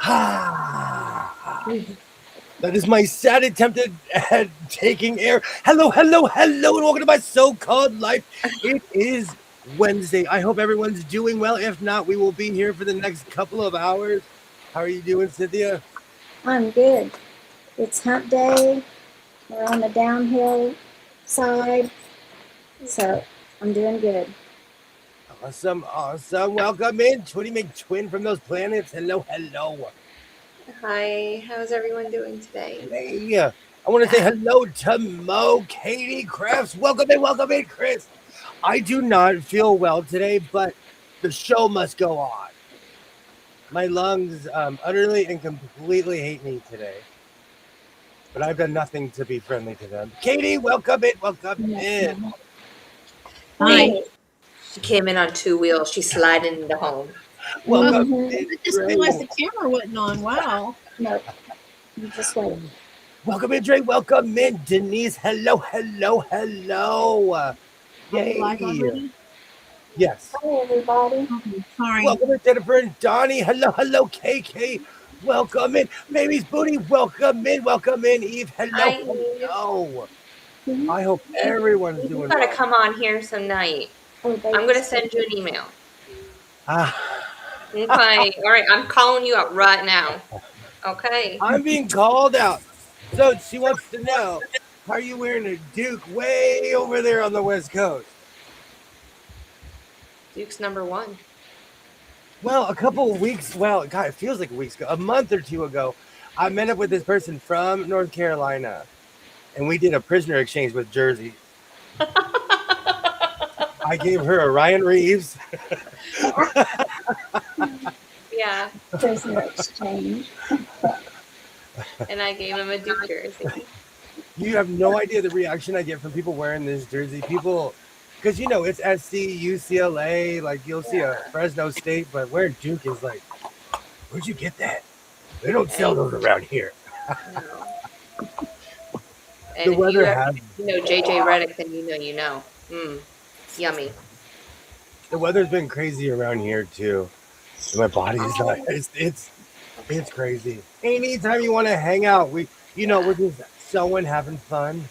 That is my sad attempt at taking air. Hello, hello, hello, and welcome to my so-called life. It is Wednesday. I hope everyone's doing well. If not, we will be here for the next couple of hours. How are you doing, Cynthia? I'm good. It's hump day. We're on the downhill side, so I'm doing good. Awesome, awesome. Welcome in, Twitty McTwin from those planets. Hello, hello. Hi, how's everyone doing today? Hey, I want to say hello to Mo, Katie, Crafts. Welcome in, Chris. I do not feel well today, but the show must go on. My lungs utterly and completely hate me today, but I've done nothing to be friendly to them. Katie, welcome in. Hi. She came in on two wheels. She's sliding into home. Welcome Mhm. in. I just realized the camera wasn't on. Wow. No, you just wait. Welcome in, Dre. Welcome in, Denise. Hello. Are we live Yay. already? Yes. Hi, everybody. Okay, sorry. Welcome in, Jennifer and Donnie. Hello, KK. Welcome in. Baby's Booty. Welcome in, Eve. Hi, Hello. Mhm. I hope everyone's You doing gotta well. come on here some night. Oh, baby. I'm gonna send you an email. Ah, Okay. All right. I'm calling you out right now. Okay. I'm being called out. So she wants to know, how are you wearing a Duke way over there on the West Coast? Duke's number one. Well, a couple of weeks, God, it feels like weeks ago, a month or two ago, I met up with this person from North Carolina, and we did a prisoner exchange with Jersey. I gave her a Ryan Reeves. Yeah. Prisoner exchange. And I gave him a Duke jersey. You have no idea the reaction I get from people wearing this jersey. People, because it's SC, UCLA, like you'll see a Fresno State, but wearing Duke is like, where'd you get that? They don't sell those around here. No. And The if weather you ever has JJ Redick, then you know. Yummy. the weather's been crazy around here too. And my body's like it's crazy. Anytime you want to hang out, we're just sewing, having fun.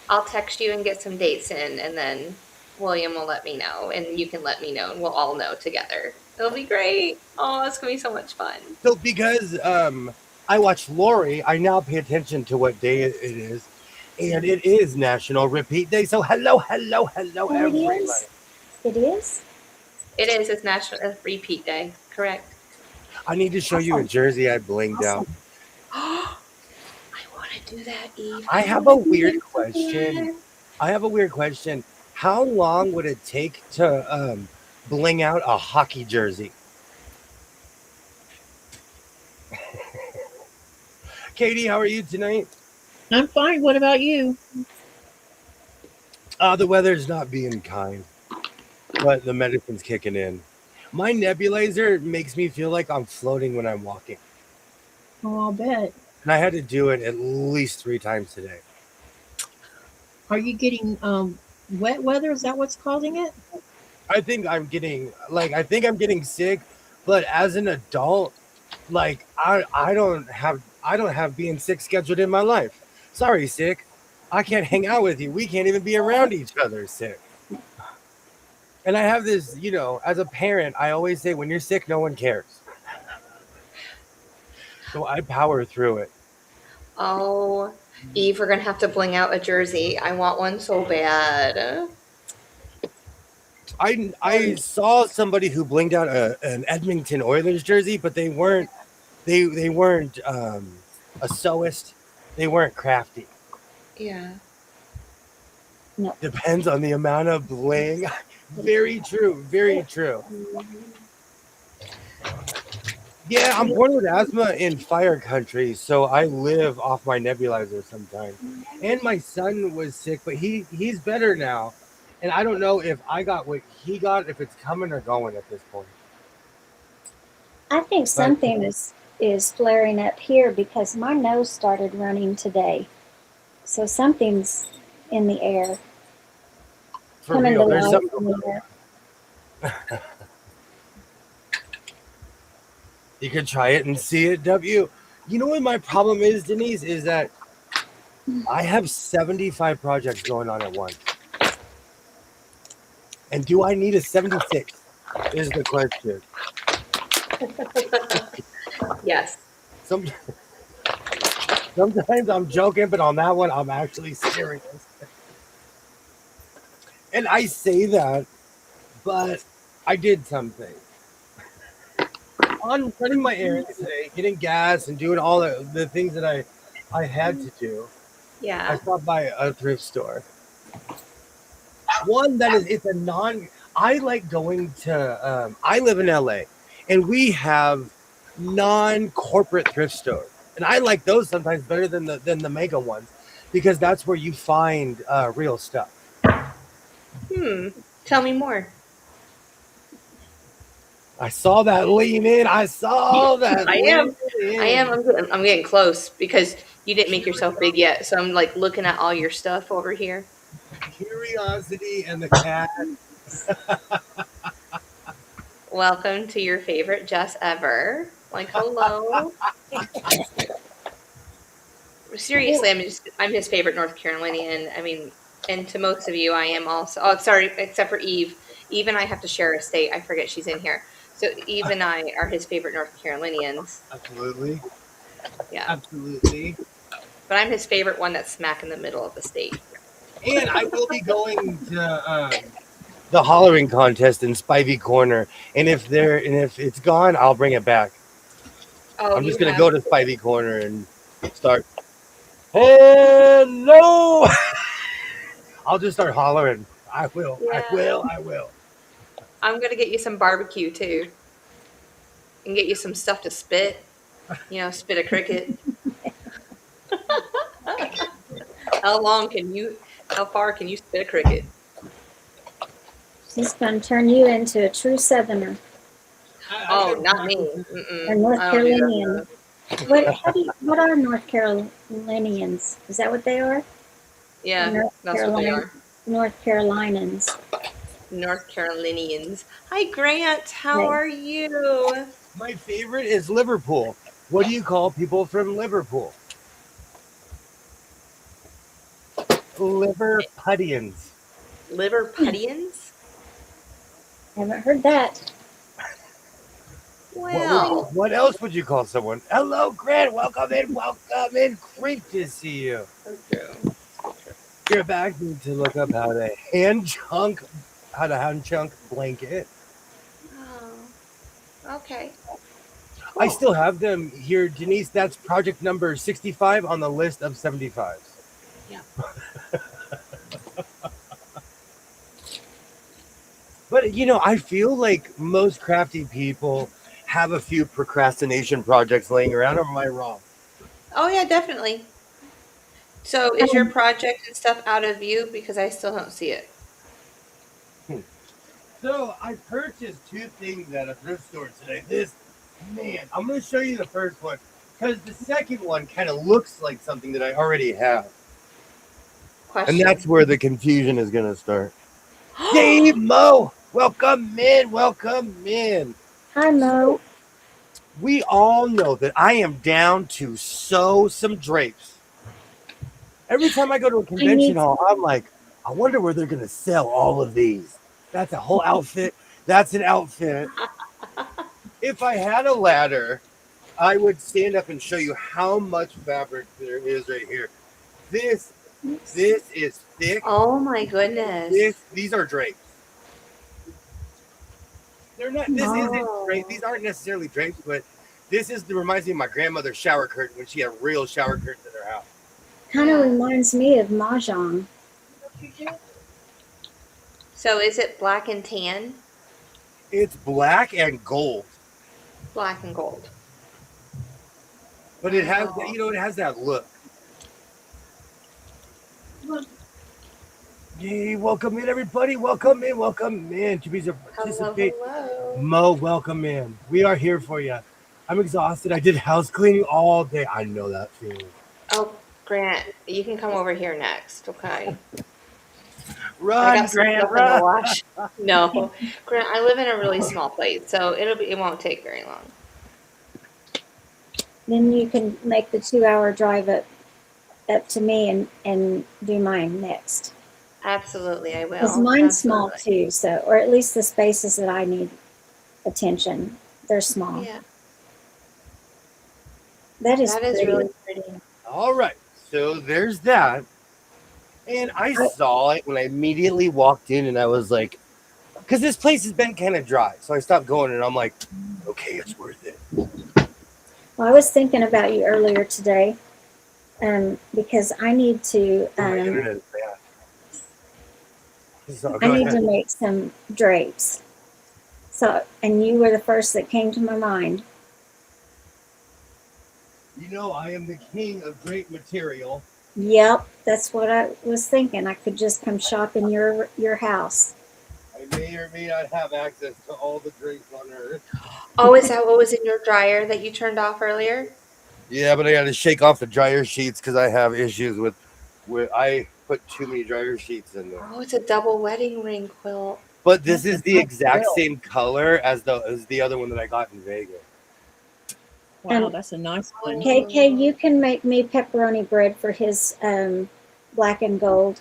I'll text you and get some dates in, and then William will let me know, and you can let me know, and we'll all know together. It'll be great. Oh, it's gonna be so much fun. So because I watch Lori, I now pay attention to what day it is. And it is National Repeat Day. So hello, Oh, everybody. It is? It is. It's National Repeat Day. Correct. I need to show you a jersey I blinged out. I want to do that, Eve. I have a weird question. How long would it take to bling out a hockey jersey? Katie, how are you tonight? I'm fine. What about you? The weather's not being kind, but the medicine's kicking in. My nebulizer makes me feel like I'm floating when I'm walking. Oh, I'll bet. And I had to do it at least 3 times today. Are you getting wet weather? Is that what's causing it? I think I'm getting sick, but as an adult, like I don't have being sick scheduled in my life. Sorry, sick. I can't hang out with you. We can't even be around each other, sick. And I have this, as a parent, I always say when you're sick, no one cares. So I power through it. Oh, Eve, we're gonna have to bling out a jersey. I want one so bad. I saw somebody who blinged out an Edmonton Oilers jersey, but they weren't a sewist. They weren't crafty. Yeah. No. Depends on the amount of bling. Very true. Yeah, I'm born with asthma in fire country, so I live off my nebulizer sometimes. And my son was sick, but he's better now. And I don't know if I got what he got, if it's coming or going at this point. I think something is flaring up here because my nose started running today. So something's in the air. For Coming real, to there's life something. in the air. You can try it and see it. W. You know what my problem is, Denise, is that I have 75 projects going on at once. And do I need a 76? Is the question. Yes. Some, Sometimes I'm joking, but on that one, I'm actually serious. And I say that, but I did something. On running my errands today, getting gas and doing all the things that I had to do, I Yeah. stopped by a thrift store. One that is, it's a non. I like going to. I live in LA, and we have non-corporate thrift stores, and I like those sometimes better than the mega ones, because that's where you find real stuff. Tell me more. I saw that lean in. I saw that I lean am. I in. am. I'm getting close because you didn't make yourself big yet. So I'm like looking at all your stuff over here. Curiosity and the cat. Welcome to your favorite Jess ever. Like, hello. Seriously, I'm his favorite North Carolinian. I mean, and to most of you, I am also. Oh, sorry, except for Eve. Eve and I have to share a state. I forget she's in here. So Eve and I are his favorite North Carolinians. Absolutely, Yeah, absolutely. but I'm his favorite one that's smack in the middle of the state. And I will be going to the hollering contest in Spivey Corner, and if it's gone, I'll bring it back. Oh, I'm you just gonna have. go to Spivey Corner and start. Hello! I'll just start hollering. I will. I Yeah, will. I will. I'm gonna get you some barbecue too, and get you some stuff to spit. You know, spit a cricket. How long can you? How far can you spit a cricket? She's going to turn you into a true Southerner I Oh, gotta not practice me. it. or Mm-mm. North I don't do Carolinian. that. What are North Carolinians? Is that what they are? Or Yeah, that's what they are. North Carolinians? North Carolinians. Hi, Grant. How Right. are you? My favorite is Liverpool. What do you call people from Liverpool? Liverpuddians. Liverpuddians? Haven't heard that. Well, What else would you call someone? Hello, Grant. Welcome in. Welcome in. Great to see you. that's true. You're back. Need to look up how to hand chunk blanket. Oh, okay. I Cool. still have them here, Denise. That's project number 65 on the list of 75s. Yeah. But I feel like most crafty people have a few procrastination projects laying around. Or am I wrong? Oh, yeah, definitely. So is your project and stuff out of view? Because I still don't see it. So I purchased two things at a thrift store today. I'm going to show you the first one because the second one kind of looks like something that I already have. And Question. that's where the confusion is going to start. Dave Mo, welcome in. Welcome in. Hi, Mo. We all know that I am down to sew some drapes. Every time I go to a I convention need. hall, I'm like, I wonder where they're going to sell all of these. That's a whole outfit. That's an outfit. If I had a ladder, I would stand up and show you how much fabric there is right here. This this is thick. Oh my goodness. These are drapes. They're not. This isn't drape. These Oh. aren't necessarily drapes, but reminds me of my grandmother's shower curtain when she had real shower curtains in her house. Kind of Yeah. reminds me of mahjong. So is it black and tan? It's black and gold, Black and gold. but it has Oh. it has that look. Yay! Welcome in, everybody. Welcome in. Welcome in. To be to Hello, participate. hello. Mo, welcome in. We are here for you. I'm exhausted. I did house cleaning all day. I know that feeling. Oh, Grant, you can come over here next, okay? I Run, got some Grant, stuff in the run. wash. No, Grant, I live in a really small place, so it won't take very long. Then you can make the 2 hour drive up to me and do mine next. Absolutely, I Because will. mine's small Absolutely. too, so or at least the spaces that I need attention, they're small. Yeah, That is that is pretty. really pretty. All right. So there's that. And I I, saw it when I immediately walked in, and I was like, because this place has been kind of dry. So I stopped going, and I'm like, okay, it's worth it. well, I was thinking about you earlier today, because I need to My internet is bad. So I go need to ahead. make some drapes. So, and you were the first that came to my mind. You know, I am the king of great material. Yep, that's what I was thinking. I could just come shop in your house. I may or may not have access to all the drinks on earth. Oh, is that what was in your dryer that you turned off earlier? Yeah, but I got to shake off the dryer sheets because I have issues with I put too many dryer sheets in there. Oh, it's a double wedding ring quilt. But this That's is a the nice exact quilt. same color as the other one that I got in Vegas. Wow, And that's a nice one. KK, you can make me pepperoni bread for his black and gold.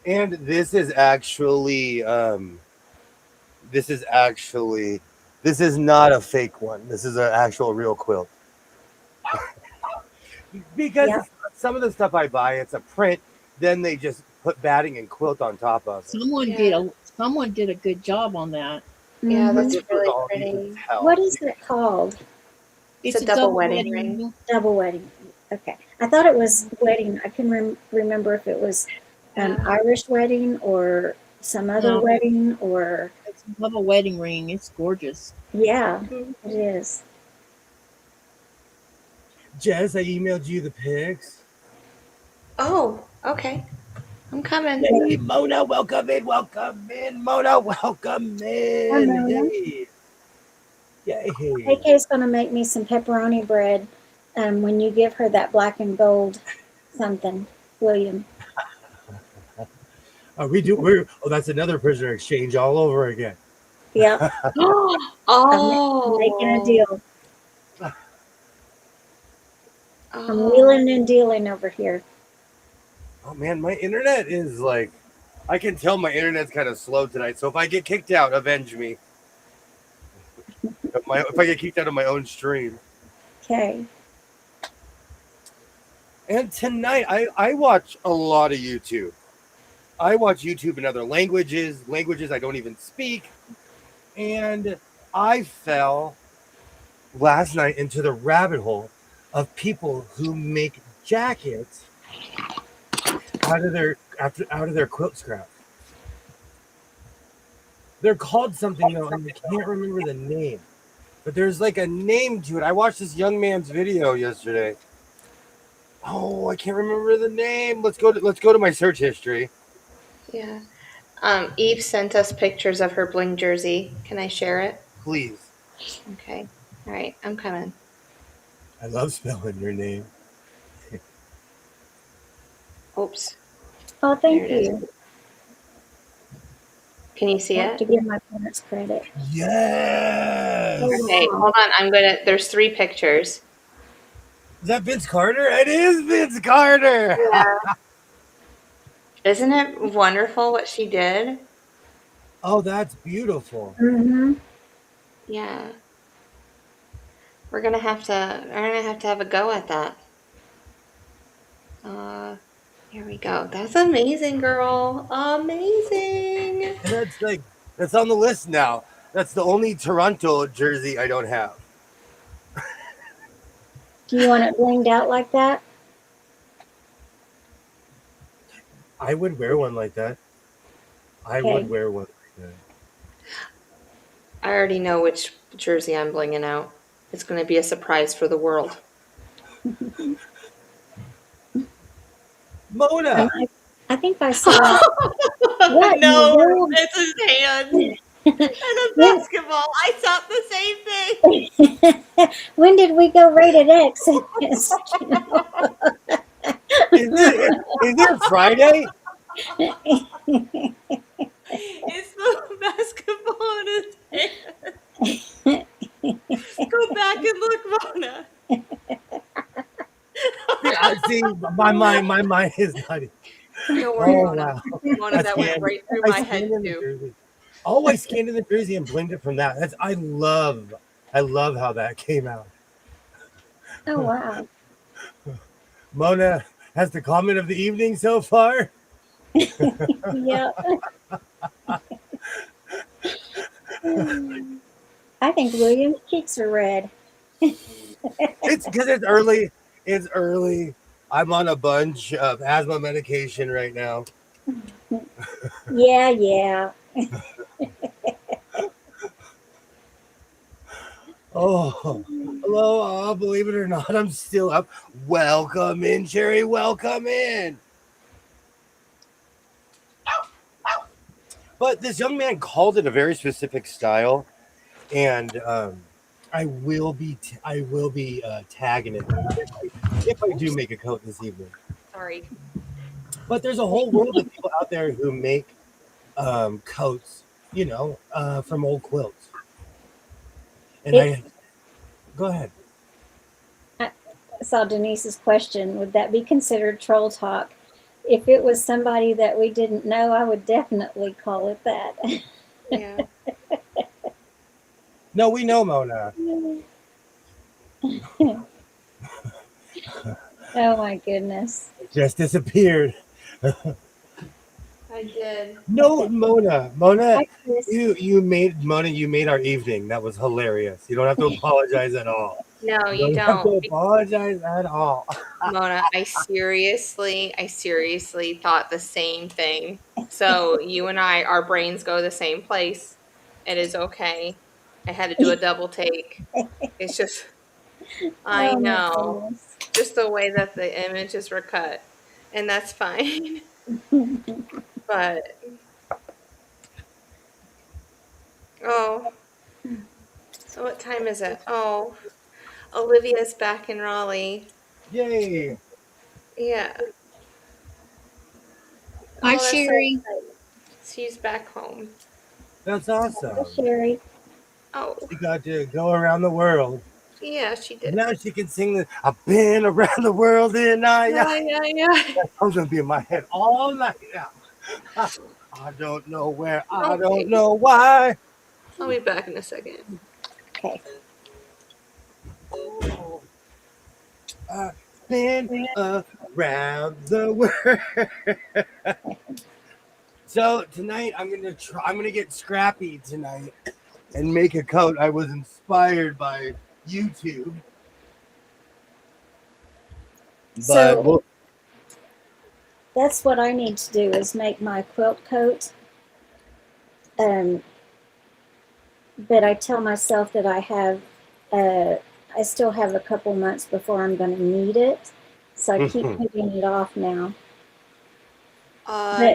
And this is actually this is not a fake one. This is an actual real quilt. Because Yep. some of the stuff I buy, it's a print. Then they just put batting and quilt on top of it. Yeah, Someone did a good job on that. yeah, Hmm. that's This was really all you could pretty. tell. What is it called? It's It's a a double double wedding wedding ring. ring. Double wedding. Okay, I thought it was wedding. I can remember if it was Yeah. Irish wedding or some other No, wedding or it's a double wedding ring. It's gorgeous. yeah, Mhm. it is. Jess, I emailed you the pics. Oh, okay. I'm coming. Yay, Mona, welcome in, Mona, welcome Hi, in. Mona. Yay. Yay. KK's gonna make me some pepperoni bread. When you give her that black and gold something, William. We're that's another prisoner exchange all over again. Yep, I'm making a Oh, deal. I'm oh. wheeling and dealing over here. Oh man, my internet is like I can tell my internet's kind of slow tonight. So if I get kicked out, avenge me. If I get kicked out of my own stream. Okay. And tonight I watch a lot of YouTube. I watch YouTube in other languages I don't even speak. And I fell last night into the rabbit hole of people who make jackets out of their quilt scraps. They're called something though, and I can't remember the name. But there's like a name to it. I watched this young man's video yesterday. Oh, I can't remember the name. Let's go to my search history. Yeah. Eve sent us pictures of her bling jersey. Can I share it? Please. Okay. All right. I'm coming. I love spelling your name. Oops. Oh, There thank it is. you. Can you see I have it? to give my parents credit. Yes. Okay. Hold on. There's 3 pictures. Is that Vince Carter? It is Vince Carter. Yeah. Isn't it wonderful what she did? Oh, that's beautiful. Mm-hmm. Yeah. We're gonna have to have a go at that. Here we go. That's amazing, girl. Amazing. And that's on the list now. That's the only Toronto jersey I don't have. Do you want it blinged out like that? I would wear one like that. I Okay. would wear one like that. I already know which jersey I'm blinging out. It's gonna be a surprise for the world. Mona. I think I saw what in the No, world? it's his hand. And a basketball. I thought the same thing. When did we go rated X? Is it Friday? It's the basketball in his hand. Go back and look, Mona. See, my mind is not. Don't worry, Oh Mona. wow, Mona, that went right through I my head scanned in the too. jersey. Oh, I scanned in the jersey and blinged it from that. I love how that came out. Oh wow. Mona has the comment of the evening so far. Yep. I think William's cheeks are red. It's because it's early. It's early. I'm on a bunch of asthma medication right now. Yeah, yeah. Oh, hello. Oh, believe it or not, I'm still up. Welcome in, Cherry. Welcome in. But this young man called it a very specific style, and I will be tagging it if I do make a coat this evening. Sorry. But there's a whole world of people out there who make coats, from old quilts. And It, go ahead. I saw Denise's question. Would that be considered troll talk? If it was somebody that we didn't know, I would definitely call it that. Yeah. No, we know Mona. Oh my goodness. It just disappeared. I did. No, Mona. Hi, Chris. You made our evening. That was hilarious. You don't have to apologize at all. No, you Have to don't. apologize at all. Mona, I seriously thought the same thing. So you and I, our brains go the same place. It is okay. I had to do a double take. It's just, I Oh my know, goodness. just the way that the images were cut, and that's fine. But oh, so what time is it? Oh, Olivia's back in Raleigh. Yay. Yeah. Hi, Oh, that's so Sherry. exciting. She's back home. That's awesome. Sherry. Oh, She got to go around the world. yeah, she did. Now she can sing the I've been around the world and Yeah. that song's gonna be in my head all night now. I don't know where, I Okay. don't know why. I'll be back in a second. Okay. I've been around the world. So tonight I'm gonna get scrappy tonight and make a coat. I was inspired by YouTube. So that's what I need to do is make my quilt coat. But I tell myself that I still have a couple months before I'm going to need it. So I keep putting it off now.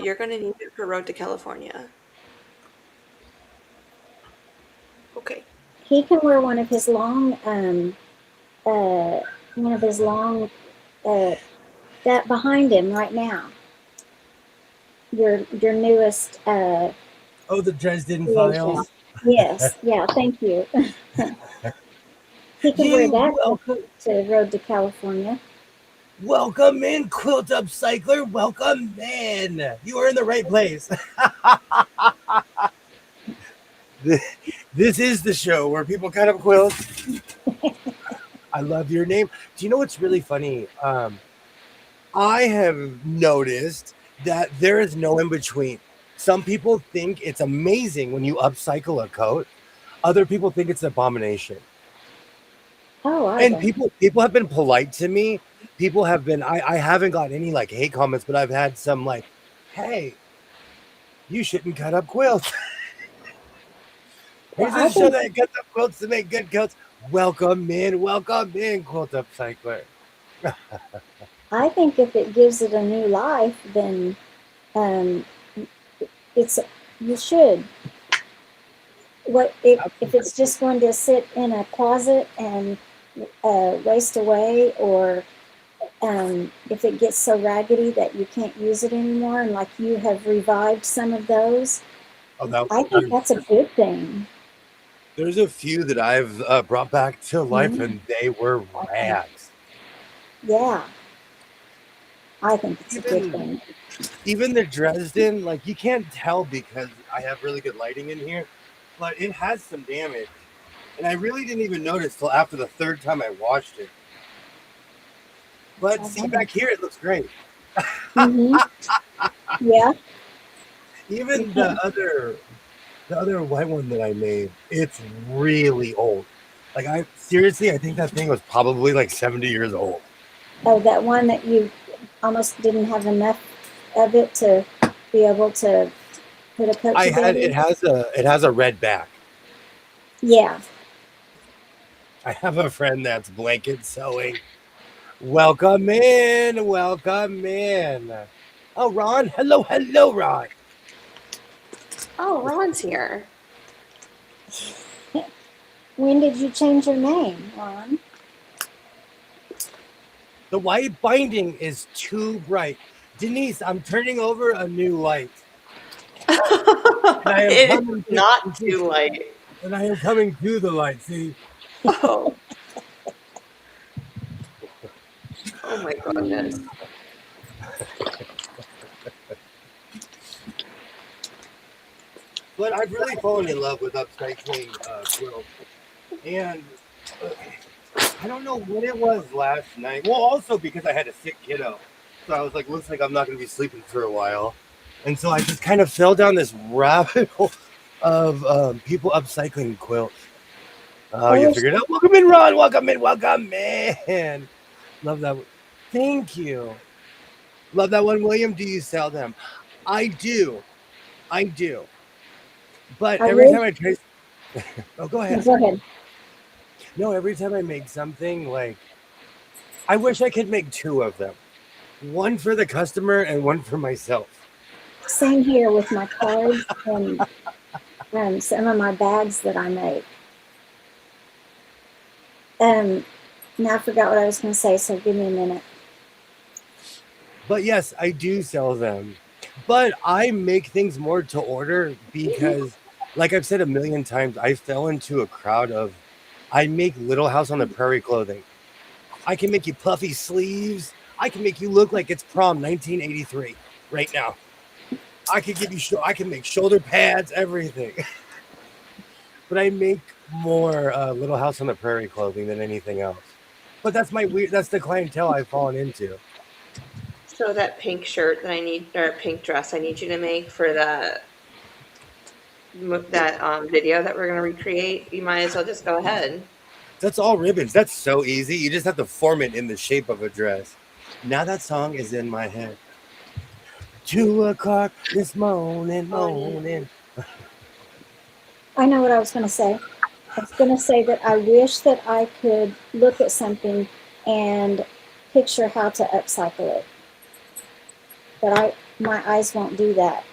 You're gonna need it for Road to California. Okay. He can wear one of his long, that behind him right now. Your newest. Oh, the Dresden creation. Files. Yes. Yeah. Thank you. He can wear that to Road to California. Welcome in, Quilt Upcycler. Welcome in. You are in the right place. This is the show where people cut up quilts. I love your name. Do you know what's really funny? I have noticed that there is no in between. Some people think it's amazing when you upcycle a coat. Other people think it's an abomination. Oh, and people have been polite to me. People have been. I haven't got any like hate comments, but I've had some like, "Hey, you shouldn't cut up quilts." Here's a show that cuts up quilts to make good coats. Welcome in, Quilt Upcycler. I think if it gives it a new life, then you should. What if it's just going to sit in a closet and waste away, or if it gets so raggedy that you can't use it anymore, and like you have revived some of those, I think that's a good thing. There's a few that I've brought back to life, and they were rags. Yeah. I think it's a good Even thing. even the Dresden, like you can't tell because I have really good lighting in here, but it has some damage. And I really didn't even notice till after the third time I watched it. But see back here, it looks great. Mm-hmm. Yeah, you Even can't. the other white one that I made, it's really old. Like I seriously, I think that thing was probably like 70 years old. Oh, that one that you almost didn't have enough of it to be able to put a coat I had together. it has a red back. Yeah. I have a friend that's blanket sewing. Welcome in, welcome in. Oh, Ron, hello, Ron. Oh, Ron's here. When did you change your name, Ron? The white binding is too bright. Denise, I'm turning over a new light. And I am It is coming not too light. and I am coming to the light. See, Oh, oh my goodness. but I've really fallen in love with upcycling quilts. And I don't know what it was last night. Well, also because I had a sick kiddo. So I was like, looks like I'm not going to be sleeping for a while. And so I just kind of fell down this rabbit hole of people upcycling quilts. Oh, I you wish figured it out. Welcome in, Ron. Welcome in. Welcome in. Love that. Thank you. Love that one, William. Do you sell them? I do. I do. But I every wish time I try, oh, go no, ahead. go ahead. No, every time I make something, like I wish I could make two of them, one for the customer and one for myself. Same here with my cards and some of my bags that I make. Now I forgot what I was going to say, so give me a minute. But yes, I do sell them. But I make things more to order because, like I've said a million times, I fell into a crowd of I make Little House on the Prairie clothing. I can make you puffy sleeves. I can make you look like it's prom 1983 right now. I can give you I can make shoulder pads, everything. But I make more Little House on the Prairie clothing than anything else. But that's my weird. That's the clientele I've fallen into. So that pink shirt that I need, or pink dress I need you to make for that video that we're going to recreate, you might as well just go ahead. That's all ribbons. That's so easy. You just have to form it in the shape of a dress. Now that song is in my head. 2 o'clock this morning. I know what I was going to say. I was going to say that I wish that I could look at something and picture how to upcycle it. But my eyes won't do that.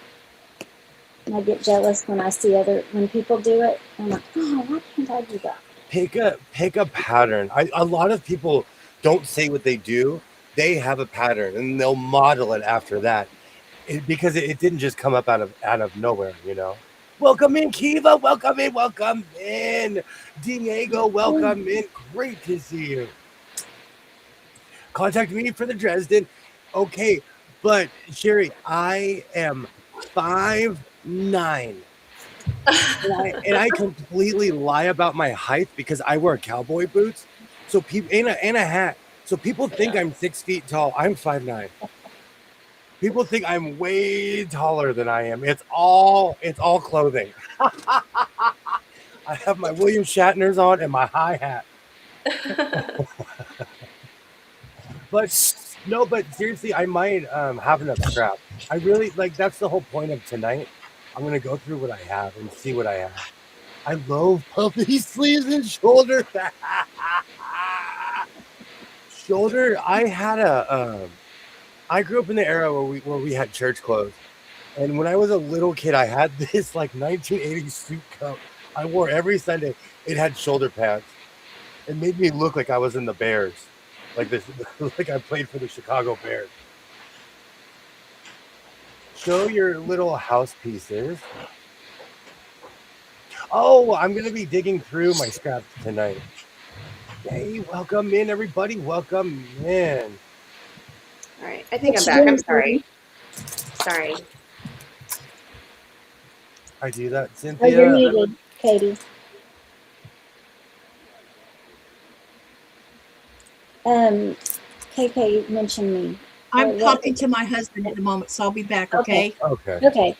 And I get jealous when I see when people do it. I'm like, oh, why can't I do that? Pick a pattern. A lot of people don't say what they do. They have a pattern and they'll model it after that. Because it didn't just come up out of nowhere, you know. Welcome in, Kiva. Welcome in. Welcome in, Diego. Welcome in. Great to see you. Contact me for the Dresden. Okay, but Sherry, I am 5'9". And I completely lie about my height because I wear cowboy boots. So people and a hat. So people think I'm 6 feet tall. I'm 5'9". People think I'm way taller than I am. It's all clothing. I have my William Shatner's on and my high hat. But seriously, I might have enough scrap. I really like that's the whole point of tonight. I'm gonna go through what I have and see what I have. I love puffy sleeves and shoulder. Shoulder. I grew up in the era where we had church clothes, and when I was a little kid, I had this like 1980s suit coat I wore every Sunday. It had shoulder pads. It made me look like I was in the Bears, like this, like I played for the Chicago Bears. Show your little house pieces. Oh, I'm gonna be digging through my scraps tonight. Hey, welcome in, everybody. Welcome in. All right. I think What I'm you back. I'm doing, sorry. Sorry. I do that, Oh, you're Cynthia. muted, Katie. KK mentioned me. I'm What? talking to my husband at the moment, so I'll be back, okay? Okay. Okay.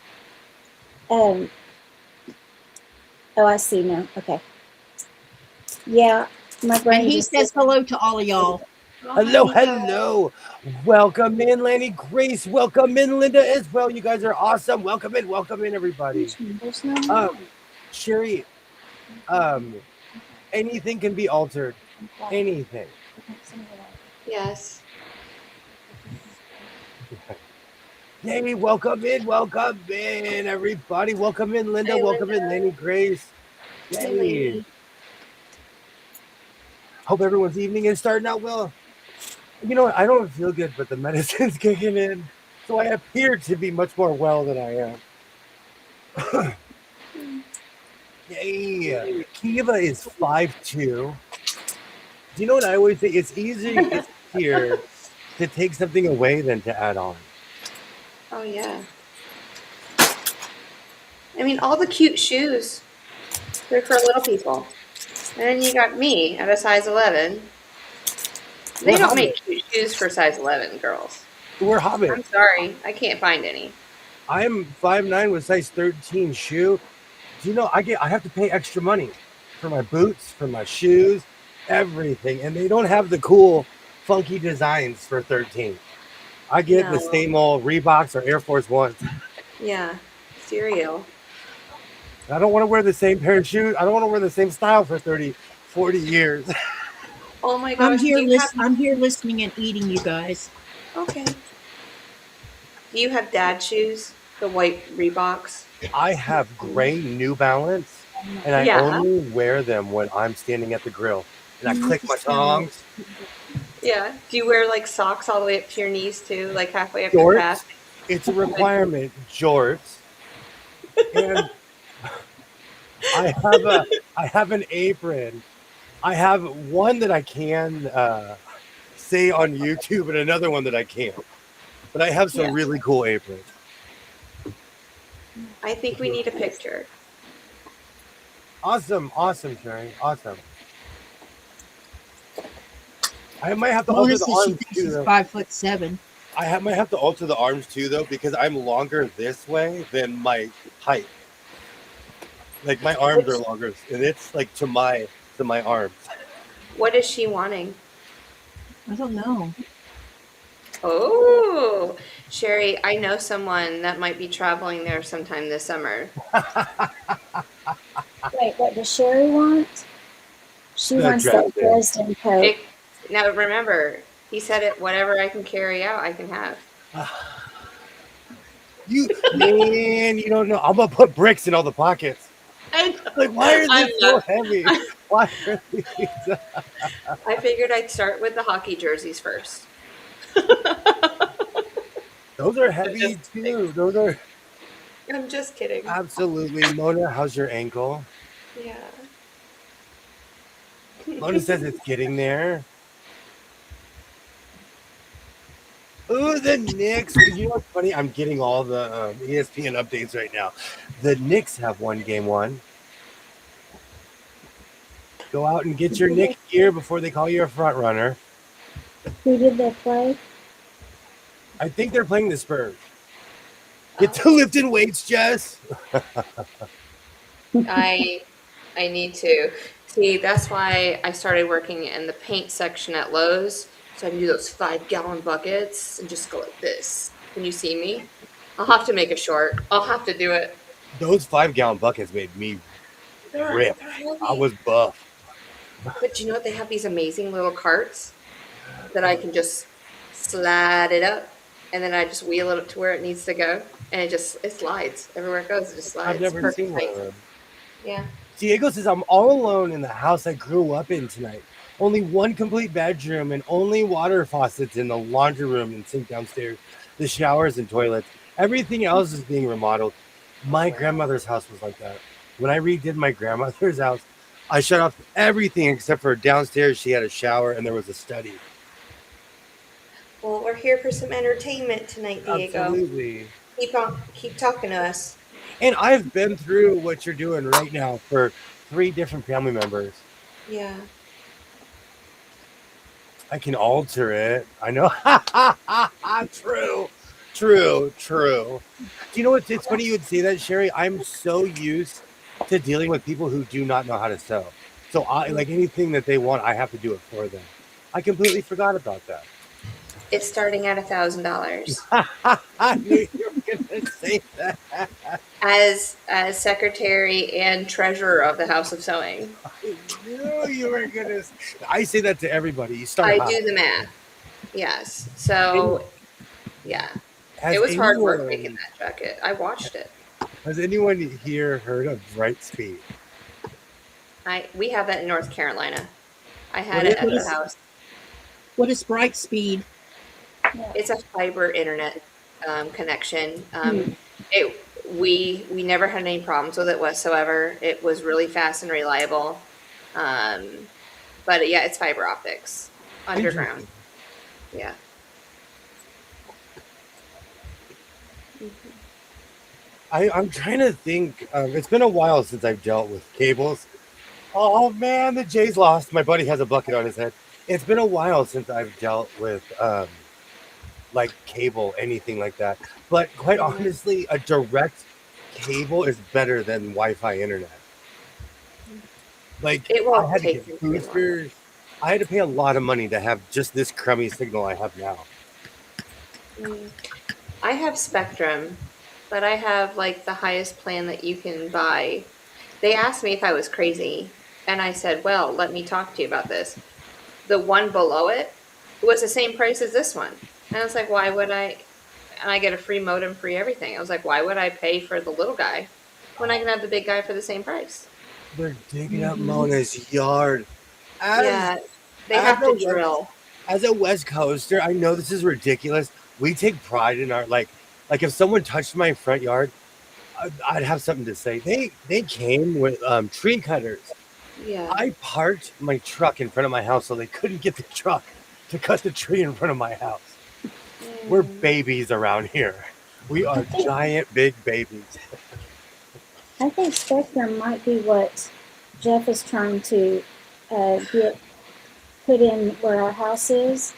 Oh, I see now. Okay. Yeah, my And brain he just. says hello to all of y'all. Oh, Hello, hi, Nico. hello. Welcome in, Lanny Grace. Welcome in, Linda, as well. You guys are awesome. Welcome in, everybody. There's no more. Sherry, anything can be altered. Anything. Yes. Yay, welcome in, everybody. Welcome in, Linda. Hi, Welcome in, Linda. Lanny Grace. Hi, Yay. Lainey. Hope everyone's evening is starting out well. You know what? I don't feel good, but the medicine's kicking in. So I appear to be much more well than I am. Yay. Kiva is 5'2". Do you know what I always say? It's easier to take something away than to add on. Oh, yeah. I mean, all the cute shoes, they're for little people. And then you got me at a size 11. They We're don't make hobbits. cute shoes for size 11 girls. We're hobbits. I'm sorry. I can't find any. I'm 5'9" with size 13 shoe. Do you know I have to pay extra money for my boots, for my shoes, everything, and they don't have the cool, funky designs for 13. I get the No. same old Reeboks or Air Force Ones. Yeah. Cereal. I don't want to wear the same pair of shoes. I don't want to wear the same style for 30, 40 years. Oh my I'm gosh. here, Do you have... I'm here listening and eating, you guys. Okay. Do you have dad shoes? The white Reeboks? I have gray New Balance, and I Yeah. only wear them when I'm standing at the grill. And I click my tongs. Yeah. Do you wear like socks all the way up to your knees too, like halfway up your Jorts. calf? It's a requirement. Jorts. And I have an apron. I have one that I can say on YouTube and another one that I can't. But I have some Yeah. really cool aprons. I think we need a picture. Awesome, Sherry. Awesome. I might have to Mona alter the says she arms thinks too, she's though. 5'7". Might have to alter the arms too, though, because I'm longer this way than my height. Like my arms are longer, and it's like to my arms. What is she wanting? I don't know. Oh, Sherry, I know someone that might be traveling there sometime this summer. Wait, what does Sherry want? She The wants that Dresden. Dresden coat. Now remember, he said it. Whatever I can carry out, I can have. You don't know. I'm gonna put bricks in all the pockets. Like, why are I'm these so heavy? Why are these? I figured I'd start with the hockey jerseys first. Those are heavy too. Those are I'm just kidding. absolutely. Mona, how's your ankle? Yeah. Mona says it's getting there. Ooh, the Knicks. You know what's funny? I'm getting all the ESPN updates right now. The Knicks have won game 1. Go out and get your Knicks gear before they call you a front runner. Who did they play? I think they're playing the Spurs. Get to lifting weights, Jess. I need to. See, that's why I started working in the paint section at Lowe's. So I can do those 5-gallon buckets and just go like this. Can you see me? I'll have to make a short. I'll have to do it. Those 5-gallon buckets made me rip. They're heavy. I was buff. But you know what? They have these amazing little carts that I can just slide it up, and then I just wheel it up to where it needs to go, and it slides everywhere it goes. It just slides. I've never Perfect seen one of height. them. Yeah. Diego says, I'm all alone in the house I grew up in tonight. Only one complete bedroom and only water faucets in the laundry room and sink downstairs, the showers and toilets. Everything else is being remodeled. My grandmother's house was like that. When I redid my grandmother's house, I shut off everything except for downstairs. She had a shower and there was a study. Well, we're here for some entertainment tonight, Diego. Absolutely. Keep talking to us. And I've been through what you're doing right now for 3 different family members. Yeah. I can alter it. I know. True. True. True. Do you know what? It's funny you would say that, Sherry. I'm so used to dealing with people who do not know how to sew. So I like anything that they want, I have to do it for them. I completely forgot about that. It's starting at $1,000. I knew you were going to say that. As secretary and treasurer of the House of Sewing, I knew you were going to. I say that to everybody. You start I high. do the math. Yes. So, yeah, Has it was hard work anyone- making that jacket. I watched it. Has anyone here heard of Bright Speed? We have that in North Carolina. I had What it at is- the house. What is bright speed? It's a fiber internet connection. We never had any problems with it whatsoever. It was really fast and reliable. But yeah, it's fiber optics underground. Yeah. I'm trying to think. It's been a while since I've dealt with cables. Oh man, the Jay's lost. My buddy has a bucket on his head. It's been a while since I've dealt with like cable, anything like that. But quite honestly, a direct cable is better than Wi-Fi internet. Like It I won't had to take get too long. boosters. I had to pay a lot of money to have just this crummy signal I have now. I have Spectrum, but I have like the highest plan that you can buy. They asked me if I was crazy, and I said, well, let me talk to you about this. The one below it was the same price as this one. And I was like, why would I? And I get a free modem, free everything. I was like, why would I pay for the little guy when I can have the big guy for the same price? They're digging up Mona's yard. Yeah, they have to drill. As a West Coaster, I know this is ridiculous. We take pride in our like if someone touched my front yard, I'd have something to say. They came with tree cutters. Yeah. I parked my truck in front of my house so they couldn't get the truck to cut the tree in front of my house. We're babies around here. We are giant big babies. I think Spectrum might be what Jeff is trying to get put in where our house is.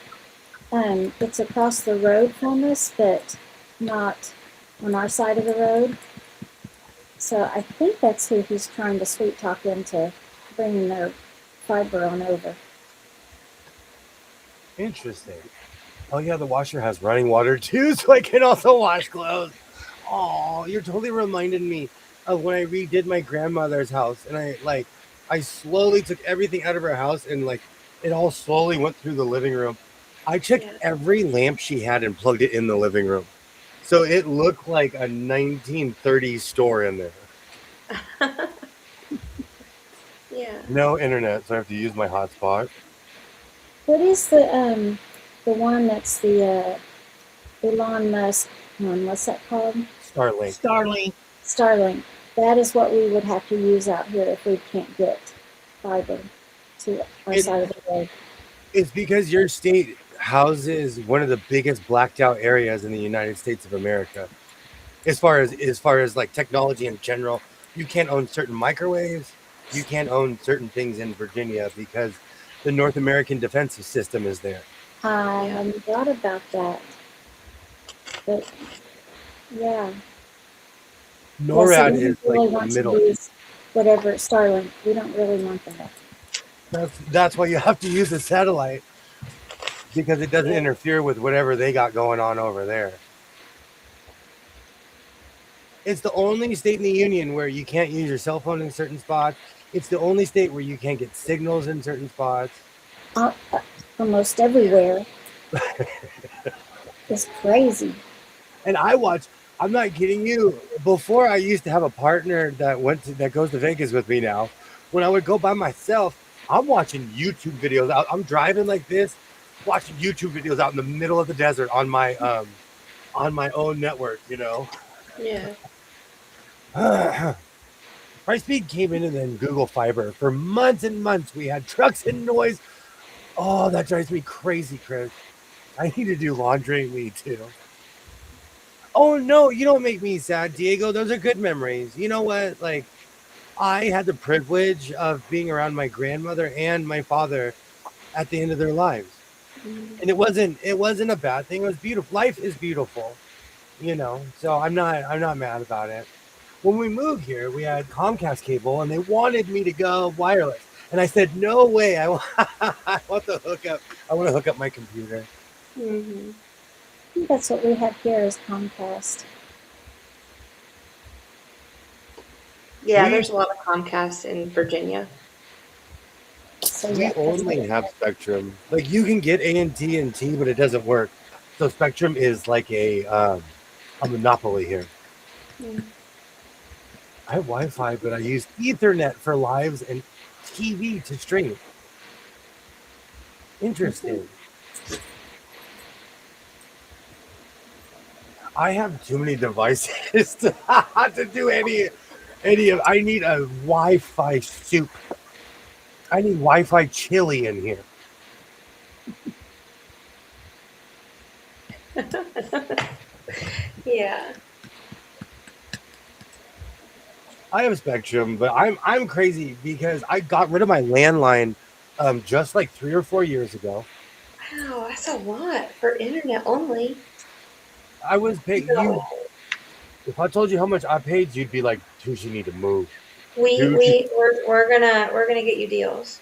It's across the road from us, but not on our side of the road. So I think that's who he's trying to sweet talk into bringing their fiber on over. Interesting. Oh yeah, the washer has running water too, so I can also wash clothes. Oh, you're totally reminding me of when I redid my grandmother's house, and I slowly took everything out of her house, and like it all slowly went through the living room. I checked every lamp she had and plugged it in the living room, so it looked like a 1930s store in there. Yeah. No internet, so I have to use my hotspot. What is the one that's the Elon Musk one? What's that called? Starlink. Starlink. Starlink. That is what we would have to use out here if we can't get fiber to our side of the road. It's because your state houses one of the biggest blacked out areas in the United States of America. As far as like technology in general, you can't own certain microwaves. You can't own certain things in Virginia because the North American defense system is there. I hadn't thought about that. But yeah. NORAD we is don't really like the want to middle. use whatever Starlink. We don't really want that. That's why you have to use a satellite because it doesn't interfere with whatever they got going on over there. It's the only state in the union where you can't use your cell phone in certain spots. It's the only state where you can't get signals in certain spots. Almost everywhere. It's crazy. And I'm not kidding you. Before I used to have a partner that goes to Vegas with me now. When I would go by myself, I'm watching YouTube videos out. I'm driving like this, watching YouTube videos out in the middle of the desert on my own network, you know. Yeah. Speed came in and then Google Fiber. For months and months, we had trucks and noise. Oh, that drives me crazy, Chris. I need to do laundry. Me too. Oh no, you don't make me sad, Diego. Those are good memories. You know what? Like I had the privilege of being around my grandmother and my father at the end of their lives. And it wasn't a bad thing. It was beautiful. Life is beautiful, you know. So I'm not mad about it. When we moved here, we had Comcast cable and they wanted me to go wireless. And I said, "No way. I want to hook up. I want to hook up my computer." Mm-hmm. I think that's what we have here is Comcast. Yeah, We there's a lot of Comcast in Virginia. So we yeah, that's only what have Spectrum. Like you can get AT&T, but it doesn't work. So Spectrum is like a monopoly here. Mm. I have Wi-Fi, but I use Ethernet for lives and TV to stream. Interesting. I have too many devices to do any of. I need a Wi-Fi soup. I need Wi-Fi chili in here. Yeah. I have Spectrum, but I'm crazy because I got rid of my landline just like 3 or 4 years ago. Wow, that's a lot for internet only. I was paying you. So If I told you how much I paid, you'd be like, "Dude, you need to move." we Dude, we we're gonna get you deals.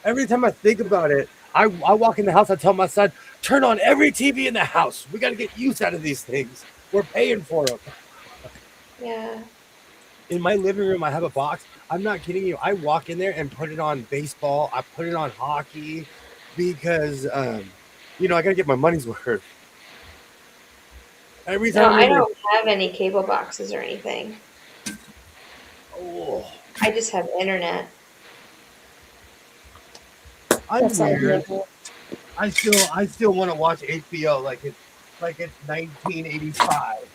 every time I think about it, I walk in the house, I tell my son, "Turn on every TV in the house. We got to get use out of these things. We're paying for them." Yeah. In my living room, I have a box. I'm not kidding you. I walk in there and put it on baseball. I put it on hockey because, I got to get my money's worth. Every No, time I we go, don't have any cable boxes or anything. oh, I just have internet. I'm that's like weird. the I still want to watch HBO like it's 1985.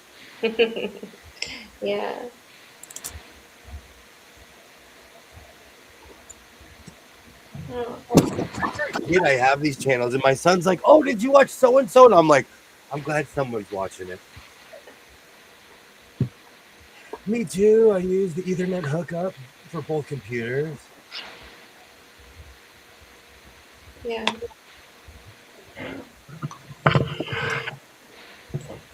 Yeah. Oh, Kid, I have these channels, and my son's like, "Oh, did you watch so and so?" And I'm like, "I'm glad someone's watching it." Me too. I use the Ethernet hookup for both computers. yeah.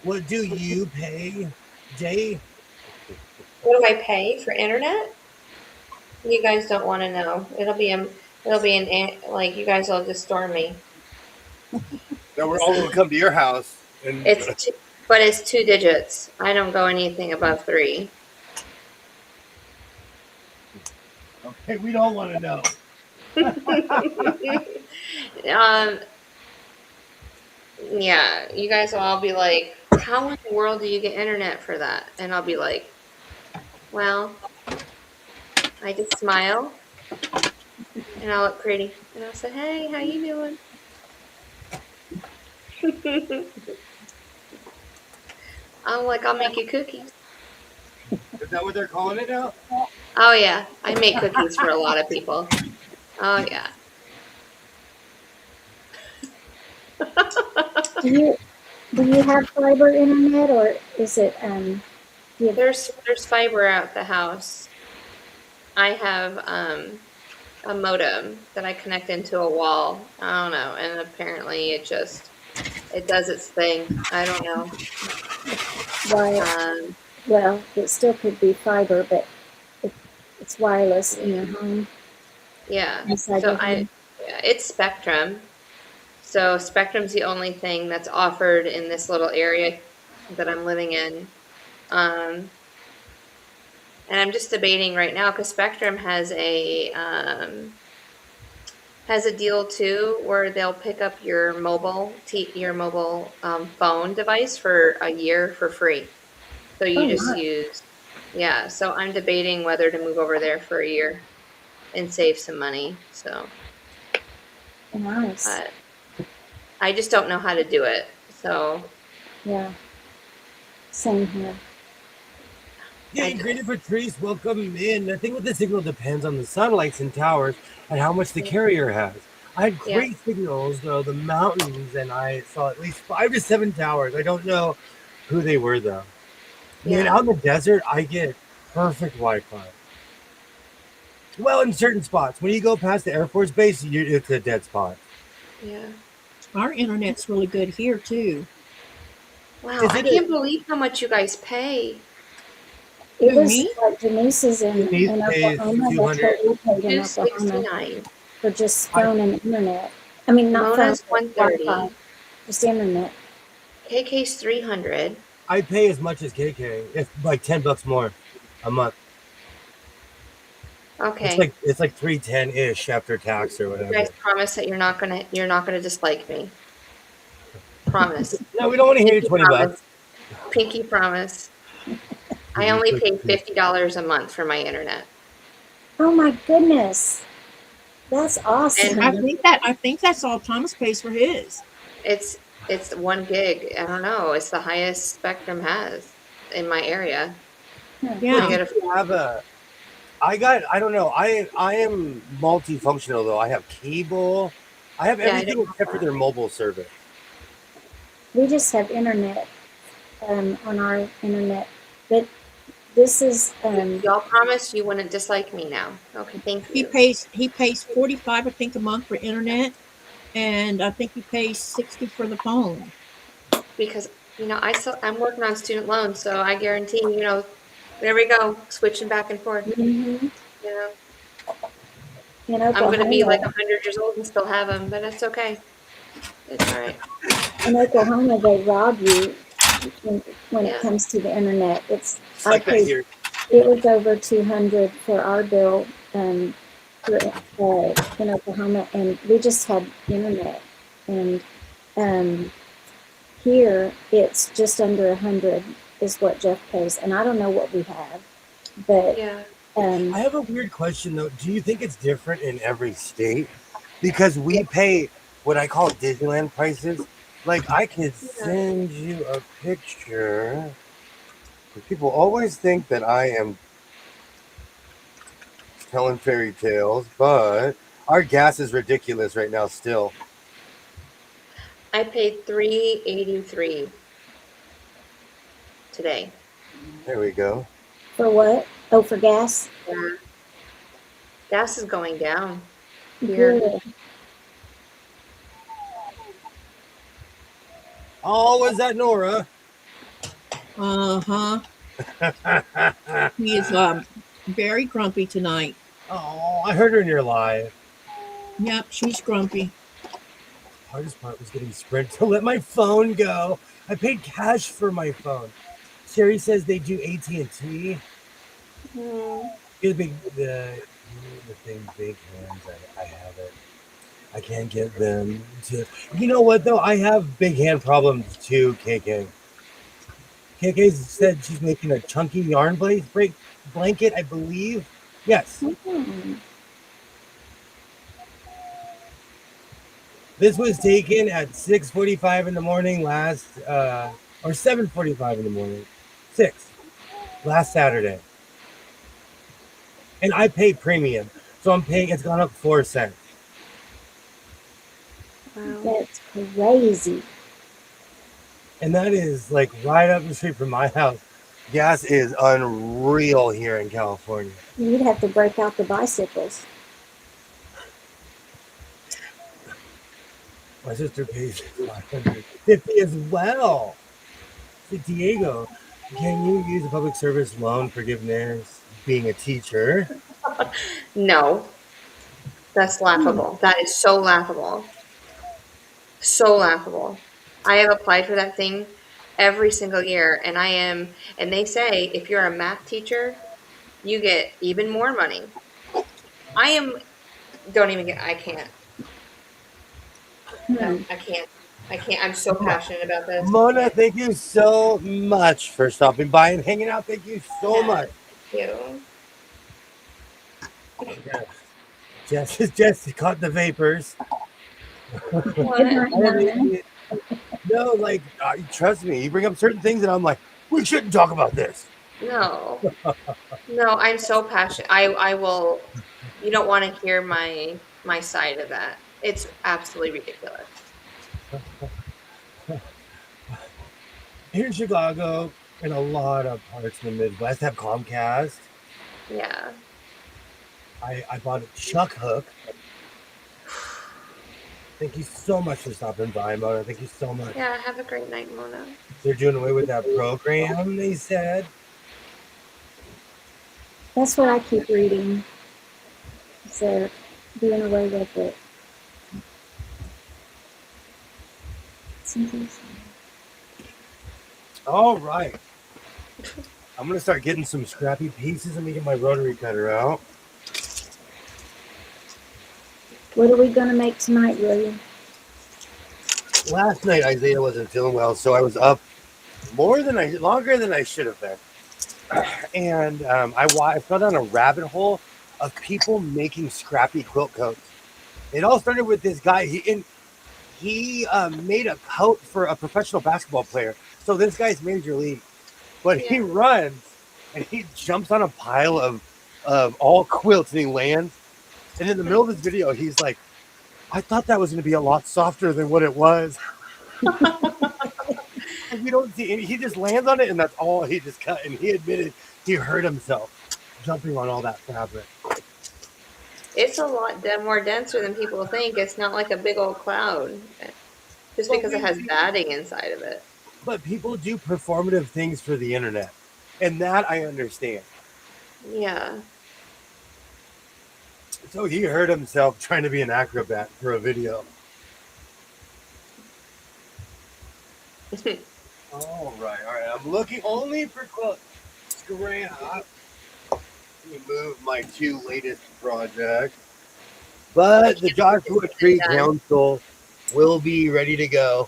What do you pay, Jay? What do I pay for internet? You guys don't want to know. Like you guys will just storm me. Now we're all gonna come to your house, and But it's 2 digits. I don't go anything above 3. okay, we don't want to know. um, yeah, you guys will all be like, "How in the world do you get internet for that?" And I'll be like, "Well, I just smile and I'll look pretty and I'll say, 'Hey, how you doing?'" I'll make you cookies. Is that what they're calling it now? Oh yeah, I make cookies for a lot of people. Oh yeah. do you have fiber internet or is it do you, There's fiber out the house. I have a modem that I connect into a wall. I don't know, and apparently it does its thing. I don't know. why? Um, Well, it still could be fiber, but it, it's wireless in your home yeah. inside So your home. it's Spectrum. So Spectrum's the only thing that's offered in this little area that I'm living in. Um, and I'm just debating right now because Spectrum has a deal too where they'll pick up your mobile phone device for a year for free. So you Oh, just nice. use, yeah. So I'm debating whether to move over there for a year and save some money. So Nice. I just don't know how to do it. So Yeah. Same here. Hey, greeted Patrice, welcome in. The thing with the signal depends on the satellites and towers and how much the carrier has. I had Yeah. great signals though, the mountains, and I saw at least 5 to 7 towers. I don't know who they were though. Man, Yeah. out in the desert, I get perfect Wi-Fi. Well, in certain spots, when you go past the Air Force Base, it's a dead spot. Yeah. Our internet's really good here too. Wow, Is I it a can't believe how much you guys pay. It Who, was me? like Denise's Denise in pays Oklahoma. That's 200? what we paid in Oklahoma 269. for just I phone and internet. I mean, not phone, Mona's but Wi-Fi, 130. just internet. KK's 300. I pay as much as KK. It's like $10 more a month. Okay. It's like 310 ish after tax or You guys whatever. promise that you're not gonna dislike me. Promise. No, we don't want to hear Pinky 20 bucks. promise. Pinky promise. I You only click pay the- $50 a month for my internet. Oh my goodness, that's And awesome. I think that's all Thomas pays for his. it's 1 gig. I don't know. It's the highest Spectrum has in my area. Huh. I Yeah. get a I don't know. I am multifunctional though. I have cable. I have yeah, I everything don't except for their mobile service. We just have internet on our internet, but this is y'all promised you wouldn't dislike me now. Okay, thank He you. pays 45, I think, a month for internet, and I think he pays 60 for the phone. Because I'm working on student loans, so I guarantee, there we go, switching back and forth. mhm, You know, in I'm gonna be like Oklahoma. 100 years old and still have them, but it's okay. It's all right. In Oklahoma, they rob you when it Yeah. comes to the internet. It's I like that paid. here. It was over 200 for our bill for, in Oklahoma, and we just had internet. And um, here, it's just under 100 is what Jeff pays, and I don't know what we have, but Yeah. um, I have a weird question though. Do you think it's different in every state? Because we pay what I call Disneyland prices. Like I could Yeah. send you a picture. People always think that I am telling fairy tales, but our gas is ridiculous right now still. I paid 383 today. There we go. for what? Oh, for gas? Yeah. Gas is going down here. Good. Oh, was that Nora? Uh-huh. He is very grumpy tonight. Oh, I heard her in your live. Yep, she's grumpy. Hardest part was getting Sprint to let my phone go. I paid cash for my phone. Sherry says they do AT&T. Hmm. The thing, big hands. I have it. I can't get them to. You know what though? I have big hand problems too. KK. KK said she's making a chunky yarn blanket. I believe. Yes. Hmm. This was taken at 6:45 in the morning or 7:45 in the morning. 6 last Saturday. And I pay premium. So I'm paying, it's gone up 4 cents. Wow. That's crazy. And that is like right up the street from my house. Gas is unreal here in California. You'd have to break out the bicycles. My sister pays 550 as well. So Diego, can you use a public service loan forgiveness being a teacher? No, that's laughable. That is so laughable. So laughable. I have applied for that thing every single year, and they say if you're a math teacher, you get even more money. Don't even I can't. No, Hmm. I can't. I can't. I'm so passionate about this. Mona, thank you so much for stopping by and hanging out. Thank you so much. Thank you. Jess caught the vapors. Good night, Mona. No, like, trust me, you bring up certain things, and I'm like, we shouldn't talk about this. No, no, I'm so passionate. I will. You don't want to hear my side of that. It's absolutely ridiculous. Here in Chicago and a lot of parts in the Midwest have Comcast. Yeah. I bought a Chuck Hook. Thank you so much for stopping by, Mona. Thank you so much. Yeah, have a great night, Mona. They're doing away with that program, they said. That's what I keep reading. They're doing away with it. All right. I'm going to start getting some scrappy pieces and making my rotary cutter out. What are we going to make tonight, William? Last night, Isaiah wasn't feeling well, so I was up longer than I should have been. And I fell down a rabbit hole of people making scrappy quilt coats. It all started with this guy. He made a coat for a professional basketball player. So this guy's major league, but he runs and he jumps on a pile of all quilts and he lands. And in the middle of this video, he's like, "I thought that was going to be a lot softer than what it was." And we don't see any. He just lands on it, and that's all he just cut. And he admitted he hurt himself jumping on all that fabric. It's a lot more denser than people think. It's not like a big old cloud, just because it has batting inside of it. But people do performative things for the internet, and that I understand. Yeah. So he hurt himself trying to be an acrobat for a video. All right. I'm looking only for quilt scrap. Let me move my two latest projects. But the Joshua Tree Council will be ready to go.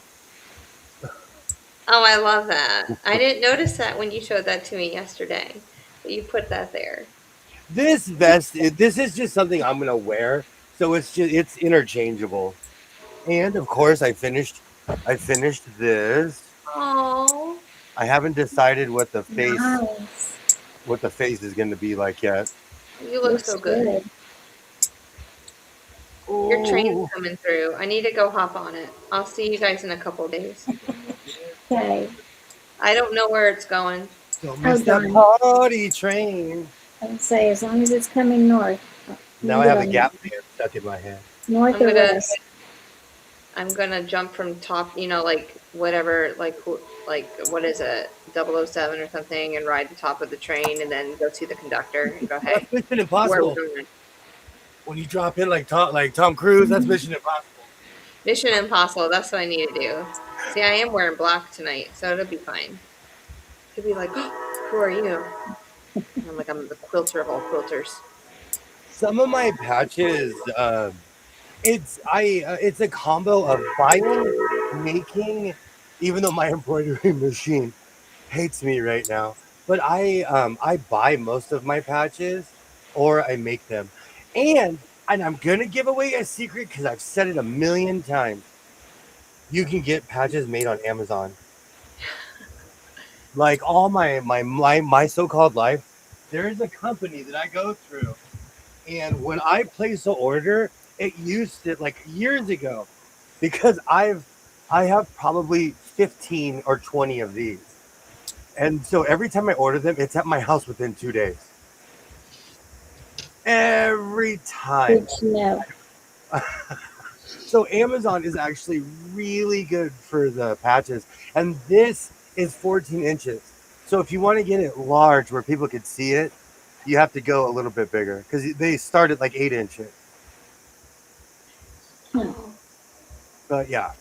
Oh, I love that. I didn't notice that when you showed that to me yesterday. That you put that there. This vest, this is just something I'm gonna wear, so it's interchangeable. And of course, I finished this. Oh. I haven't decided what the face Nice. is going to be like yet. You look Looks so good. Your train's coming through. I need to go hop on it. I'll see you guys in a couple days. Okay. I don't know where it's going. Don't miss that party train. I would say as long as it's coming north. Now I have a Gap band stuck in my head. North or west. I'm gonna jump from top, like whatever, like what is it, 007 or something, and ride the top of the train, and then go see the conductor and go, "Hey, that's Mission Impossible." When you drop in like Tom Cruise, that's Mission Impossible. Mission Impossible. That's what I need to do. See, I am wearing black tonight, so it'll be fine. Could be like, oh, "Who are you?" I'm like, I'm the quilter of all quilters. Some of my patches. It's a combo of buying, making, even though my embroidery machine hates me right now, but I buy most of my patches or I make them. And I'm gonna give away a secret because I've said it a million times. You can get patches made on Amazon. Like all my so-called life, there is a company that I go through. And when I place an order, it used it like years ago because I have probably 15 or 20 of these. And so every time I order them, it's at my house within 2 days. Every time. Good to know. So Amazon is actually really good for the patches. And this is 14 inches. So if you want to get it large where people could see it, you have to go a little bit bigger because they start at like 8 inches. But yeah.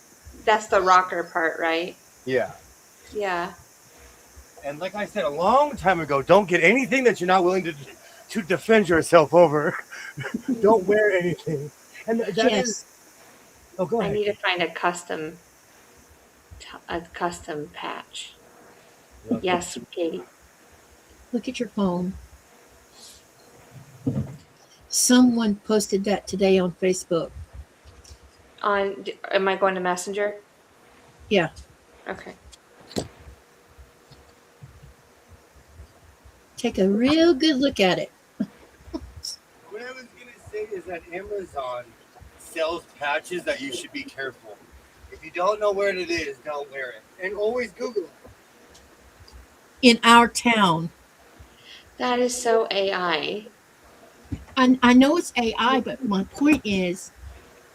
That's the rocker part, right? Yeah. Yeah. And like I said a long time ago, don't get anything that you're not willing to defend yourself over. Don't wear anything. And that is. Oh, go ahead. I need to find a custom patch. Okay. Yes, Katie. Look at your phone. Someone posted that today on Facebook. Am I going to Messenger? Yeah. Okay. Take a real good look at it. What I was going to say is that Amazon sells patches that you should be careful. If you don't know where it is, don't wear it. And always Google it. In our town. That is so AI. I know it's AI, but my point is,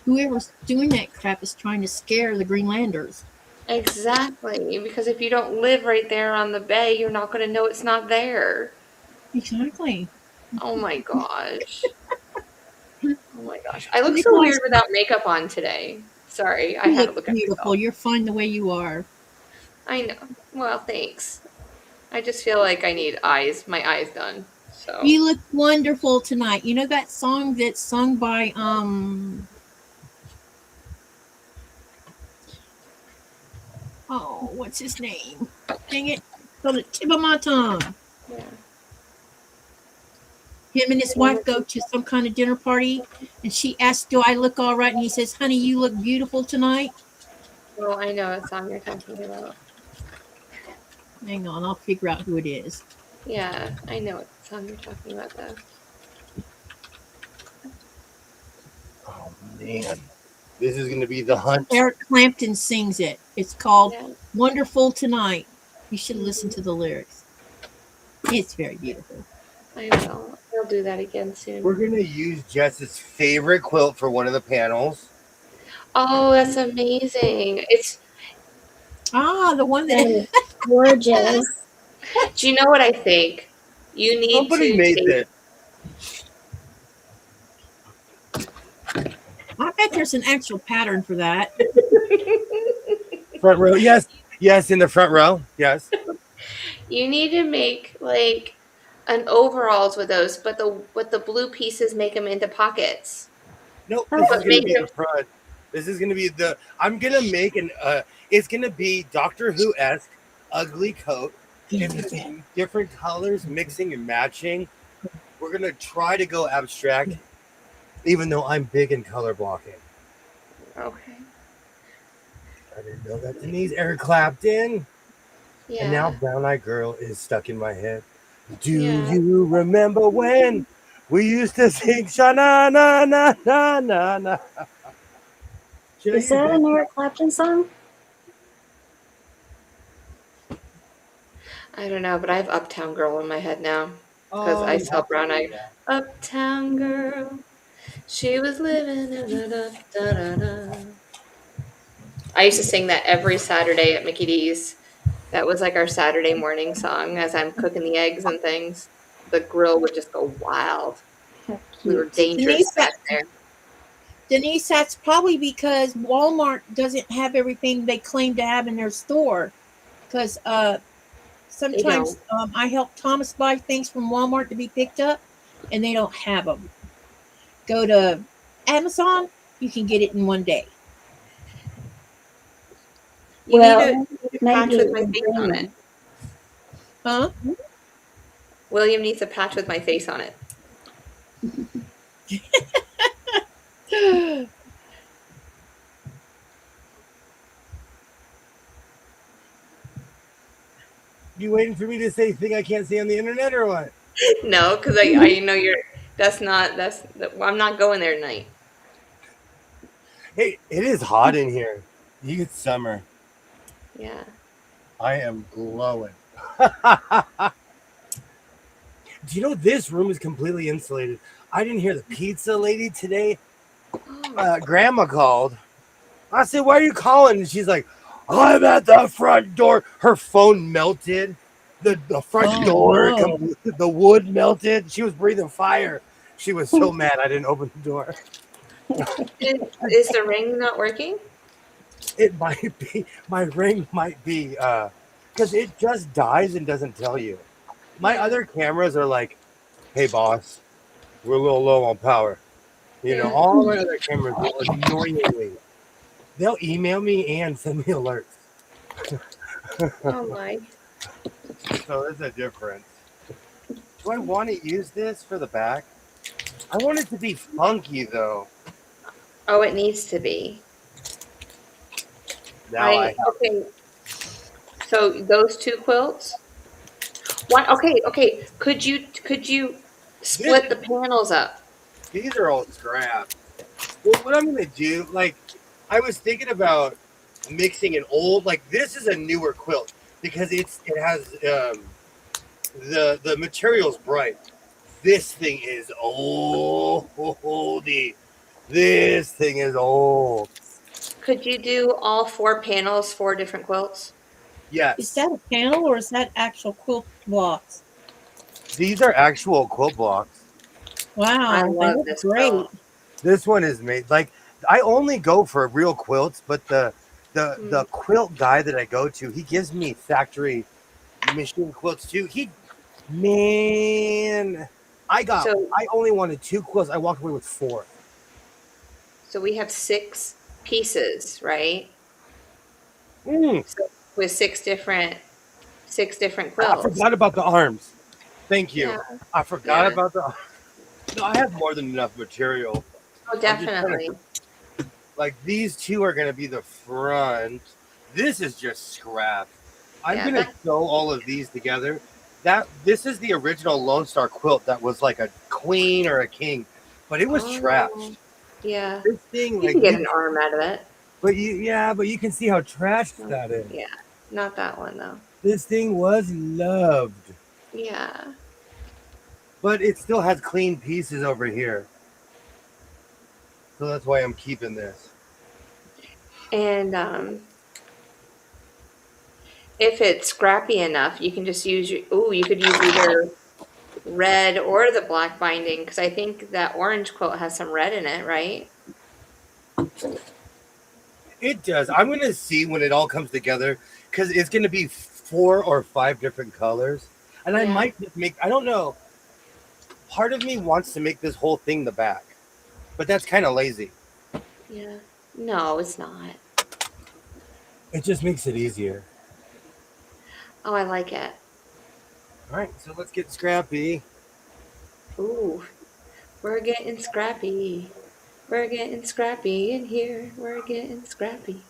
whoever's doing that crap is trying to scare the Greenlanders. Exactly. Because if you don't live right there on the bay, you're not going to know it's not there. Exactly. Oh my gosh. Oh my gosh. I look You so guys, weird without makeup on today. Sorry, I you had to look look at beautiful. myself. You're fine the way you are. I know. Well, thanks. I just feel like I need my eyes done. So, You look wonderful tonight. You know that song that's sung by oh, what's his name? Dang it. It's on the tip of my tongue. yeah. Him and his wife go to some kind of dinner party, and she asks, "Do I look all right?" And he says, "Honey, you look beautiful tonight." Well, I know what song you're talking about. Hang on, I'll figure out who it is. Yeah, I know what song you're talking about, though. Oh man, this is gonna be the hunt. Eric Clapton sings it. It's called Yeah. "Wonderful Tonight." You should listen to the lyrics. It's very beautiful. I will. I'll do that again soon. We're gonna use Jess's favorite quilt for one of the panels. Oh, that's amazing. It's. Ah, the one That that is gorgeous. Do you know what I think? You need Somebody to made take. this. I bet there's an actual pattern for that. Front row, yes, yes, in the front row, yes. You need to make like an overalls with those, but the blue pieces make them into pockets. Nope, this is But gonna make be them. the front. This is gonna be the. I'm gonna make an. It's gonna be Doctor Who-esque ugly coat. It's gonna be different colors mixing and matching. We're gonna try to go abstract, even though I'm big in color blocking. Okay. I didn't know that. Denise, Eric Clapton, Yeah. and now Brown Eyed Girl is stuck in my head. Do Yeah. you remember when we used to sing Sha na na na na na na? Is that an Eric Clapton song? I don't know, but I have Uptown Girl in my head now because I saw Brown Eyed. Uptown Girl, she was living in a da da da. I used to sing that every Saturday at Mickey D's. That was like our Saturday morning song as I'm cooking the eggs and things. The grill would just go wild. How We were cute. dangerous back there. Denise, that's probably because Walmart doesn't have everything they claim to have in their store. Because sometimes I help Thomas buy things from Walmart to be picked up, and they don't have them. Go to Amazon, you can get it in one day. You Well, need a patch maybe with my face on it. Huh? William needs a patch with my face on it. You waiting for me to say thing I can't say on the internet or what? No, because I know you're. I'm not going there tonight. Hey, it is hot in here. It's summer. Yeah. I am glowing. Do you know this room is completely insulated? I didn't hear the pizza lady today. Grandma called. I said, "Why are you calling?" And she's like, "I'm at the front door." Her phone melted. The front door, the wood melted. She was breathing fire. She was so mad I didn't open the door. Is the ring not working? It might be. My ring might be because it just dies and doesn't tell you. My other cameras are like, "Hey boss, we're a little low on power." You know, all my other cameras will annoyingly. They'll email me and send me alerts. Oh my. So there's a difference. Do I want to use this for the back? I want it to be funky though. Oh, it needs to be. Now okay. So those two quilts. What? Okay. Could you split the panels up? these are all scraps. Well, what I'm gonna do, like, I was thinking about mixing an old, like, this is a newer quilt because it has the material's bright. This thing is oldie. This thing is old. Could you do all 4 panels, 4 different quilts? Yes. Is that a panel or is that actual quilt blocks? These are actual quilt blocks. Wow, I they love look this great. quilt. This one is made like I only go for real quilts, but the quilt guy that I go to, he gives me factory machine quilts too. Man, So I only wanted 2 quilts. I walked away with 4. so we have 6 pieces, right? Mm, So with 6 different I quilts. forgot about the arms. Thank you. Yeah. I forgot Yeah. about the. No, I have more than enough material. Oh, I'm just trying definitely. to like these 2 are gonna be the front. This is just scrap. I'm Yeah, gonna sew all of these together. This is the original Lone Star quilt that was like a queen or a king, but it was Oh, trashed. yeah. This thing, You like can get an arm out of it. but you can see how trashed No, that is. yeah, not that one though. This thing was loved, Yeah. but it still has clean pieces over here, so that's why I'm keeping this. And if it's scrappy enough, you can just use you could use either red or the black binding because I think that orange quilt has some red in it, right? It does. I'm gonna see when it all comes together because it's gonna be 4 or 5 different colors, and I Yeah. might just make. I don't know. Part of me wants to make this whole thing the back, but that's kind of lazy. Yeah. No, it's not. It just makes it easier. Oh, I like it. All right, so let's get scrappy. Ooh, we're getting scrappy. We're getting scrappy in here. We're getting scrappy.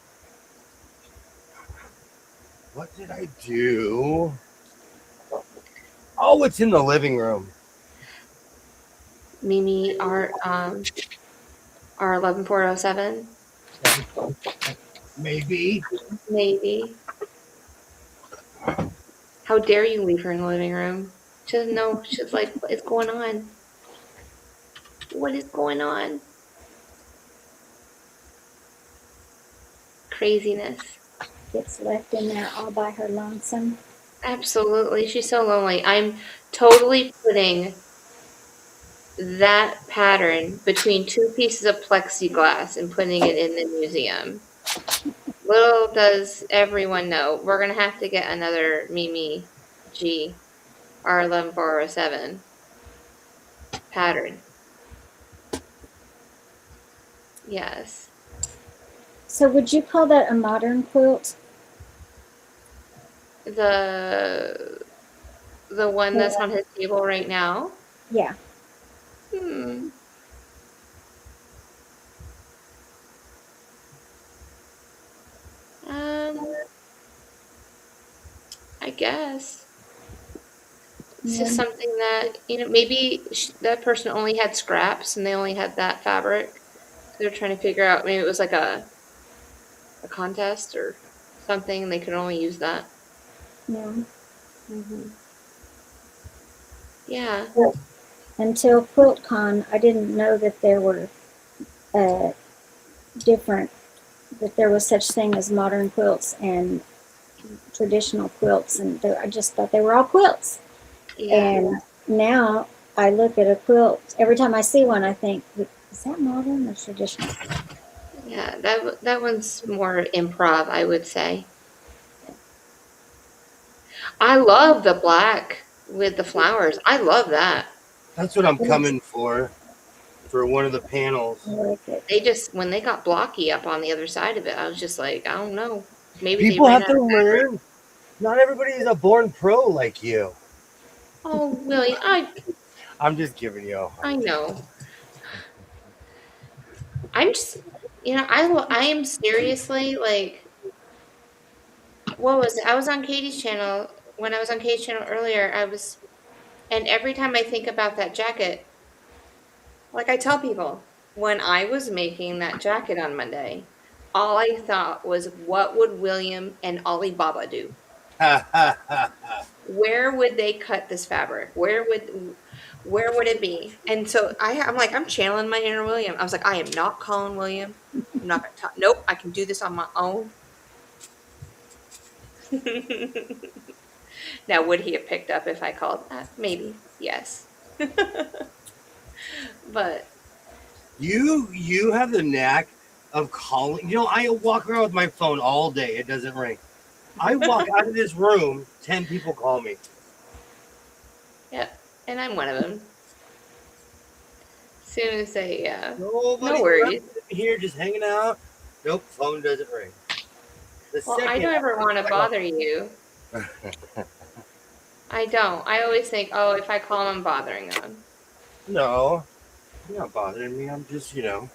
What did I do? Oh, it's in the living room. Mimi, our 11407, Maybe. maybe. How dare you leave her in the living room? She doesn't know. She's like, what is going on? What is going on? Craziness. Gets left in there all by her lonesome. Absolutely. She's so lonely. I'm totally putting that pattern between 2 pieces of plexiglass and putting it in the museum. Little does everyone know, we're going to have to get another Mimi G R11407 pattern. Yes. So would you call that a modern quilt? The one that's on his table right now? Yeah. Hmm. I guess. It's just something that, maybe that person only had scraps and they only had that fabric. So they're trying to figure out, maybe it was like a contest or something and they could only use that. Yeah. Mm-hmm. Yeah. Until QuiltCon, I didn't know that there were different, that there was such thing as modern quilts and traditional quilts, and I just thought they were all quilts. Yeah. And now I look at a quilt, every time I see one, I think, is that modern or traditional? Yeah, that one's more improv, I would say. I love the black with the flowers. I love that. That's what I'm coming for one of the panels. I like it. They just, when they got blocky up on the other side of it, I was just like, I don't know. Maybe People they ran have out to of fabric. learn. Not everybody is a born pro like you. Oh, Willie, I'm just giving you a hard I know. I'm just, I am seriously like, what was it? I was on Katie's channel. When I was on Katie's channel earlier, and every time I think about that jacket, like I tell people, when I was making that jacket on Monday, all I thought was, what would William and Alibaba do? Where would they cut this fabric? Where would it be? And so I'm like, I'm channeling my inner William. I was like, I am not calling William. I'm not gonna talk. Nope, I can do this on my own. Now, would he have picked up if I called? Maybe, yes. But You have the knack of calling. You know, I walk around with my phone all day. It doesn't ring. I walk out of this room, 10 people call me. yeah, and I'm one of them. As soon as they, Nobody no worries. here, just hanging out. Nope, phone doesn't ring. Well, I don't ever want to bother you. I don't. I always think, oh, if I call them, I'm bothering them. No, you're not bothering me. I'm just, Yeah.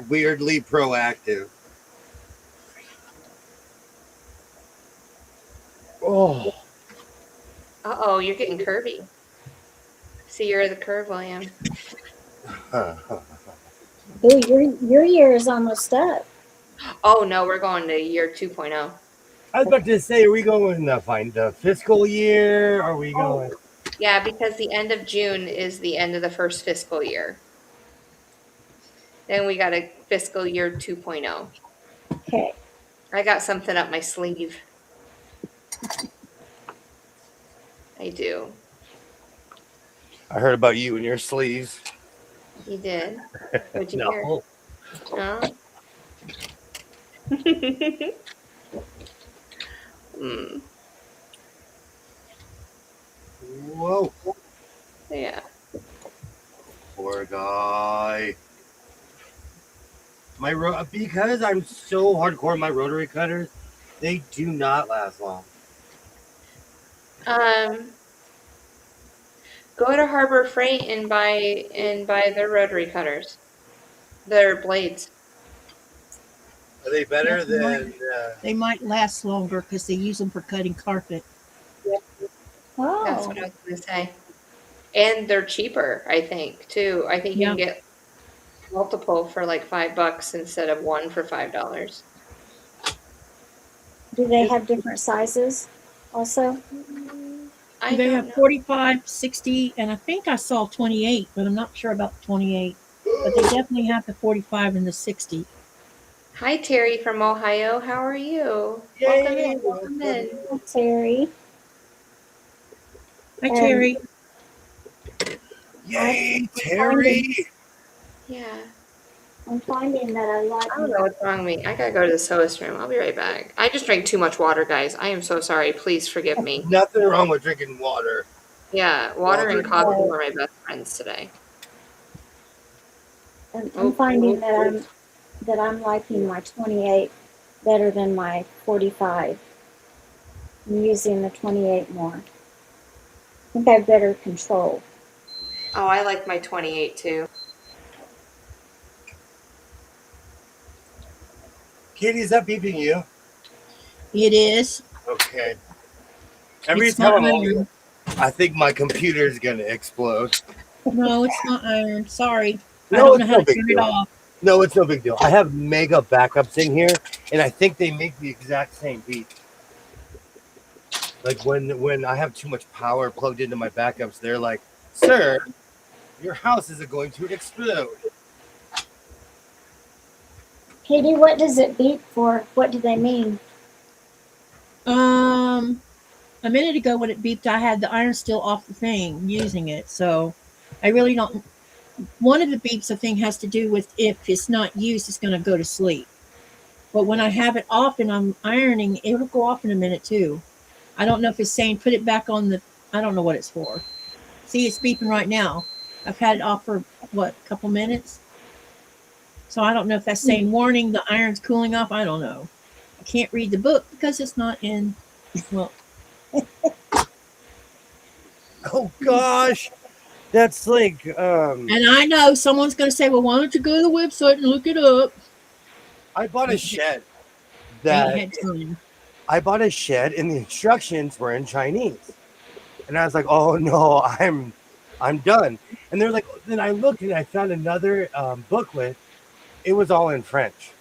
weirdly proactive. Oh. Uh-oh, you're getting curvy. See, you're the curve, William. Ooh, your year is almost up. Oh, no, we're going to year 2.0. I was about to say, are we going to find the fiscal year? Are we going? Yeah, because the end of June is the end of the first fiscal year. Then we got a fiscal year 2.0. Okay. I got something up my sleeve. I do. I heard about you and your sleeves. You did? What'd you No. hear? No? Mm. Whoa. Yeah. Poor guy. Because I'm so hardcore, my rotary cutters, they do not last long. Go to Harbor Freight and buy their rotary cutters. Their blades. Are they better than? They might last longer because they use them for cutting carpet. Oh. That's what I was going to say. And they're cheaper, I think, too. I think you can get multiple for like $5 instead of one for $5. Do they have different sizes also? They have 45, 60, and I think I saw 28, but I'm not sure about the 28. But they definitely have the 45 and the 60. Hi, Terry from Ohio. How are you? Yay. Welcome in. Hi, Terry. Hi, Terry. Yay, Terry. Yeah. I'm finding that I like. I don't know what's wrong with me. I gotta go to the sewist room. I'll be right back. I just drank too much water, guys. I am so sorry. Please forgive me. Nothing wrong with drinking water. Yeah, water and coffee were my best friends today. I'm finding that I'm liking my 28 better than my 45. I'm using the 28 more. I think I have better control. Oh, I like my 28 too. Katie, is that beeping you? It is. Okay. Every It's time not I'm iron. I think my computer is going to explode. No, it's not iron. Sorry. I No, don't know it's how no to big turn it deal. off. No, it's no big deal. I have mega backups in here, and I think they make the exact same beep. Like when I have too much power plugged into my backups, they're like, "Sir, your house is going to explode." Katie, what does it beep for? What do they mean? A minute ago when it beeped, I had the iron still off the thing using it. So I really don't. One of the beeps, I think, has to do with if it's not used, it's going to go to sleep. But when I have it off and I'm ironing, it'll go off in a minute too. I don't know if it's saying put it back on the. I don't know what it's for. See, it's beeping right now. I've had it off for a couple minutes. So I don't know if that's saying warning, the iron's cooling off. I don't know. I can't read the book because it's not in. Well, Oh gosh, that's like. and I know someone's going to say, "Well, why don't you go to the website and look it up?" I bought a shed. I ain't had time. I bought a shed, and the instructions were in Chinese, and I was like, "Oh no, I'm done. And they're like, then I looked and I found another booklet. It was all in French.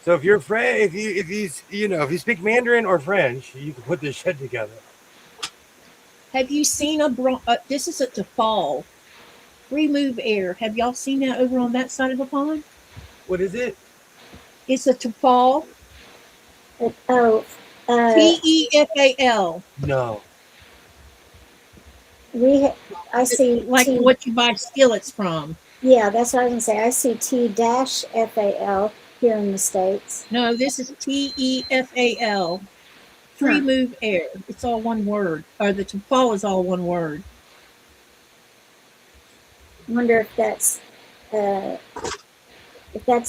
So if you're if you speak Mandarin or French, you can put this shit together. Have you seen this is at the fall. Remove air. Have y'all seen that over on that side of the pond? What is it? It's a tafal. Oh, TEFAL. No. I see like T. what you buy skillets from. Yeah, that's what I was gonna say. I see T-FAL here in the States. No, this is TEFAL. Free move air. It's all one word. Or the tafal is all one word. I wonder if that's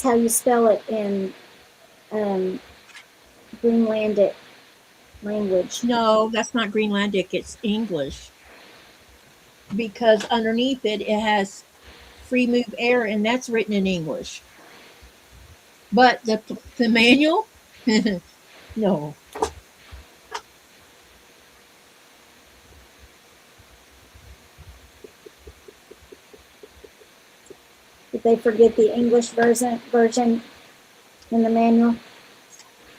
how you spell it in Greenlandic language. No, that's not Greenlandic. It's English. Because underneath it, it has free move air, and that's written in English. But the manual, no. Did they forget the English version in the manual?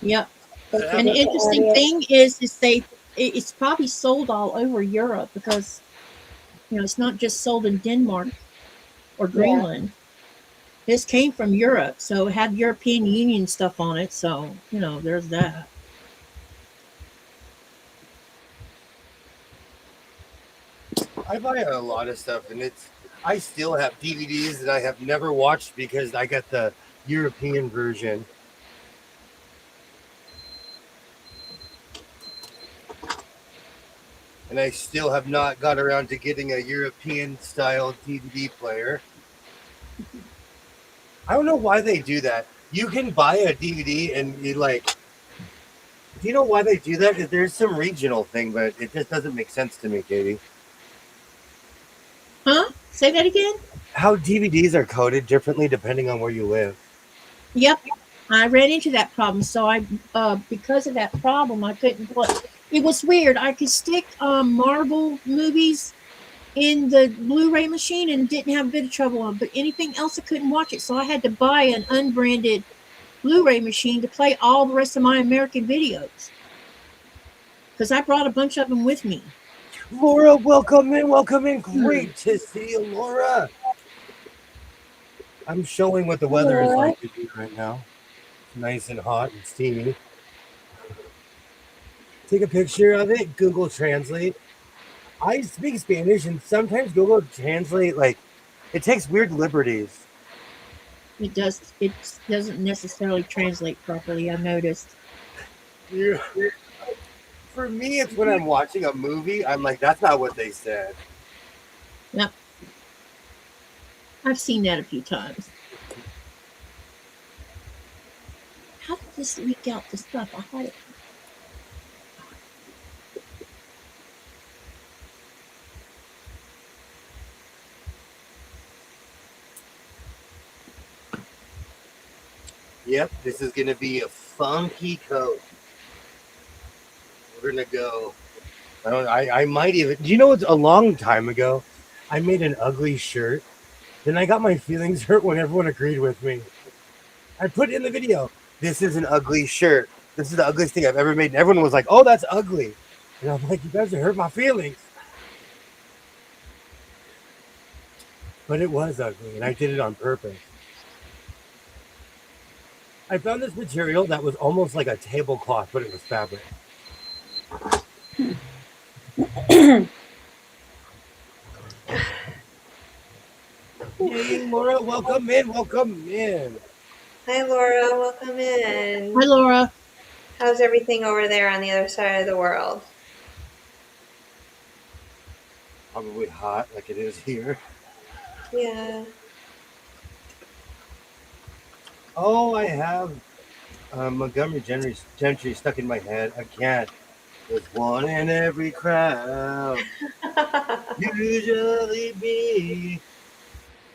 Yep. And the interesting thing is it's probably sold all over Europe because it's not just sold in Denmark or Greenland. Yeah. This came from Europe, so it had European Union stuff on it. So there's that. I buy a lot of stuff, and I still have DVDs that I have never watched because I got the European version. And I still have not got around to getting a European style DVD player. I don't know why they do that. You can buy a DVD and do you know why they do that? There's some regional thing, but it just doesn't make sense to me, Katie. Huh? Say that again? How DVDs are coded differently depending on where you live. Yep. I ran into that problem. So because of that problem, I couldn't play. It was weird. I could stick Marvel movies in the Blu-ray machine and didn't have a bit of trouble on, but anything else I couldn't watch it. So I had to buy an unbranded Blu-ray machine to play all the rest of my American videos. Because I brought a bunch of them with me. Laura, welcome in. Great to see you, Laura. I'm showing what the weather is like right now. It's nice and hot and steamy. Take a picture of it, Google Translate. I speak Spanish, and sometimes Google Translate, it takes weird liberties. It does. It doesn't necessarily translate properly, I've noticed. Yeah. For me, it's when I'm watching a movie, I'm like, that's not what they said. Yep. I've seen that a few times. How did this leak out the stuff? I had it. Yep, this is going to be a funky coat. We're going to go. I might even. Do you know what's a long time ago? I made an ugly shirt. Then I got my feelings hurt when everyone agreed with me. I put in the video, this is an ugly shirt. This is the ugliest thing I've ever made. And everyone was like, oh, that's ugly. And I'm like, you guys are hurt my feelings. But it was ugly, and I did it on purpose. I found this material that was almost like a tablecloth, but it was fabric. Hey, Laura, welcome in. Hi, Laura, welcome in. Hi, Laura. How's everything over there on the other side of the world? Probably hot like it is here. Yeah. Oh, I have Montgomery Gentry stuck in my head. I can't. There's one in every crowd. Usually me.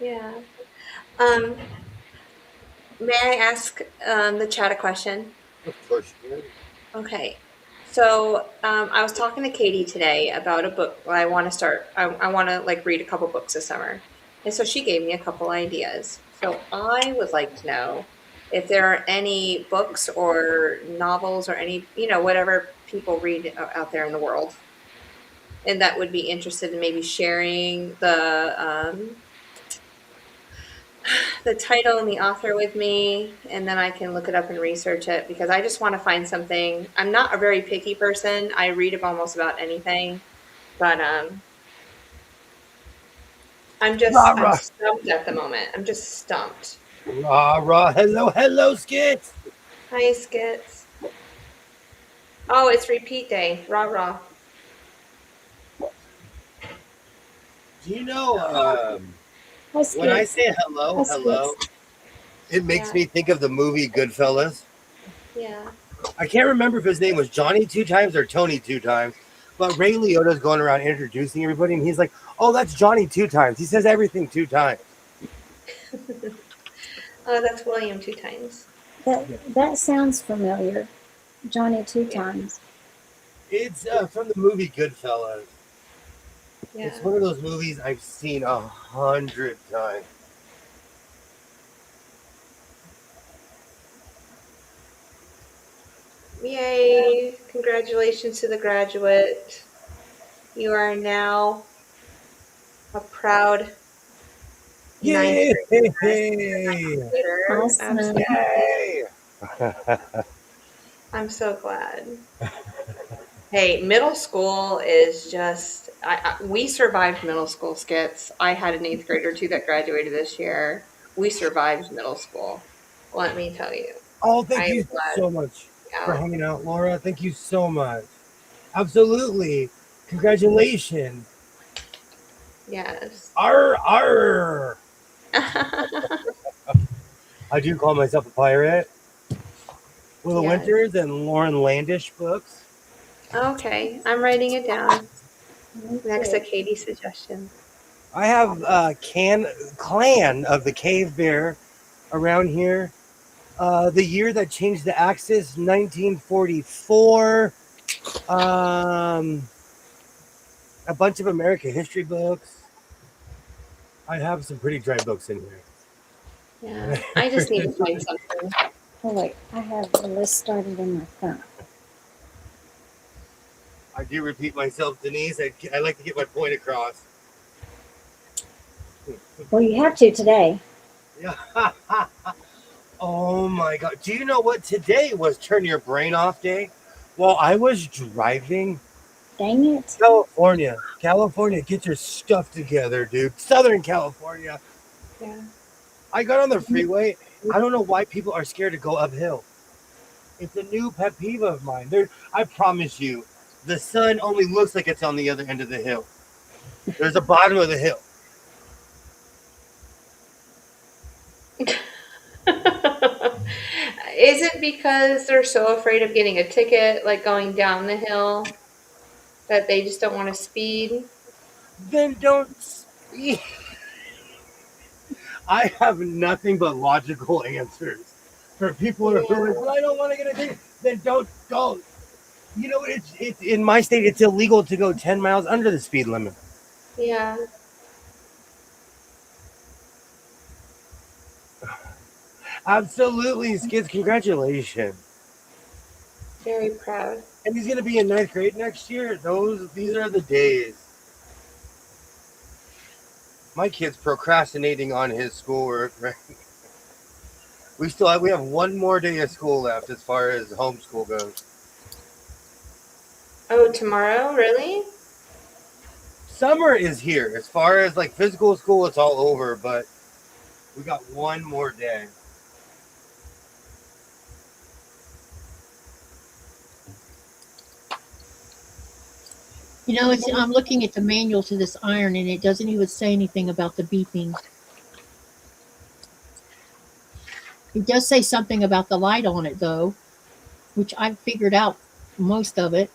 Yeah. May I ask the chat a question? Of course you can. Okay. So I was talking to Katie today about a book that I want to start. I want to like read a couple books this summer, and so she gave me a couple ideas. So I would like to know if there are any books or novels or any, whatever people read out there in the world, and that would be interested in maybe sharing the title and the author with me, and then I can look it up and research it because I just want to find something. I'm not a very picky person. I read almost about anything, but I'm Rah, rah, stumped at the moment. I'm just stumped. rah, rah. Hello, hello, Skits. Hi, Skits. Oh, it's repeat day. Rah rah. Do you know Hi, when I Skits. say hello, Hi, hello, Skits. it makes Yeah. me think of the movie Goodfellas. Yeah. I can't remember if his name was Johnny two times or Tony two times, but Ray Liotta's going around introducing everybody, and he's like, "Oh, that's Johnny two times." He says everything two times. Oh, that's William two times. That sounds familiar. Johnny two Yeah. times. It's from the movie Goodfellas. Yeah. It's one of those movies I've seen 100 times. Yay. Congratulations to the graduate. You are now a proud Yay! ninth grade. Awesome. Yay! I'm so glad. Hey, middle school is just, we survived middle school, Skits. I had an eighth grader too that graduated this year. We survived middle school. Let me tell you. Oh, thank I'm you glad. so much for Yeah. hanging out, Laura. Thank you so much. Absolutely. Congratulations. Yes. Arr, arr. I do call myself a pirate. Will the Yes. Winters and Lauren Landish books. Okay, I'm writing it down next to Okay. Katie's suggestion. I have Clan of the Cave Bear around here. The year that changed the axis, 1944. A bunch of American history books. I have some pretty dry books in here. Yeah, I just need to find something. Oh, wait. I have the list started in my phone. I do repeat myself, Denise. I like to get my point across. Well, you have to today. Yeah. Oh my God. Do you know what today was Turn Your Brain Off Day? Well, I was driving Dang it. California, get your stuff together, dude. Southern California. Yeah. I got on the freeway. I don't know why people are scared to go uphill. It's a new pet peeve of mine. I promise you, the sun only looks like it's on the other end of the hill. There's a bottom of the hill. Is it because they're so afraid of getting a ticket, like going down the hill, that they just don't want to speed? Then don't speak. I have nothing but logical answers for people who are like, well, I don't want to get a ticket. Then don't go. You know, it's in my state, it's illegal to go 10 miles under the speed limit. Yeah. Absolutely, Skids. Congratulations. Very proud. And he's going to be in ninth grade next year. These are the days. My kid's procrastinating on his schoolwork, right? We have one more day of school left as far as homeschool goes. Oh, tomorrow? Really? Summer is here. As far as like physical school, it's all over, but we got one more day. You know, I'm looking at the manual to this iron, and it doesn't even say anything about the beeping. It does say something about the light on it, though, which I've figured out most of it.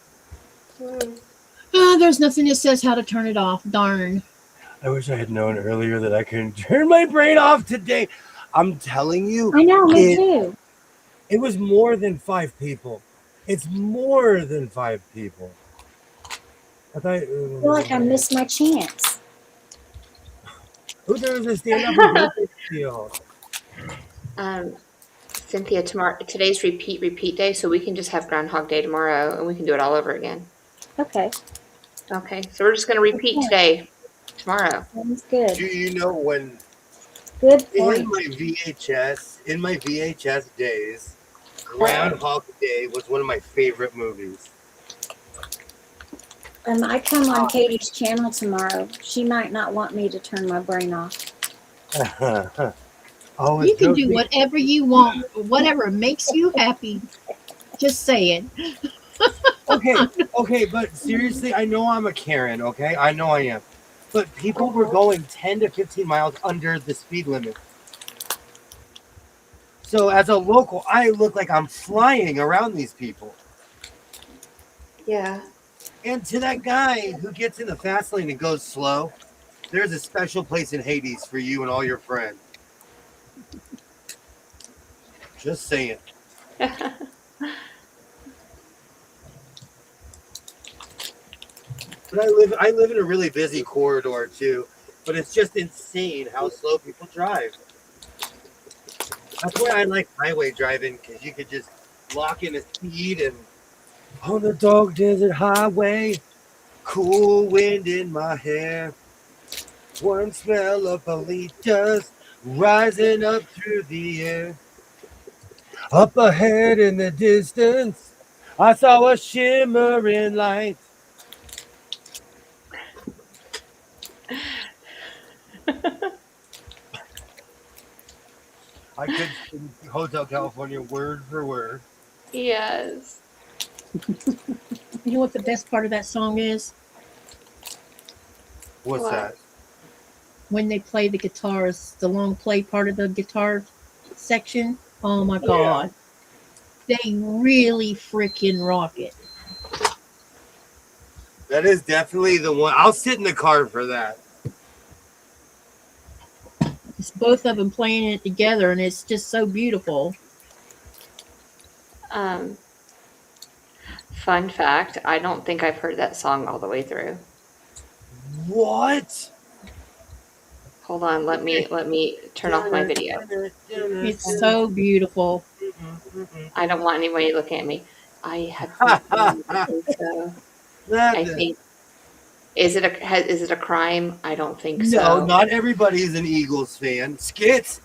There's nothing that says how to turn it off. Darn. I wish I had known earlier that I couldn't turn my brain off today. I'm telling you. I know, me too. It was more than 5 people. It's more than 5 people. I thought. I feel like I missed my chance. Who does a stand-up for birthday deal? Cynthia, today's repeat day, so we can just have Groundhog Day tomorrow, and we can do it all over again. Okay, Okay, so we're just going to repeat today, tomorrow. sounds good. Do you know when Good in point. my VHS days, Groundhog Day was one of my favorite movies. I come on Katie's channel tomorrow. She might not want me to turn my brain off. Oh, You can do whatever you want, whatever makes you happy. Just say it. Okay, but seriously, I know I'm a Karen, okay? I know I am. But people were going 10 to 15 miles under the speed limit. So as a local, I look like I'm flying around these people. Yeah. And to that guy who gets in the fast lane and goes slow, there's a special place in Hades for you and all your friends. Just saying. But I live in a really busy corridor too. But it's just insane how slow people drive. That's why I like highway driving, because you could just lock in a speed and on the dog desert highway, cool wind in my hair, warm smell of bolitas rising up through the air. Up ahead in the distance, I saw a shimmering light. I could sing Hotel California word for word. Yes. You know what the best part of that song is? What's What? that? When they play the guitars, the long play part of the guitar section. Oh my God. They really freaking rock it. That is definitely the one. I'll sit in the car for that. It's both of them playing it together, and it's just so beautiful. Fun fact, I don't think I've heard that song all the way through. What? Hold on, let me turn off my video. It's so beautiful. I don't want anybody looking at me. I have I think so. I think is it a crime? I don't think so. No, not everybody's an Eagles fan. Skits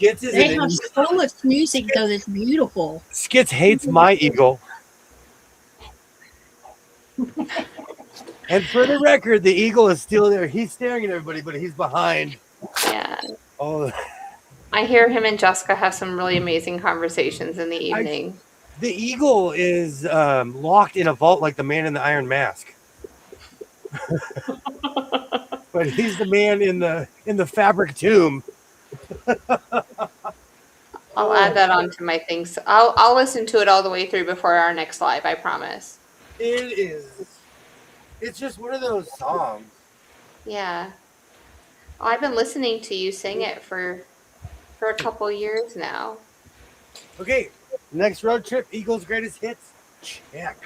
is They have so much music though that's beautiful. Skits hates my eagle. And for the record, the eagle is still there. He's staring at everybody, but he's behind. Yeah. Oh, I hear him and Jessica have some really amazing conversations in the evening. The eagle is locked in a vault like the man in the Iron Mask. But he's the man in the fabric tomb. I'll add that onto my things. I'll listen to it all the way through before our next live, I promise. It is. It's just one of those songs. Yeah. I've been listening to you sing it for a couple years now. Okay, next road trip, Eagles' greatest hits. Check.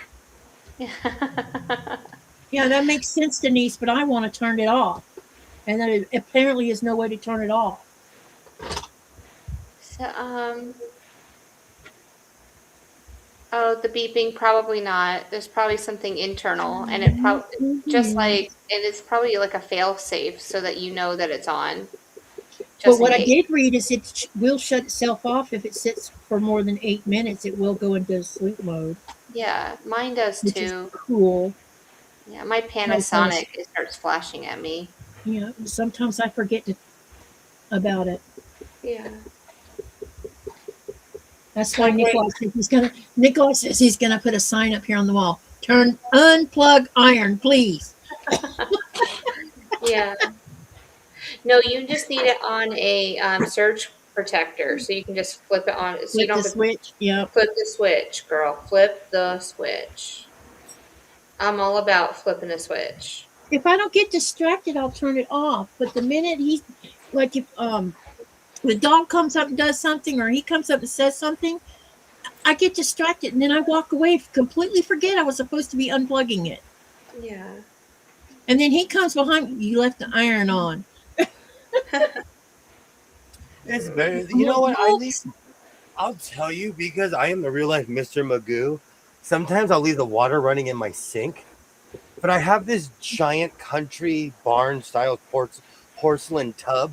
Yeah, that makes sense, Denise, but I want to turn it off. And there apparently is no way to turn it off. So, oh, the beeping, probably not. There's probably something internal, and it probably just like, and it's probably like a fail safe so that you know that it's on. But what I did read is it will shut itself off if it sits for more than 8 minutes. It will go into sleep mode. Yeah, mine does which too. Is cool. Yeah, my Panasonic, it starts flashing at me. Yeah, sometimes I forget about it. Yeah. That's why Nicholas says he's gonna put a sign up here on the wall. Unplug iron, please. Yeah. No, you just need it on a surge protector, so you can just flip it on. So flip you don't the switch. Yeah. Flip the switch, girl. Flip the switch. I'm all about flipping the switch. If I don't get distracted, I'll turn it off. But the minute he's like, if the dog comes up and does something, or he comes up and says something, I get distracted and then I walk away, completely forget I was supposed to be unplugging it. Yeah. And then he comes behind me, you left the iron on. It's better. I'm You know like, what? "Whoops." I'll tell you because I am the real life Mr. Magoo. Sometimes I'll leave the water running in my sink, but I have this giant country barn style porcelain tub.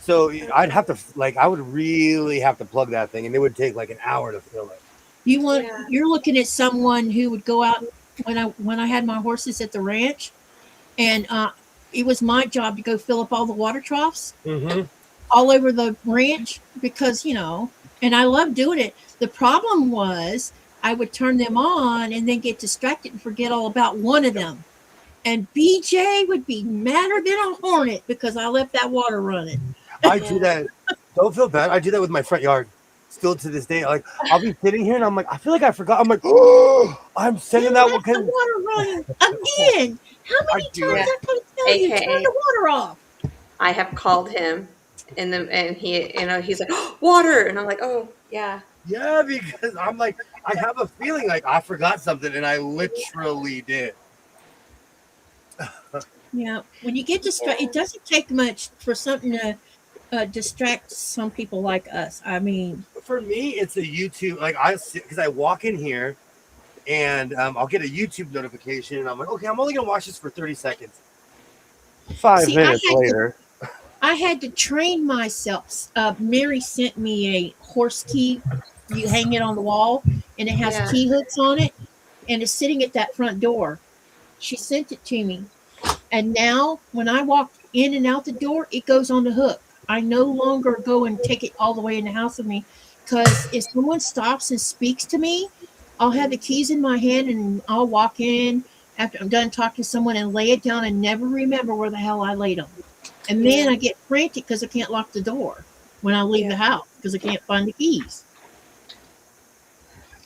So I'd have to I would really have to plug that thing, and it would take like an hour to fill it. Yeah. You're looking at someone who would go out when I had my horses at the ranch, and it was my job to go fill up all the water troughs Mm-hmm. all over the ranch because and I love doing it. The problem was I would turn them on and then get distracted and forget all about one of them. And BJ would be madder than a hornet because I left that water running. I do that. Don't feel bad. I do that with my front yard. Still to this day, like I'll be sitting here and I'm like, I feel like I forgot. I'm like, oh, I'm sending that one. The water running again. How many times do it. I gotta tell you, turn the water off? I have called him and he he's like, oh, water, and I'm like, oh yeah. Yeah, because I'm like, I have a feeling like I forgot something, and I literally did. Yeah, when you get distracted, it doesn't take much for something to distract some people like us. I mean, For me, it's a YouTube. Like because I walk in here, and I'll get a YouTube notification, and I'm like, okay, I'm only gonna watch this for 30 seconds. 5 minutes later. I had to train myself. Mary sent me a horse key. You hang it on the wall, and it has key hooks on it, and it's sitting at that front door. She sent it to me, and now when I walk in and out the door, it goes on the hook. I no longer go and take it all the way in the house with me, because if someone stops and speaks to me, I'll have the keys in my hand and I'll walk in after I'm done talking to someone and lay it down and never remember where the hell I laid them. And then I get frantic because I can't lock the door when I leave the house because I can't find the keys.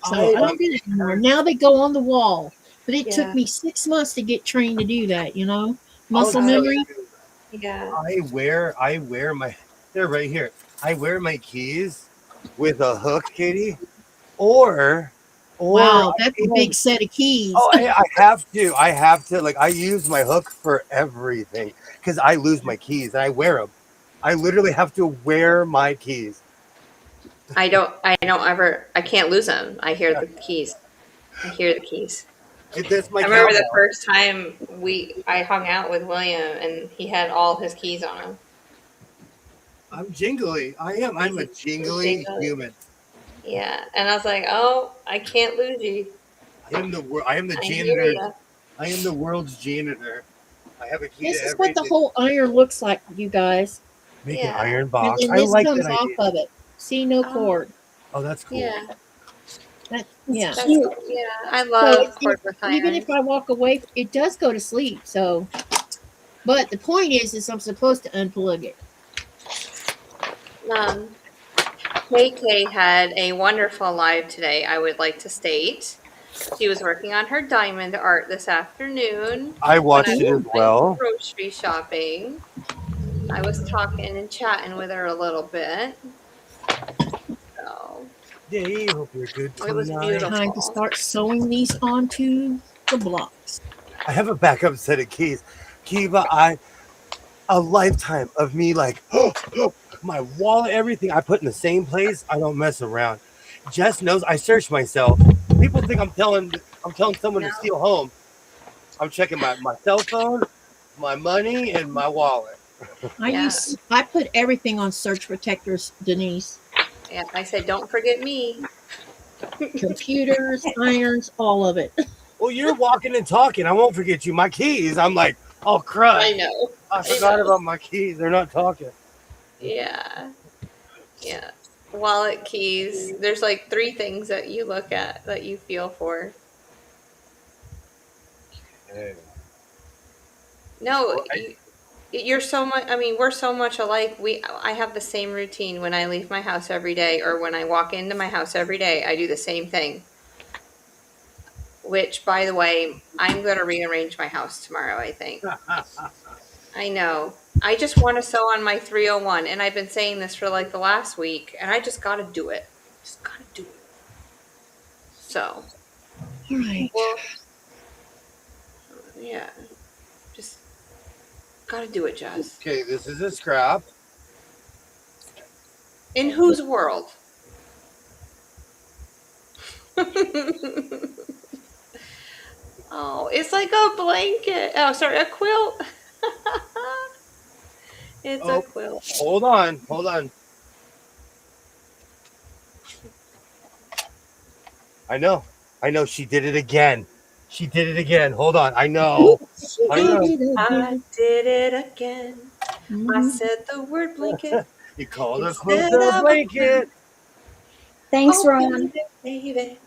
So I don't do that anymore. Now they go on the wall. But it took me 6 months to get trained to do that, muscle memory. Yeah. I wear my, they're right here. I wear my keys with a hook, Katie, or wow, that's a big set of keys. Oh, I have to. Like, I use my hook for everything because I lose my keys and I wear them. I literally have to wear my keys. I can't lose them. I hear the keys. I remember the first time I hung out with William and he had all his keys on him. I'm jingly. I'm a jingly human. Yeah, and I was like, "Oh, I can't lose you." I am the janitor. I am the world's janitor. I have a key this to is everything. what the whole iron looks like, you guys. Make an iron box. And then this comes off of it. See, no cord. Oh, that's cool. Yeah. That's cute. Yeah, I love cordless irons. Even if I walk away, it does go to sleep. So, but the point is I'm supposed to unplug it. KK had a wonderful live today, I would like to state. She was working on her diamond art this afternoon. I watched it as well. Grocery shopping. I was talking and chatting with her a little bit. So, Yay, hope you're good tonight. It was beautiful. Time to start sewing these onto the blocks. I have a backup set of keys. Kiva, a lifetime of me like, my wallet, everything I put in the same place. I don't mess around. Jess knows I search myself. People think I'm telling someone to steal home. I'm checking my cell phone, my money, and my wallet. I put everything on search protectors, Denise. Yeah, I said, don't forget me. Computers, irons, all of it. Well, you're walking and talking. I won't forget you. My keys. I'm like, oh crud. I know. I forgot about my keys. They're not talking. Yeah. Wallet, keys. There's like 3 things that you look at that you feel for. Okay. No, you're so much. I mean, we're so much alike. I have the same routine when I leave my house every day, or when I walk into my house every day. I do the same thing. Which, by the way, I'm going to rearrange my house tomorrow, I think. I know. I just want to sew on my 301, and I've been saying this for like the last week, and I just got to do it. Just got to do it. So, All right. well, yeah, just gotta do it, Jess. Okay, this is a scrap. In whose world? Oh, it's like a blanket. Oh, sorry, a quilt. It's a Oh, quilt. hold on, hold on. I know. She did it again. She did it again. Hold on. I know. She I did know. it I again. did it again. I Mhm. said the word blanket You called a quilt instead a of a blanket. Thanks, Oh, Ron. baby.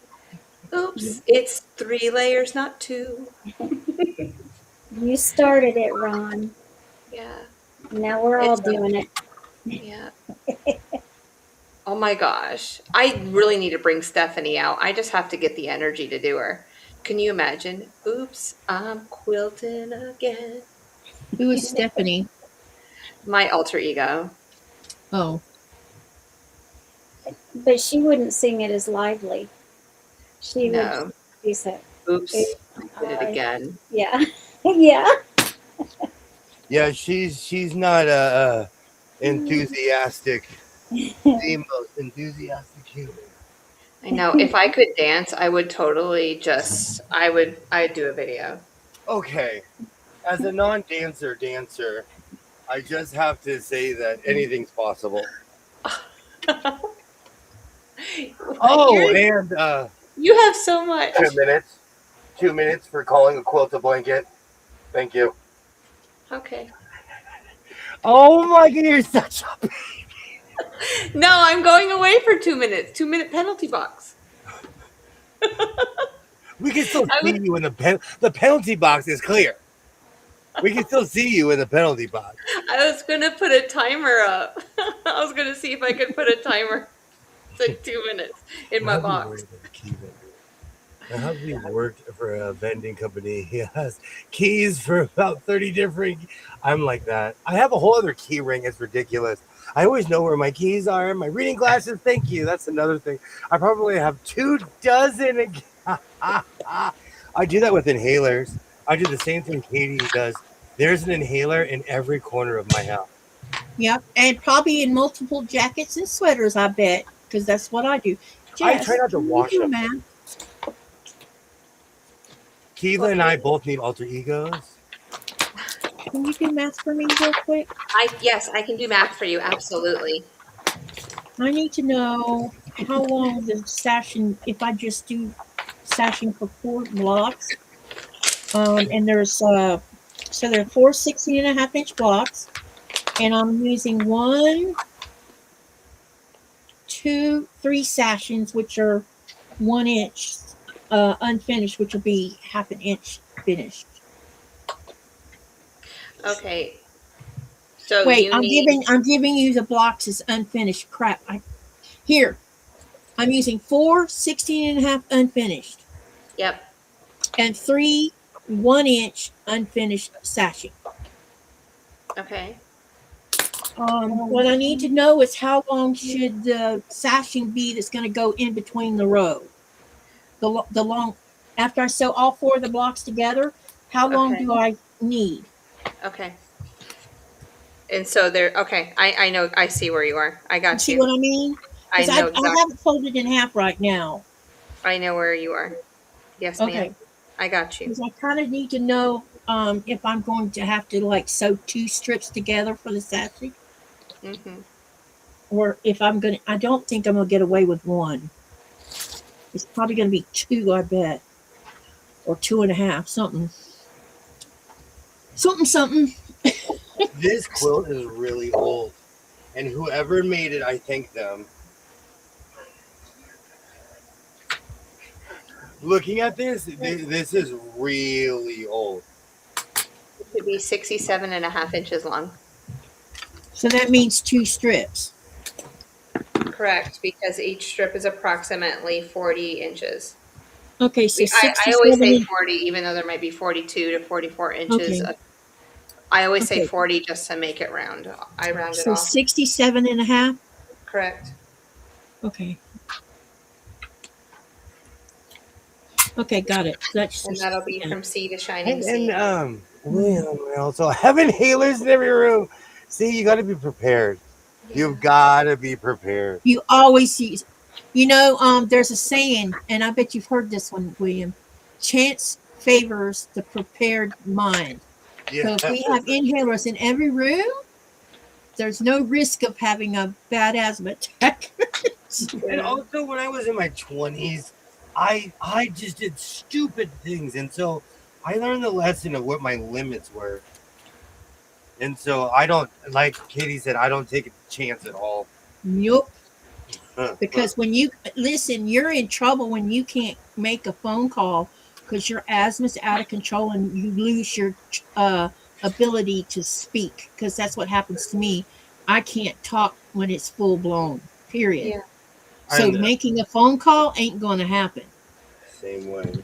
Oops, it's 3 layers, not 2. You started it, Ron. Yeah, Now we're all it's doing it. yeah. Oh my gosh. I really need to bring Stephanie out. I just have to get the energy to do her. Can you imagine? Oops, I'm quilting again. Who is Stephanie? My alter ego. Oh, But she wouldn't sing it as lively. She would No. be so, Oops, I did it again. yeah. Yeah. Yeah, she's not enthusiastic. The most enthusiastic human. I know. If I could dance, I would totally just I'd do a video. Okay, as a dancer, I just have to say that anything's possible. Oh, You're, and you have so much. 2 minutes. 2 minutes for calling a quilt a blanket. Thank you. Okay. Oh my god, you're such a. No, I'm going away for 2 minutes. 2-minute penalty box. We can still I see was you in the penalty box is clear. We can still see you in the penalty box. I was gonna put a timer up. I was gonna see if I could put a timer to 2 minutes in my box. My hubby worked for a vending company. He has keys for about 30 different. I'm like that. I have a whole other key ring. It's ridiculous. I always know where my keys are. My reading glasses. Thank you. That's another thing. I probably have 24. I do that with inhalers. I do the same thing Katie does. There's an inhaler in every corner of my house. yep. And probably in multiple jackets and sweaters, I bet, because that's what I do. I try Jess, not to can you wash do them. math? Keela and I both need alter egos. Can you do math for me real quick? Yes, I can do math for you. Absolutely. I need to know how long the sashing, if I just do sashing for 4 blocks. And so there are 4 16.5-inch blocks, and I'm using 1, 2, 3 sashings, which are 1 inch unfinished, which will be half an inch finished. Okay. So Wait, you need I'm giving you the blocks as unfinished. Crap. Here, I'm using 4 16.5 unfinished Yep. and 3 1-inch unfinished sashing. Okay. What I need to know is how long should the sashing be that's going to go in between the row? The long, after I sew all 4 of the blocks together, how long Okay. do I need? Okay. And so there okay, I know I see where you are. I You got see you. what I mean? I Because know I exactly have it folded in half right now. I know where you are. Yes, Okay. ma'am. I got you. Because I kind of need to know if I'm going to have to like sew 2 strips together for the sashing, Mhm. or if I'm gonna. I don't think I'm gonna get away with 1. It's probably gonna be 2, I bet, or 2.5, something. This quilt is really old, and whoever made it, I thank them. Looking at this is really old. It should be 67.5 inches long. So that means 2 strips. Correct, because each strip is approximately 40 inches. Okay, so I always 67. say 40, even though there might be 42 to 44 inches. Okay, I always say okay. 40 just to make it round. I round it So off. 67.5. Correct. Okay. Okay, got it. That's And that'll be from sea to shining And sea. William also have inhalers in every room. See, you got to be prepared. You've got to be prepared. you always see. You know, there's a saying, and I bet you've heard this one, William. Chance favors the prepared mind. Yeah. So if we have inhalers in every room, there's no risk of having a bad asthma attack. And also, when I was in my 20s, I just did stupid things, and so I learned the lesson of what my limits were. And so I don't, like Katie said, I don't take a chance at all. Nope. Because when you listen, you're in trouble when you can't make a phone call because your asthma's out of control and you lose your ability to speak. Because that's what happens to me. I can't talk when it's full blown. Period. Yeah. So making a phone call ain't going to happen. Same way.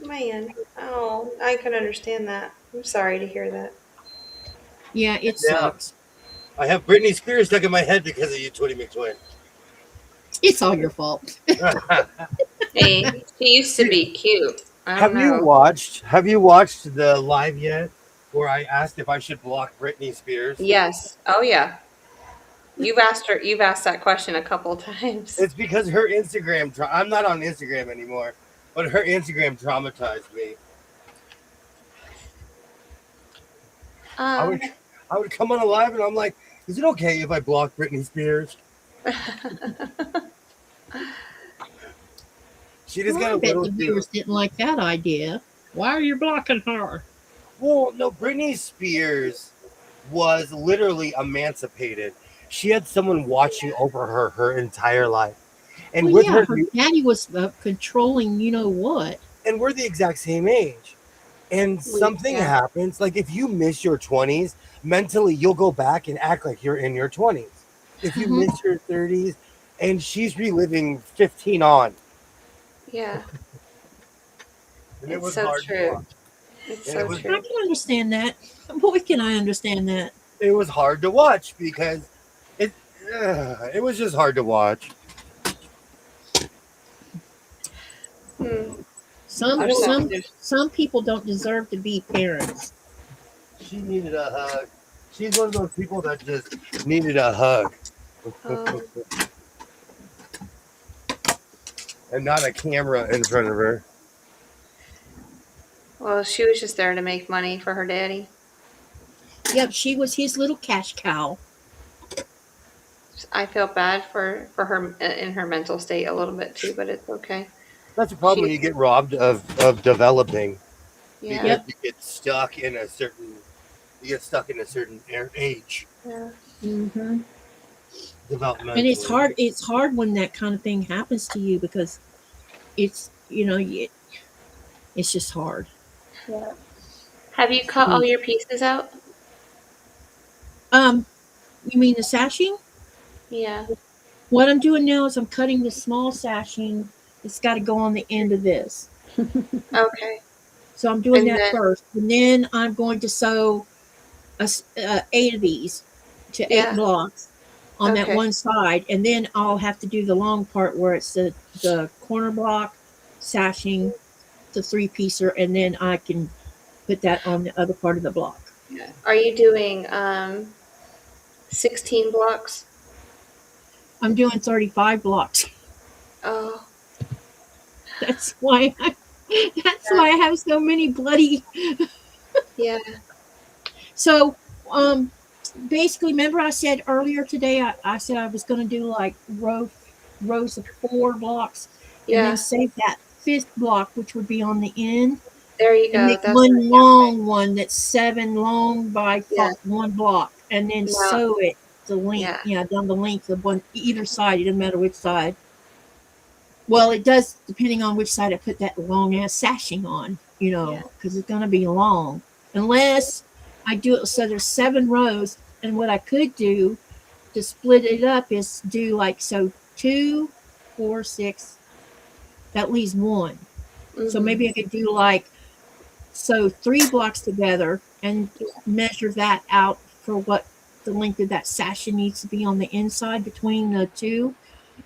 Man, oh, I can understand that. I'm sorry to hear that. Yeah, it sucks. I have Britney Spears stuck in my head because of you, Twitty McTwin. It's all your fault. Hey, she used to be cute. Have you watched the live yet where I asked if I should block Britney Spears? Yes. Oh yeah. You've asked that question a couple times. It's because her Instagram. I'm not on Instagram anymore, but her Instagram traumatized me. I would come on a live and I'm like, is it okay if I block Britney Spears? She just got a little. The viewers didn't like that idea. Why are you blocking her? Well, no, Britney Spears was literally emancipated. She had someone watching over her entire life, and well, with yeah, her daddy was controlling. You know what? And we're the exact same age. And something happens, like if you miss your 20s, mentally you'll go back and act like you're in your 20s. If you miss your 30s, and she's reliving 15 on. Yeah. And it was so hard true. It's so true. I can understand that. Boy, can I understand that. It was hard to watch because it was just hard to watch. Some people don't deserve to be parents. She needed a hug. She's one of those people that just needed a hug. And not a camera in front of her. Well, she was just there to make money for her daddy. Yep, she was his little cash cow. I feel bad for her in her mental state a little bit too, but it's okay. That's the problem when you get robbed of developing. Yeah. Because you get stuck in a certain age. Yeah. Mm-hmm. Development. And it's hard. It's hard when that kind of thing happens to you because it's it's just hard. Yeah. Have you cut all your pieces out? You mean the sashing? Yeah. What I'm doing now is I'm cutting the small sashing. It's got to go on the end of this. Okay. So I'm doing that first, and then I'm going to sew 8 of these to 8 blocks on that one side, and then I'll have to do the long part where it's the corner block, sashing, the 3-piecer, and then I can put that on the other part of the block. Yeah. Are you doing 16 blocks? I'm doing 35 blocks. Oh. That's why I have so many bloody. Yeah. So, basically, remember I said earlier today, I said I was going to do like rows of 4 blocks, and then save that 5th block, which would be on the end. There you go. Make one long one that's 7 long by 1 block, and then sew it the length, down the length of either side. It doesn't matter which side. Well, it does depending on which side I put that long ass sashing on, because it's going to be long. Unless I do it so there's 7 rows, and what I could do to split it up is do 2, 4, 6. That leaves 1. Mm-hmm. So maybe I could do 3 blocks together and measure that out for what the length of that sashing needs to be on the inside between the 2,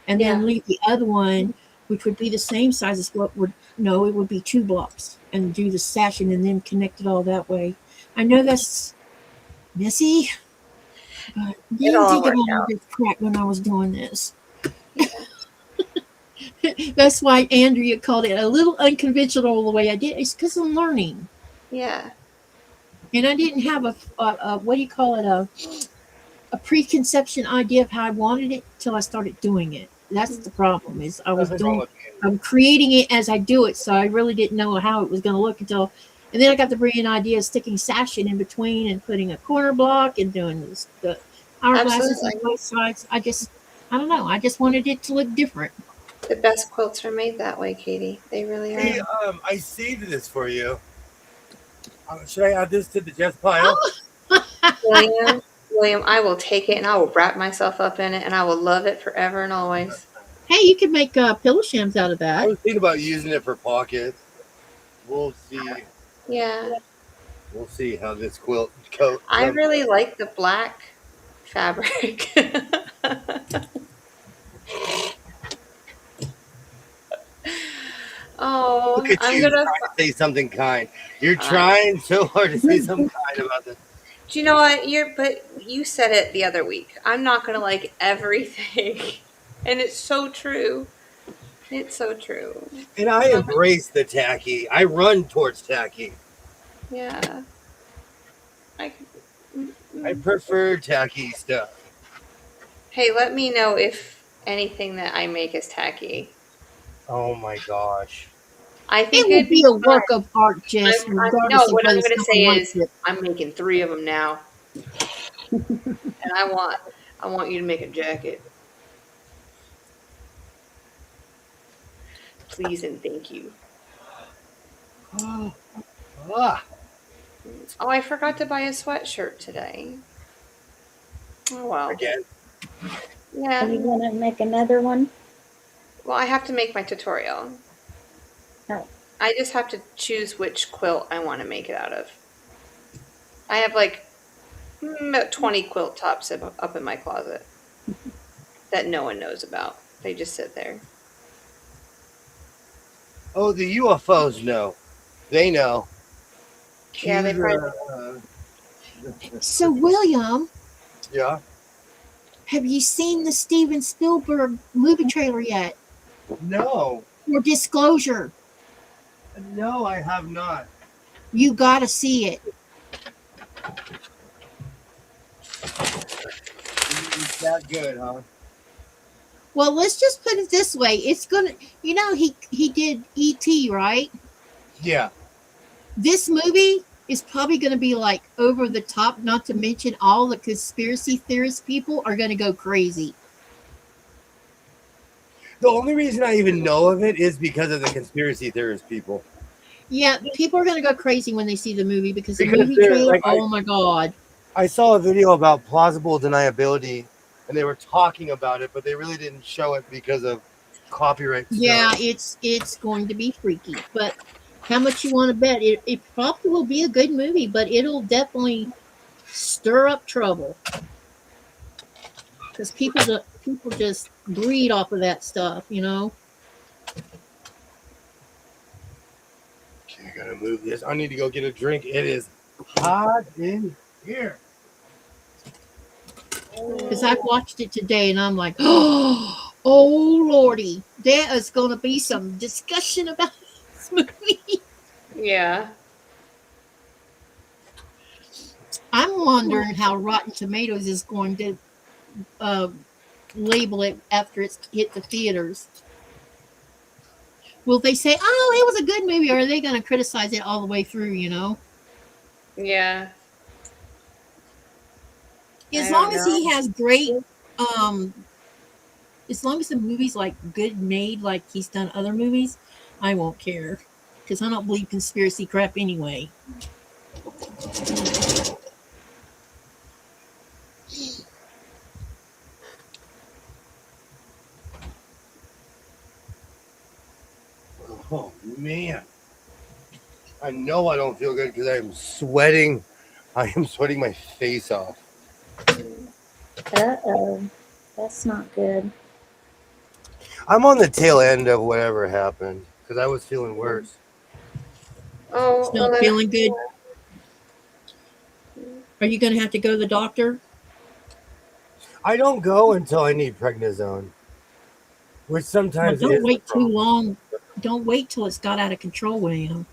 and then leave the other one which would be the same size as what would, no, it would be 2 blocks and do the sashing and then connect it all that way. I know that's messy, but It'll didn't all think work of all out. this crap when I was doing this. Yeah. That's why Andrea called it a little unconventional the way I did. It's because I'm learning. Yeah. And I didn't have a what do you call it, a preconception idea of how I wanted it till I started doing it. That's the problem. Is I'm creating it as I do it, so I really didn't know how it was going to look until, and then I got the brilliant idea of sticking sashing in between and putting a corner block and doing the hourglasses on Absolutely. both sides. I don't know. I just wanted it to look different. The best quilts are made that way, Katie. They really Hey, are. I saved this for you. Should I add this to the Jess pile? William, I will take it and I will wrap myself up in it and I will love it forever and always. Hey, you can make pillow shams out of I that. was thinking about using it for pockets. We'll see. Yeah. We'll see how this quilt coat. I really like the black fabric. Oh, Look at I'm you gonna. trying to say something kind. You're trying so hard to say something kind about this. Do you know what? But you said it the other week. I'm not gonna like everything, and it's so true. It's so true. And I embrace the tacky. I run towards tacky. Yeah. I prefer tacky stuff. Hey, let me know if anything that I make is tacky. Oh my gosh. I think It it'd will be a work of art, Jess, No, regardless of what I'm whether going to say someone is likes it. I'm making 3 of them now, and I want you to make a jacket, please and thank you. Ah. Oh, I forgot to buy a sweatshirt today. Oh well. Again. Are Yeah. you going to make another one? Well, I have to make my tutorial. Oh. I just have to choose which quilt I want to make it out of. I have like about 20 quilt tops up in my closet that no one knows about. They just sit there. Oh, the UFOs know. They know. Yeah, they probably. So, William, Yeah. have you seen the Steven Spielberg movie trailer yet? No. For Disclosure, No, I have not. you got to see it. It's that good, huh? Well, let's just put it this way: it's gonna, he did E.T., right? Yeah. This movie is probably going to be like over the top. Not to mention, all the conspiracy theorist people are going to go crazy. The only reason I even know of it is because of the conspiracy theorist people. Yeah, people are going to go crazy when they see the movie because the Because movie they're, trailer. like, Oh my god! I saw a video about plausible deniability, and they were talking about it, but they really didn't show it because of copyright Yeah, stuff. it's going to be freaky. But how much you want to bet? It probably will be a good movie, but it'll definitely stir up trouble because people just breed off of that stuff, Okay, I gotta move this. I need to go get a drink. It is hot in here. Because I watched it today and I'm like, oh lordy, there is going to be some discussion about this movie. Yeah. I'm wondering how Rotten Tomatoes is going to label it after it's hit the theaters. Will they say, oh, it was a good movie, or are they going to criticize it all the way through, Yeah. As I long don't as he know. has great, as long as the movie's like good made, like he's done other movies, I won't care. Because I don't believe conspiracy crap anyway. Oh man, I know I don't feel good because I am sweating. I am sweating my face off. Uh-oh. That's not good. I'm on the tail end of whatever happened because I was feeling worse. Oh, It's well, not then, feeling good. Are you going to have to go to the doctor? I don't go until I need prednisone, which Well, sometimes don't is the wait too problem. long. Don't wait till it's got out of control, William.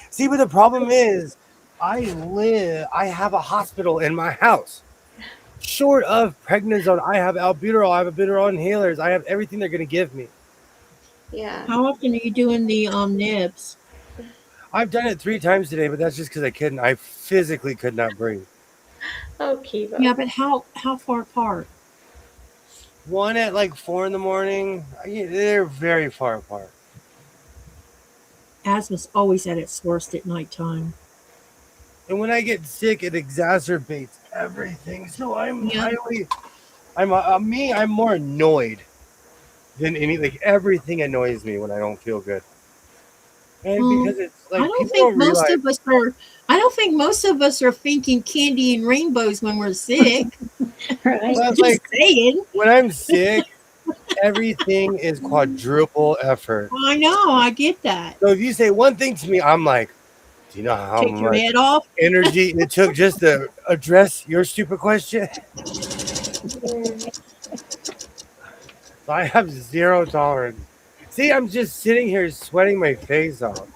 See, but the problem is, I have a hospital in my house. Short of prednisone, I have albuterol, I have albuterol inhalers, I have everything they're going to give me. yeah. How often are you doing the nibs? I've done it 3 times today, but that's just because I couldn't. I physically could not breathe. Oh, Kiva. Yeah, but how far apart? One at like 4 in the morning. They're very far apart. Asthma's always at its worst at nighttime. And when I get sick, it exacerbates everything. So Yeah. I'm more annoyed than like everything annoys me when I don't feel good. And because it's I like don't people think don't most realize. of us are. I don't think most of us are thinking candy and rainbows when we're sick. Right. But Just like saying. when I'm sick, everything is quadruple effort. I know. I get that. So if you say one thing to me, I'm like, do you know how Take your much head off. energy it took just to address your stupid question? Mm. So I have zero tolerance. See, I'm just sitting here sweating my face off.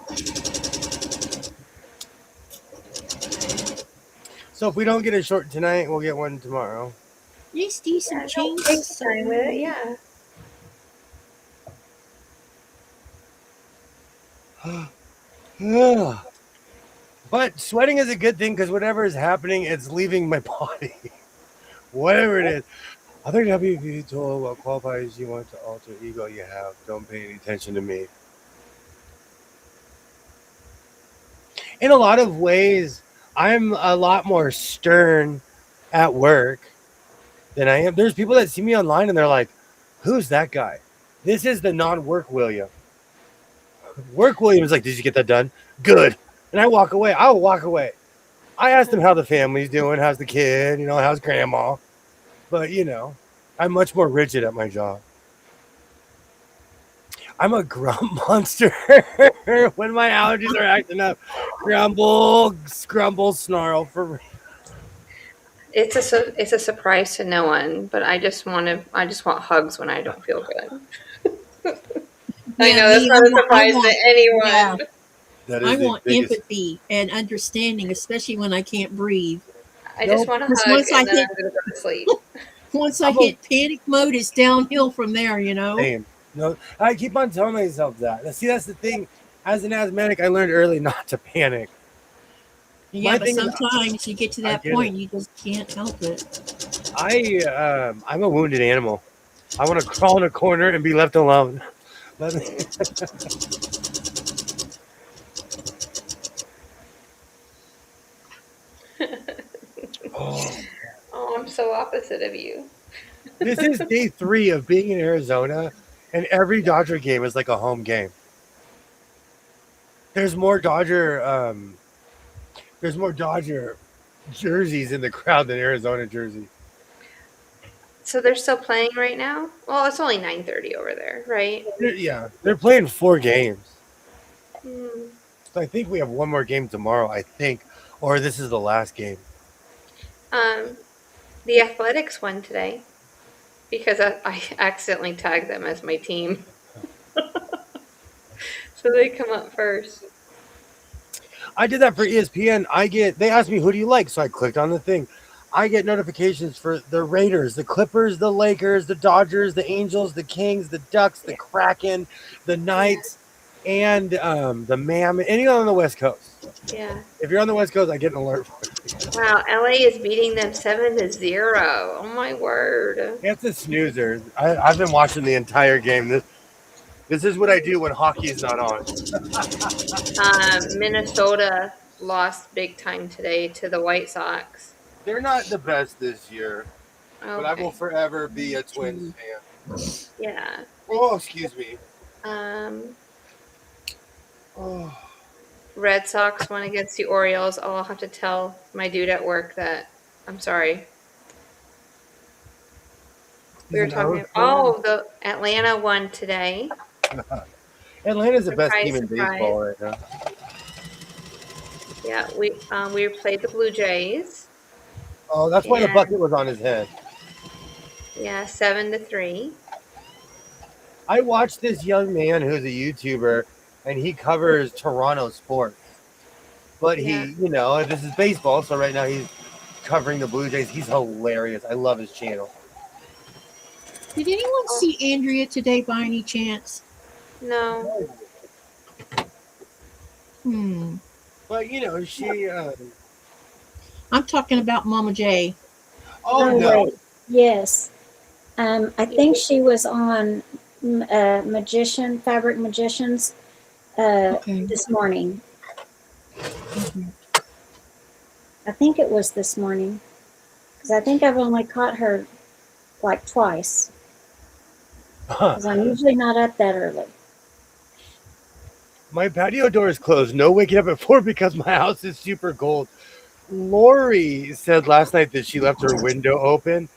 So if we don't get a short tonight, we'll get one tomorrow. These decent Yeah, no, take chains. your time with it. Yeah. But sweating is a good thing because whatever is happening, it's leaving my body. Whatever it is. I think WP told what qualifies you want to alter ego you have. Don't pay any attention to me. In a lot of ways, I'm a lot more stern at work than I am. There's people that see me online and they're like, who's that guy? This is the non-work William. Work William is like, did you get that done? Good. And I walk away. I will walk away. I asked him how the family's doing, how's the kid, how's grandma. But I'm much more rigid at my job. I'm a grump monster when my allergies are acting up. Grumble, scrumble, snarl for. It's a surprise to no one, but I just want hugs when I don't feel good. I know that's Me. not a surprise to Yeah. anyone. That I is the want biggest. empathy and understanding, especially when I can't breathe. I just Nope. want a Because hug, and then I'm gonna go to sleep. once I I'm a hit panic mode, it's downhill from there. same. No, I keep on telling myself that. See, that's the thing. As an asthmatic, I learned early not to panic. Yeah, My but thing is, sometimes you get to I that get it. point, you just can't help it. I'm a wounded animal. I want to crawl in a corner and be left alone. Let me- oh. Oh, I'm so opposite of you. This is day 3 of being in Arizona, and every Dodger game is like a home game. There's more Dodger jerseys in the crowd than Arizona jerseys. So they're still playing right now? Well, it's only 9:30 over there, right? They're playing 4 games. Hmm. So I think we have one more game tomorrow. I think, or this is the last game. The Athletics won today because I accidentally tagged them as my team. So they come up first. I did that for ESPN. They asked me who do you like, so I clicked on the thing. I get notifications for the Raiders, the Clippers, the Lakers, the Dodgers, the Angels, the Kings, the Ducks, the Kraken, the Knights, and the Mayhem. Anyone on the West Coast. Yeah. If you're on the West Coast, I get an alert for it. Wow, LA is beating them 7-0. Oh my word. It's a snoozer. I've been watching the entire game. This is what I do when hockey's not on. Minnesota lost big time today to the White Sox. They're not the best this year, but I will Okay. forever be a Twins fan. Yeah. Oh, excuse me. Um, Oh. Red Sox won against the Orioles. I'll have to tell my dude at work that I'm sorry. We were talking. Oh, the Atlanta won today. Atlanta's the best Surprise, team in surprise. baseball right now. Yeah, we played the Blue Jays. Oh, that's why the And bucket was on his head. yeah, 7-3. I watched this young man who's a YouTuber, and he covers Toronto sports. But Yeah. he, this is baseball, so right now he's covering the Blue Jays. He's hilarious. I love his channel. Did anyone see Andrea today by any chance? No. But she. I'm talking about Mama J. Oh no. Wait. Yes. I think she was on Fabric Magicians this morning. I think it was this morning. Because I think I've only caught her like twice. Because I'm usually not up that early. My patio door is closed. No waking up at 4 because my house is super cold. Lori said last night that she left her window open.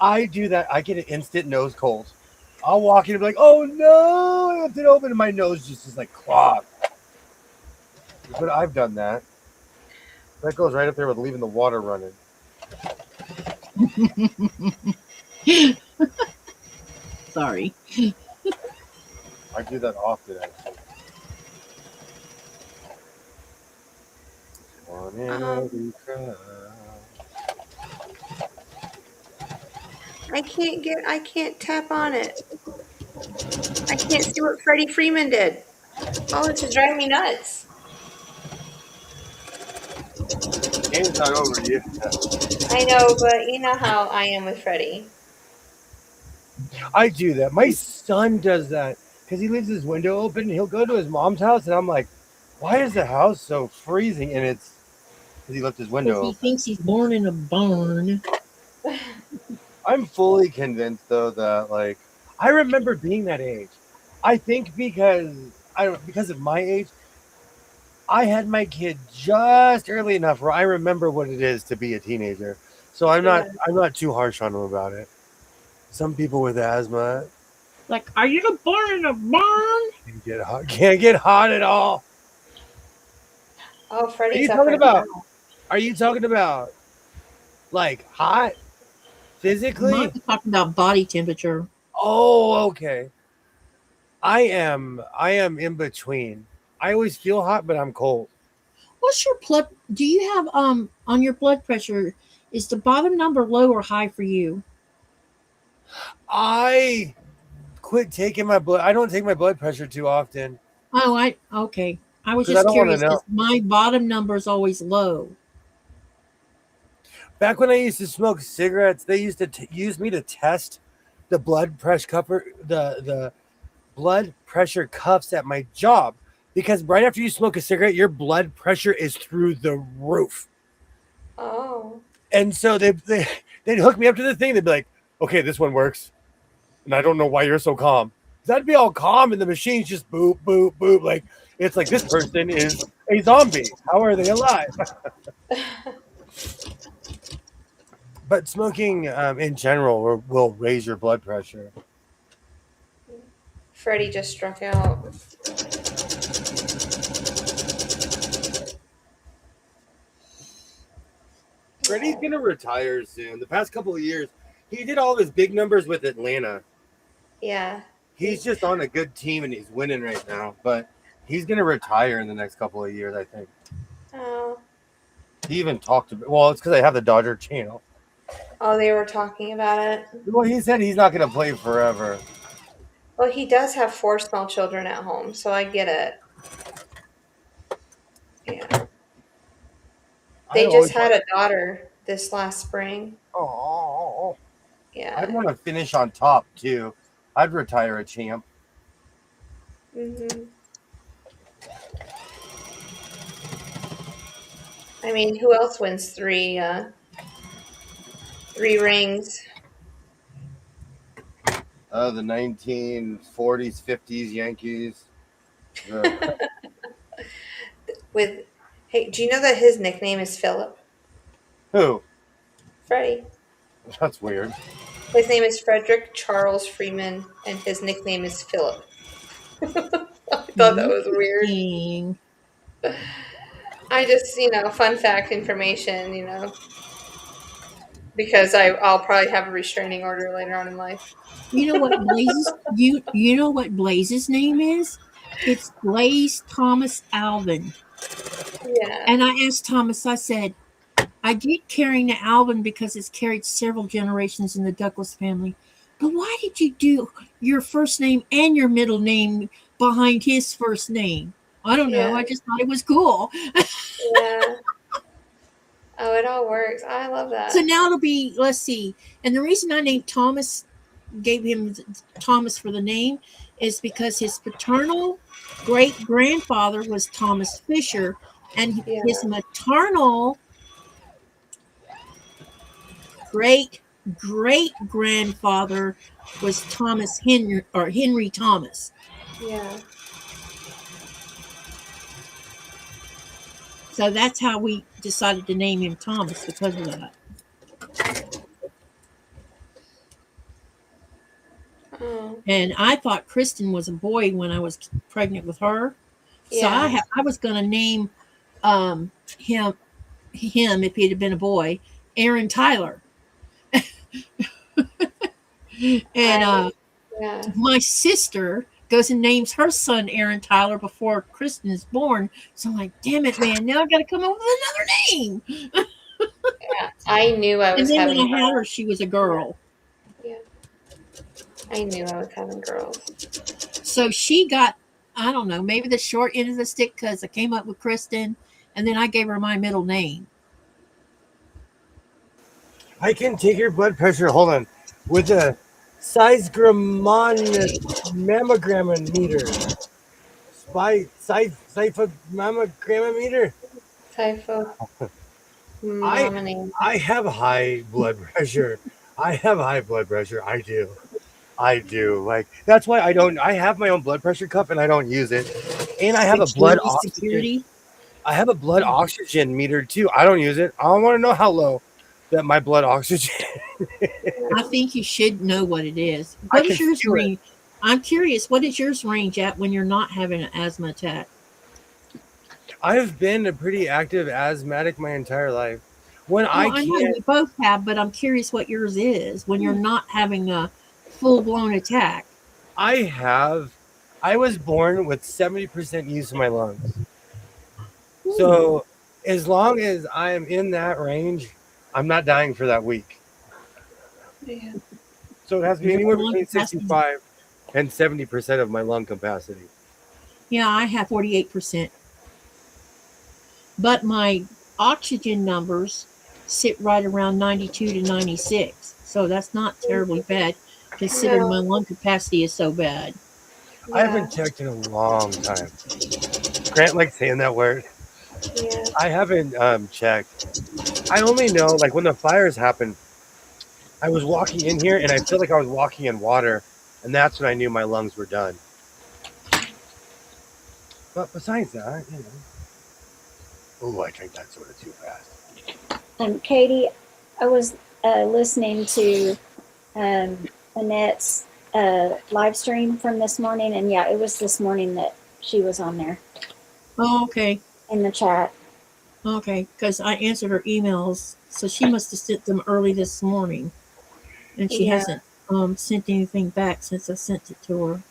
I do that. I get an instant nose cold. I'll walk in and be like, oh no, I left it open, and my nose just is like clogged. But I've done that. That goes right up there with leaving the water running. Sorry. I do that often, actually. I can't tap on it. I can't see what Freddie Freeman did. Oh, this is driving me nuts. Game's not over yet. I know, but you know how I am with Freddie. I do that. My son does that because he leaves his window open. And he'll go to his mom's house, and I'm like, why is the house so freezing? And it's because he left his window open. He thinks he's born in a barn. I'm fully convinced, though, that I remember being that age. I think because of my age, I had my kid just early enough where I remember what it is to be a teenager. So I'm not too harsh on him about it. Some people with asthma, like, are you born in a barn? Can't get hot at all. Oh, Freddie's Are you talking about like hot physically? I'm talking about body temperature. Oh, okay. I am in between. I always feel hot, but I'm cold. What's your blood? Do you have on your blood pressure? Is the bottom number low or high for you? I quit taking my blood. I don't take my blood pressure too often. Oh, okay. I was just curious because my bottom number is always low. Back when I used to smoke cigarettes, they used to use me to test the blood pressure the blood pressure cuffs at my job, because right after you smoke a cigarette, your blood pressure is through the roof. Oh. And so they'd hook me up to the thing. They'd be like, okay, this one works. And I don't know why you're so calm. Because I'd be all calm and the machine's just boop, boop, boop. Like, it's like, this person is a zombie. How are they alive? But smoking in general will raise your blood pressure. Freddie just struck out. Freddie's going to retire soon. The past couple of years, he did all of his big numbers with Atlanta. Yeah. He's just on a good team and he's winning right now. But he's going to retire in the next couple of years, I think. Oh. He even talked about, well, it's because I have the Dodger channel. Oh, they were talking about it? Well, he said he's not going to play forever. Well, he does have 4 small children at home, so I get it. Yeah. They just had a daughter this last spring. Oh. Yeah. I'd want to finish on top, too. I'd retire a champ. Mm-hmm. I mean, who else wins 3 rings? The 1940s, 50s Yankees. Hey, do you know that his nickname is Philip? Who? Freddie. That's weird. His name is Frederick Charles Freeman, and his nickname is Philip. I thought that was weird. Interesting. I just, fun fact information, because I'll probably have a restraining order later on in life. You know what you know what Blaze's name is? It's Blaze Thomas Alvin. Yeah. And I asked Thomas, I said, I get carrying the Alvin because it's carried several generations in the Douglas family. But why did you do your first name and your middle name behind his first name? I don't know. Yeah. I just thought it was cool. Yeah. Oh, it all works. I love that. So now it'll be, let's see. And the reason I named Thomas, gave him Thomas for the name, is because his paternal great grandfather was Thomas Fisher, and Yeah. his maternal great great grandfather was Thomas Henry, or Henry Thomas. Yeah. So that's how we decided to name him Thomas, because of that. Oh. And I thought Kristen was a boy when I was pregnant with her. So Yeah. I was going to name him if he'd have been a boy, Aaron Tyler. And Yeah. my sister goes and names her son Aaron Tyler before Kristen is born. So I'm like, damn it, man! Now I got to come up with another name. Yeah. I knew I And was then having. when I had her, she was a girl. Yeah. I knew I was having girls. So she got, I don't know, maybe the short end of the stick because I came up with Kristen, and then I gave her my middle name. I can take your blood pressure. Hold on, with a mammogram meter. Mammogram. Typho. I have high blood pressure. I do. Like, that's why I have my own blood pressure cup and I don't use it. And I have a blood oxygen. Security. I have a blood oxygen meter too. I don't use it. I want to know how low that my blood oxygen. I think you should know what it is. What is yours range? I'm curious. What is yours range at when you're not having an asthma attack? I've been a pretty active asthmatic my entire life. When I know we both have, but I'm curious what yours is when you're not having a full-blown attack. I was born with 70% use of my lungs. So as long as I am in that range, I'm not dying for that week. Yeah. So it has to be anywhere between 65 and 70% of my lung capacity. Yeah, I have 48%. But my oxygen numbers sit right around 92 to 96. So that's not terribly bad, considering my lung capacity is so bad. Yeah. I haven't checked in a long time. Grant likes saying that word. Yeah. I haven't checked. I only know, like, when the fires happened, I was walking in here and I feel like I was walking in water, and that's when I knew my lungs were done. But besides that, oh, I drank that soda too fast. Katie, I was listening to Annette's live stream from this morning, and yeah, it was this morning that she was on there. Oh, okay. In the chat. Okay, because I answered her emails, so she must have sent them early this morning, and she hasn't sent anything back since I sent it to her.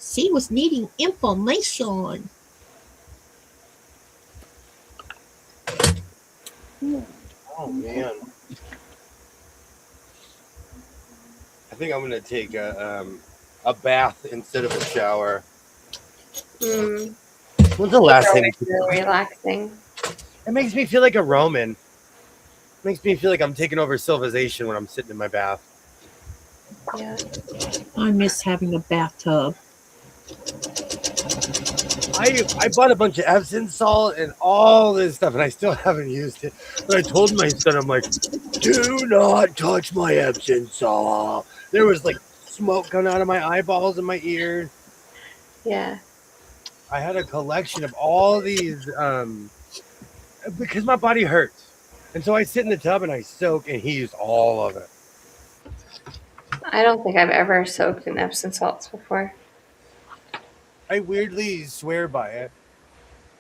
She was needing information. Oh man, I think I'm gonna take a bath instead of a shower. When's the last thing? Relaxing. It makes me feel like a Roman. It makes me feel like I'm taking over civilization when I'm sitting in my bath. Yeah. I miss having a bathtub. I bought a bunch of Epsom salt and all this stuff, and I still haven't used it. But I told my son, I'm like, do not touch my Epsom salt. There was like smoke coming out of my eyeballs and my ears. Yeah. I had a collection of all these because my body hurts. And so I sit in the tub and I soak, and he used all of it. I don't think I've ever soaked in Epsom salts before. I weirdly swear by it.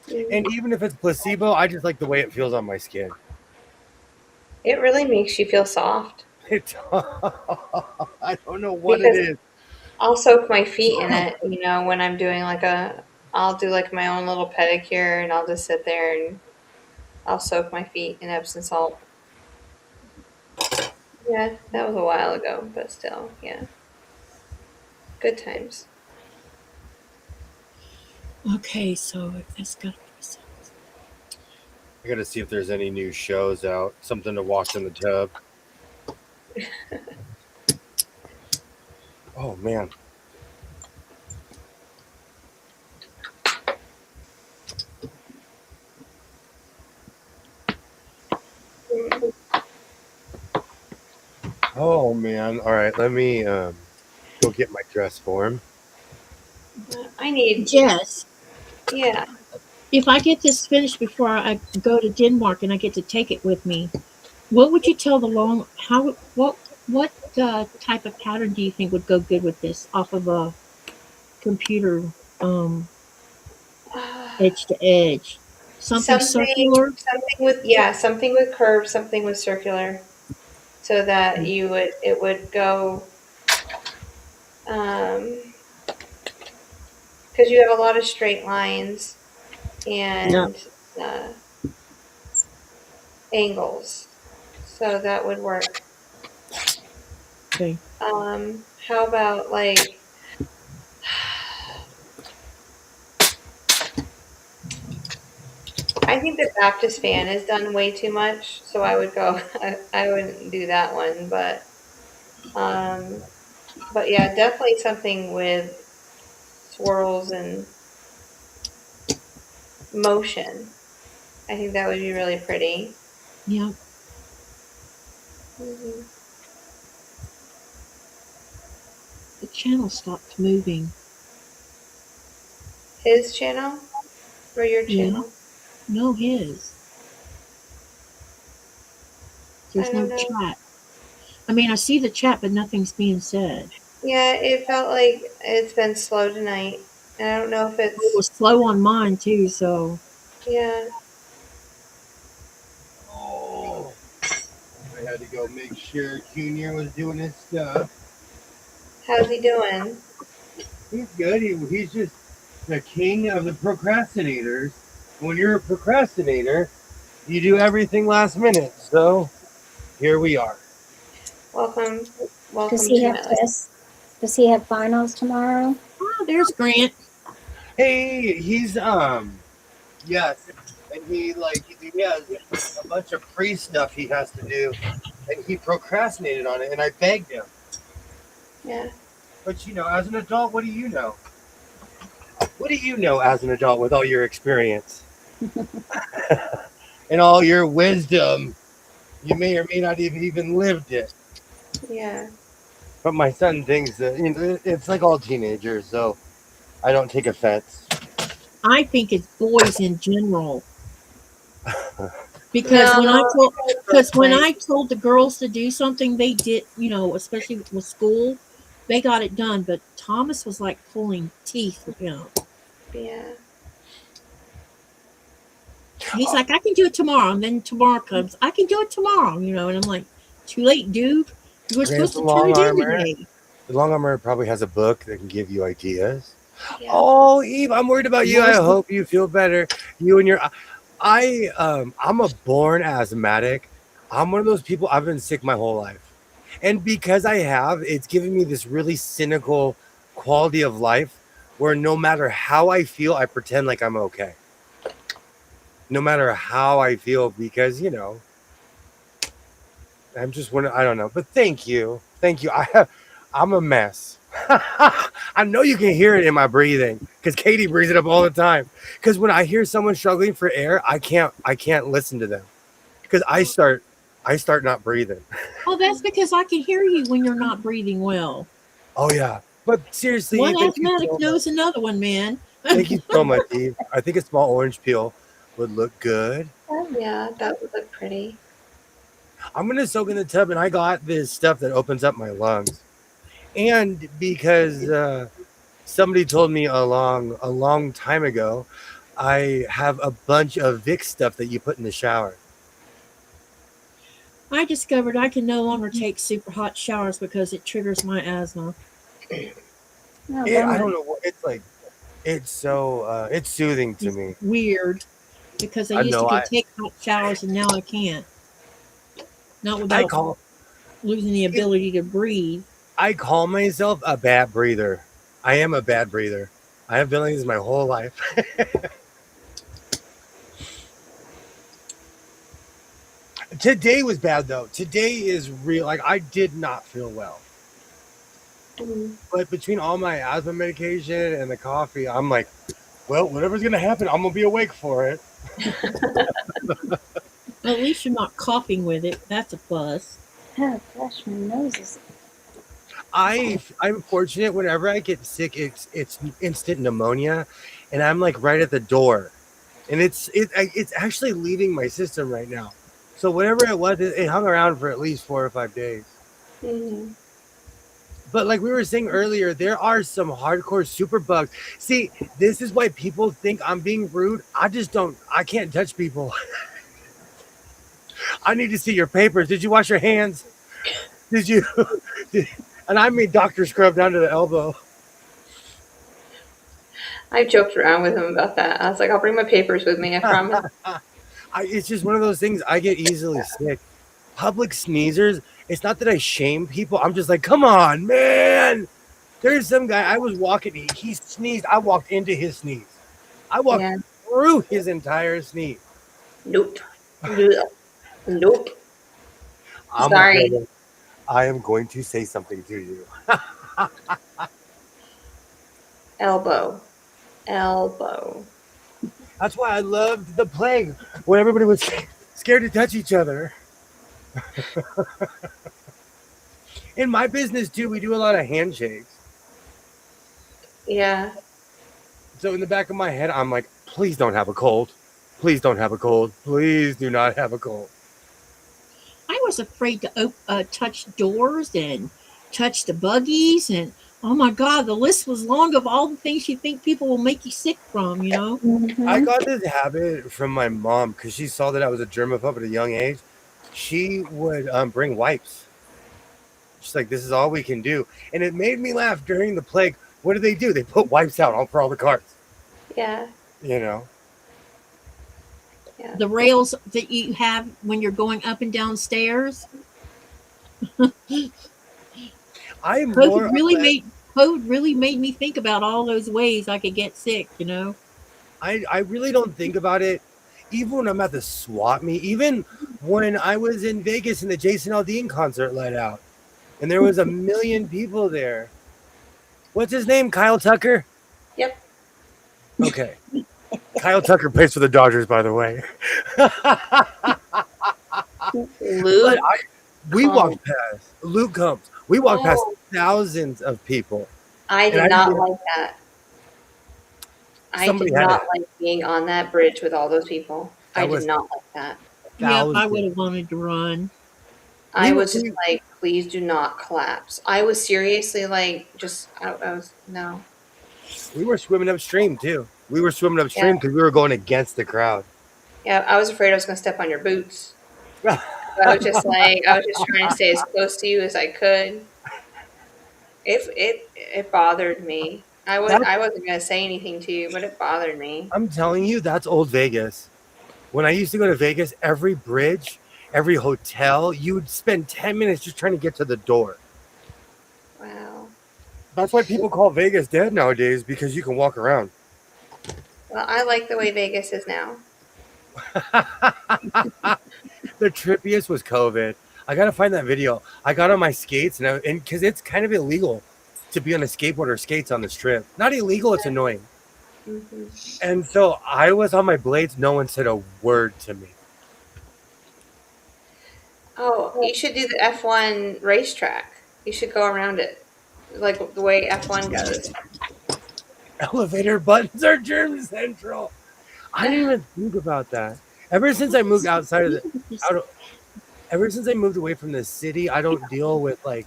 Mm. And even if it's placebo, I just like the way it feels on my skin. It really makes you feel soft. I don't know what it is. I'll soak my feet in it, when I'm doing I'll do like my own little pedicure and I'll just sit there and I'll soak my feet in Epsom salt. Yeah, that was a while ago, but still, yeah. Good times. Okay, so that's got. I got to see if there's any new shows out. Something to watch in the tub. Oh, man. Oh, man. All right, let me go get my dress form. I need Jess, yeah. if I get this finished before I go to Denmark and I get to take it with me, what would you tell what type of pattern do you think would go good with this off of a computer edge to edge? Something circular? Something with curves, something with circular. So that it would go because you have a lot of straight lines and angles. So that would work. Okay. How about I think the Baptist fan is done way too much, so I would go. I wouldn't do that one, but yeah, definitely something with swirls and motion. I think that would be really pretty. Yeah. Mm-hmm. The channel stopped moving. His channel or your channel? No, his. There's no chat. I mean, I see the chat, but nothing's being said. Yeah, it felt like it's been slow tonight. And I don't know if it was slow on mine too, so. Yeah. Oh, I had to go make sure Junior was doing his stuff. How's he doing? He's good. He's just the king of the procrastinators. When you're a procrastinator, you do everything last minute. So here we are. Welcome. Does he have tests? Does he have finals tomorrow? Oh, there's Grant. Hey, he's yes, and he has a bunch of pre stuff he has to do, and he procrastinated on it, and I begged him. Yeah. But as an adult, what do you know? What do you know as an adult with all your experience and all your wisdom? You may or may not have even lived it. Yeah. But my son thinks that it's like all teenagers, so I don't take offense. I think it's boys in general. Because when I told the girls to do something, they did, especially with school, they got it done. But Thomas was like pulling teeth with him. Yeah. He's like, I can do it tomorrow. And then tomorrow comes, I can do it tomorrow, and I'm like, too late, dude. You were supposed to turn it in today. The long armor probably has a book that can give you ideas. Yeah. Oh, Eve, I'm worried about you. I hope you feel better. You and your... I'm a born asthmatic. I'm one of those people. I've been sick my whole life. And because I have, it's given me this really cynical quality of life where no matter how I feel, I pretend like I'm okay. No matter how I feel, because, I'm just wondering, I don't know. But thank you. Thank you. I'm a mess. I know you can hear it in my breathing because Katie breathes it up all the time. Because when I hear someone struggling for air, I can't listen to them because I start not breathing. Oh, that's because I can hear you when you're not breathing well. Oh yeah, but seriously, one asthmatic knows another one, man. Thank you so much, Eve. I think a small orange peel would look good. Oh yeah, that would look pretty. I'm gonna soak in the tub, and I got this stuff that opens up my lungs. And because somebody told me a long time ago, I have a bunch of Vicks stuff that you put in the shower. I discovered I can no longer take super hot showers because it triggers my asthma. Oh, I don't bummer. know what it's like. It's so it's soothing to It's me. weird because I I used to know. can take hot showers and now I can't. Not I without call losing the ability to breathe. I call myself a bad breather. I am a bad breather. I have been like this my whole life. Today was bad though. Today is real. Like I did not feel well. But between all my asthma medication and the coffee, I'm like, well, whatever's gonna happen, I'm gonna be awake for it. At least you're not coughing with it. That's a plus. Oh gosh, my nose is. I'm fortunate. Whenever I get sick, it's instant pneumonia, and I'm like right at the door, and it's actually leaving my system right now. So whatever it was, it hung around for at least 4 or 5 days. Mhm. But like we were saying earlier, there are some hardcore super bugs. See, this is why people think I'm being rude. I can't touch people. I need to see your papers. Did you wash your hands? Did you? And I mean doctor scrub down to the elbow. I joked around with him about that. I was like, I'll bring my papers with me, I promise. It's just one of those things. I get easily sick. Public sneezers. It's not that I shame people. I'm just like, come on, man. There's some guy. I was walking. He sneezed. I walked into his sneeze. I walked Yeah. through his entire sneeze. Nope. Ugh. Nope. I'm Sorry. okay. I am going to say something to you. Elbow. Elbow. That's why I loved the plague when everybody was scared to touch each other. In my business too, we do a lot of handshakes. Yeah. So in the back of my head, I'm like, please don't have a cold. Please don't have a cold. Please do not have a cold. I was afraid to touch doors and touch the buggies, and oh my God, the list was long of all the things you think people will make you sick from. You know. I got this habit from my mom because she saw that I was a germaphobe at a young age. She would bring wipes. She's like, this is all we can do. And it made me laugh during the plague. What do? They put wipes out for all the cars. Yeah. You know? Yeah. The rails that you have when you're going up and down stairs. I'm more COVID really made me think about all those ways I could get sick, you know. I really don't think about it. Even when I'm at the swap meet, even when I was in Vegas and the Jason Aldean concert let out, and there was 1 million people there. What's his name? Kyle Tucker? Yep. Okay. Kyle Tucker plays for the Dodgers, by the way. Luke. We walked past Luke Combs. We walked past thousands of people. I did not like that. I Somebody did had not it. like being on that bridge with all those people. I did not like that. Yep, I Thousands. would have wanted to run. I was just like, please do not collapse. I was seriously like, I was, no. We were swimming upstream too. We were swimming upstream because we were going against the crowd. Yeah, I was afraid I was going to step on your boots. I was just trying to stay as close to you as I could. It bothered me. I wasn't going to say anything to you, but it bothered me. I'm telling you, that's old Vegas. When I used to go to Vegas, every bridge, every hotel, you would spend 10 minutes just trying to get to the door. Wow. That's why people call Vegas dead nowadays, because you can walk around. Well, I like the way Vegas is now. The trippiest was COVID. I got to find that video. I got on my skates, and because it's kind of illegal to be on a skateboard or skates on this trip. Not illegal, it's annoying. Mm-hmm. And so I was on my blades. No one said a word to me. Oh, you should do the F1 racetrack. You should go around it, like the way F1 goes. Elevator buttons are germ central. I didn't even think about that. Ever since I moved outside of Ever since I moved away from the city, I don't deal with like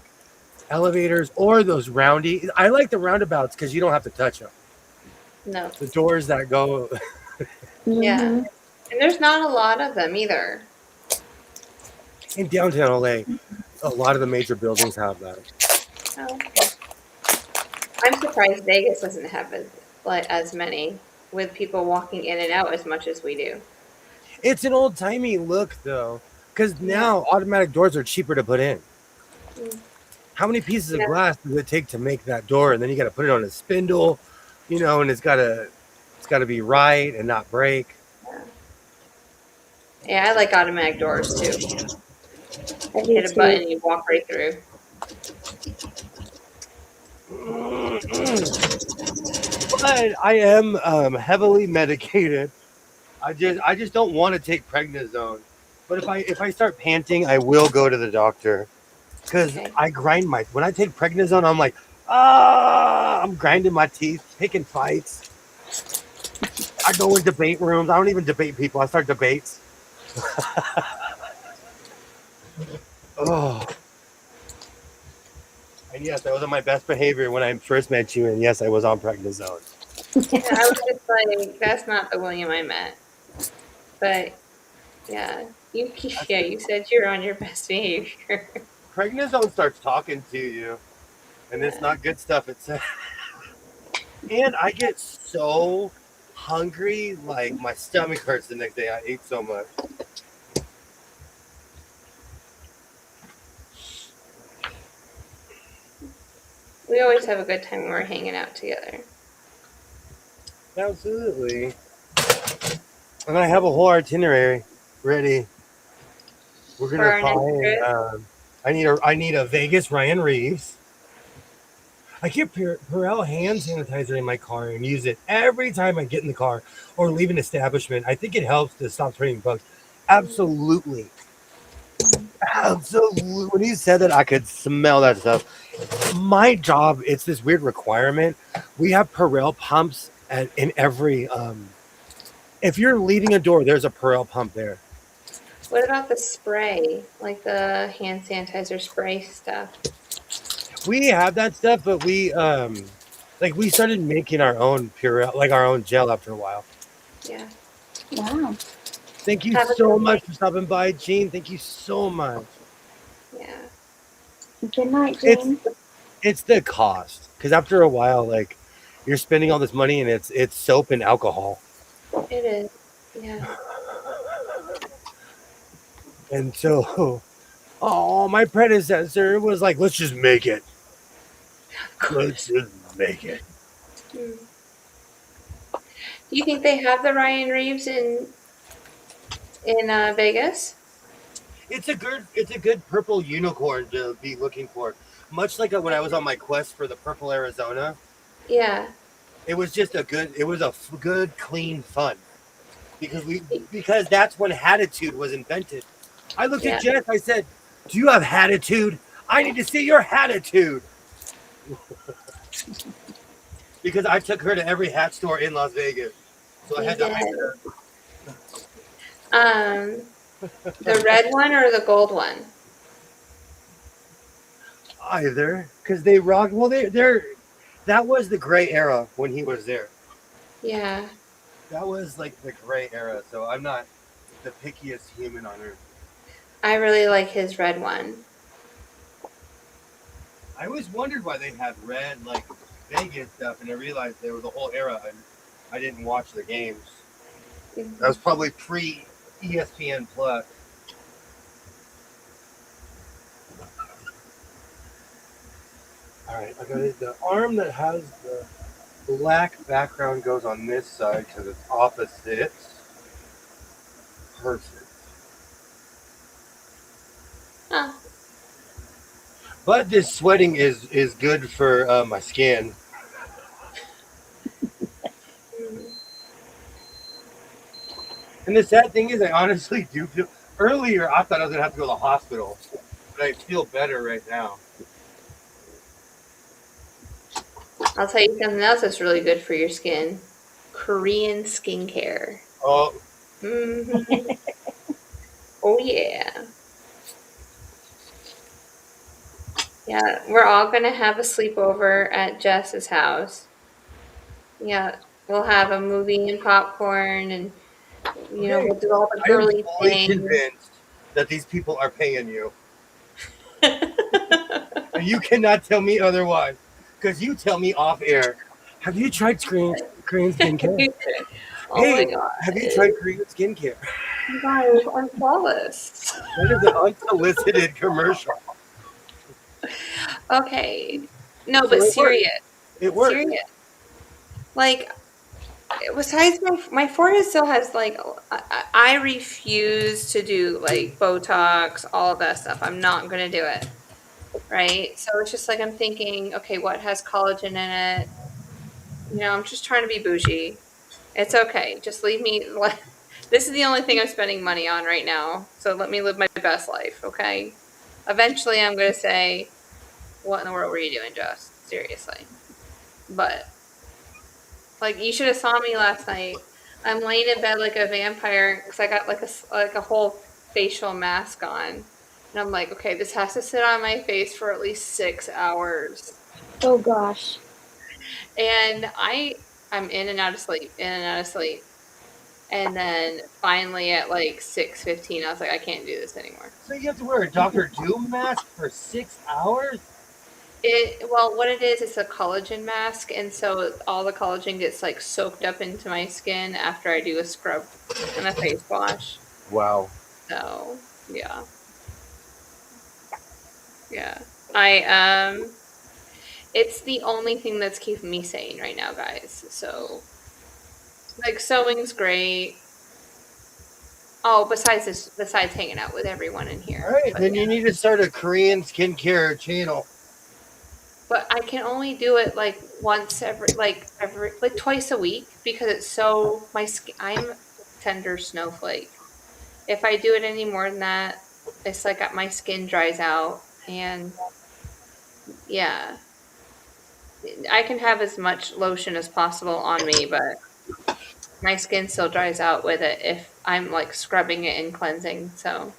elevators or those roundy. I like the roundabouts because you don't have to touch them. No. The doors that go. Yeah. Mhm. And there's not a lot of them either. In downtown LA, a lot of the major buildings have that. Oh. I'm surprised Vegas doesn't have as many with people walking in and out as much as we do. It's an old timey look though, because Yeah. now automatic doors are cheaper to put in. Mm. How many pieces of Yeah. glass does it take to make that door? And then you got to put it on a spindle, and it's got to be right and not break. Yeah, I like automatic doors too. I do Hit a button too. and you walk right through. But I am heavily medicated. I just don't want to take prednisone. But if I start panting, I will go to the doctor because Okay. I grind when I take prednisone, I'm like, I'm grinding my teeth, picking fights. I go in debate rooms. I don't even debate people. I start debates. Oh. And yes, I was on my best behavior when I first met you. And yes, I was on prednisone. Yeah, I was just like, that's not the William I met. But yeah, you said you're on your best behavior. Prednisone starts talking to you, and it's Yeah. not good stuff. It's and I get so hungry, like my stomach hurts the next day. I ate so much. We always have a good time when we're hanging out together. Absolutely. And I have a whole itinerary ready. We're For gonna our next trip. find. I need a Vegas Ryan Reeves. I keep Perel hand sanitizer in my car and use it every time I get in the car or leave an establishment. I think it helps to stop turning bugs. Absolutely. Absolutely. When you said that, I could smell that stuff. My job, it's this weird requirement. We have Perel pumps in every. If you're leaving a door, there's a Perel pump there. What about the spray? Like the hand sanitizer spray stuff? We have that stuff, but we started making our own Purell, like our own gel after a while. Yeah. Wow. Thank you Have a so good much night. for stopping by, Gene. Thank you so much. Yeah. Good night, It's Jean. it's the cost because after a while, like you're spending all this money and it's soap and alcohol, It is. Yeah. and so oh, my predecessor was like, let's just make it. Let's just make it. Hmm. Do you think they have the Ryan Reeves in Vegas? It's a good purple unicorn to be looking for. Much like when I was on my quest for the purple Arizona, Yeah. it was just good clean fun because that's when Hatitude was invented. I looked Yeah. at Jess. I said, "Do you have Hatitude? I need to see your Hatitude." Because I took her to every hat store in Las Vegas, so I You had to did. hire her. The red one or the gold one? Either because they rock. Well, they're that was the gray era when he was there. Yeah. That was like the gray era. So I'm not the pickiest human on earth. I really like his red one. I always wondered why they had red like Vegas stuff, and I realized there was a whole era. And I didn't watch the games. That was probably pre ESPN Plus. All right, I got it. The arm that has the black background goes on this side because it's opposite. Perfect. Huh. But this sweating is good for my skin. Mm. And the sad thing is, I honestly do feel. Earlier, I thought I was gonna have to go to the hospital, but I feel better right now. I'll tell you something else that's really good for your skin. Korean skincare. Oh, Mm-hmm. Oh yeah. Yeah, we're all gonna have a sleepover at Jess's house. Yeah, we'll have a movie and popcorn, and Okay, we'll do all the I am girly fully things. convinced that these people are paying you. And you cannot tell me otherwise. Because you tell me off air. Have you tried Korean skincare? Oh my Hey, god, have you tried Korean skincare? you guys are flawless. That is an unsolicited commercial. Okay, no, So but it works. serious, It works. serious. Like, besides my forehead still has like I refuse to do like Botox, all of that stuff. I'm not gonna do it. Right? So it's just like I'm thinking, okay, what has collagen in it? I'm just trying to be bougie. It's okay. Just leave me. This is the only thing I'm spending money on right now. So let me live my best life, okay? Eventually, I'm going to say, what in the world were you doing, Jess? Seriously. But, like, you should have saw me last night. I'm laying in bed like a vampire because I got like a whole facial mask on. And I'm like, okay, this has to sit on my face for at least 6 hours. Oh gosh. And I'm in and out of sleep, in and out of sleep. And then finally at like 6:15, I was like, I can't do this anymore. So you have to wear a Dr. Doom mask for 6 hours? Well, what it is, it's a collagen mask, and so all the collagen gets like soaked up into my skin after I do a scrub and a face wash. Wow. So yeah. Yeah. I it's the only thing that's keeping me sane right now, guys. So like sewing's great. Oh, besides hanging out with everyone in here. All right, But then yeah. you need to start a Korean skincare channel. But I can only do it like once every like twice a week because it's so my skin. I'm a tender snowflake. If I do it any more than that, it's like my skin dries out, and yeah, I can have as much lotion as possible on me, but my skin still dries out with it if I'm like scrubbing it and cleansing. So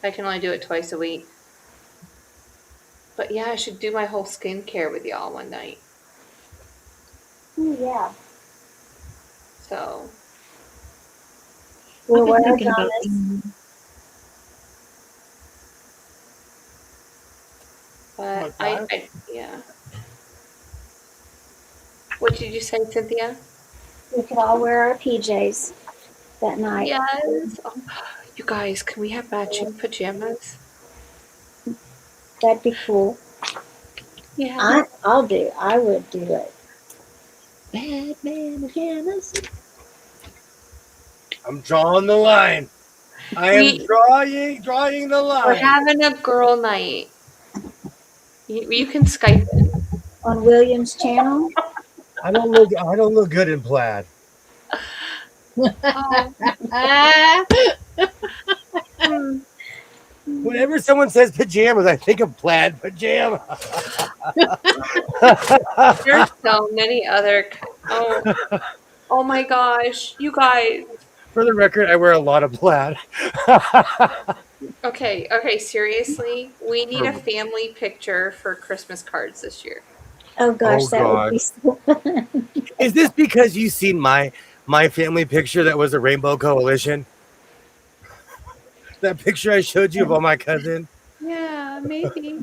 I can only do it twice a week. But yeah, I should do my whole skincare with y'all one night. Yeah. So We'll I've wear been our thinking about Thomas. but Okay. yeah. What did you say, Cynthia? We could all wear our PJs that night. Yes. Oh, you guys, can we have matching pajamas? That'd be cool. Yeah. I would do it. Batman pajamas. I'm drawing the line. I am drawing the We're line. having a girl night. You can Skype it. On William's channel. I don't look good in plaid. Oh. Ah, Hmm. Whenever someone says pajamas, I think of plaid pajama. There's so many other. Oh my gosh, you guys. For the record, I wear a lot of plaid. Okay, seriously, we need a family picture for Christmas cards this year. Oh gosh, Oh, that would God. be so fun. Is this because you've seen my family picture that was a Rainbow Coalition? That picture I showed you of all my cousins? Yeah, maybe.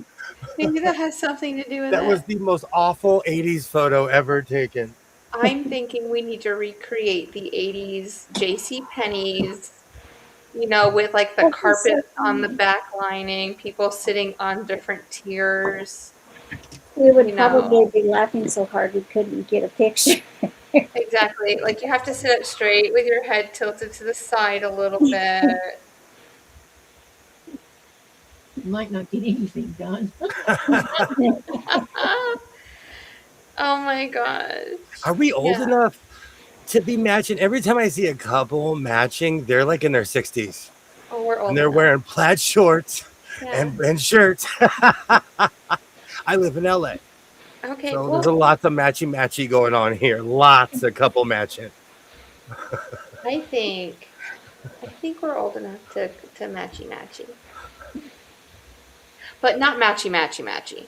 Maybe that has something to do with That was it. the most awful 80s photo ever taken. I'm thinking we need to recreate the 80s J.C. Penney's, with like the That'd be carpet so on the fun. back lining, people sitting on different tiers. We would You know. probably be laughing so hard we couldn't get a picture. Exactly. Like you have to sit up straight with your head tilted to the side a little bit. you might not get anything done. Oh my gosh. Are we old Yeah. enough to be matching? Every time I see a couple matching, they're like in their 60s. Oh, we're old And they're enough. wearing plaid shorts Yeah. and shirts. I live in LA. Okay. So Well, there's a lots of matchy going on here. Lots of couple matching. I think we're old enough to matchy. but not matchy.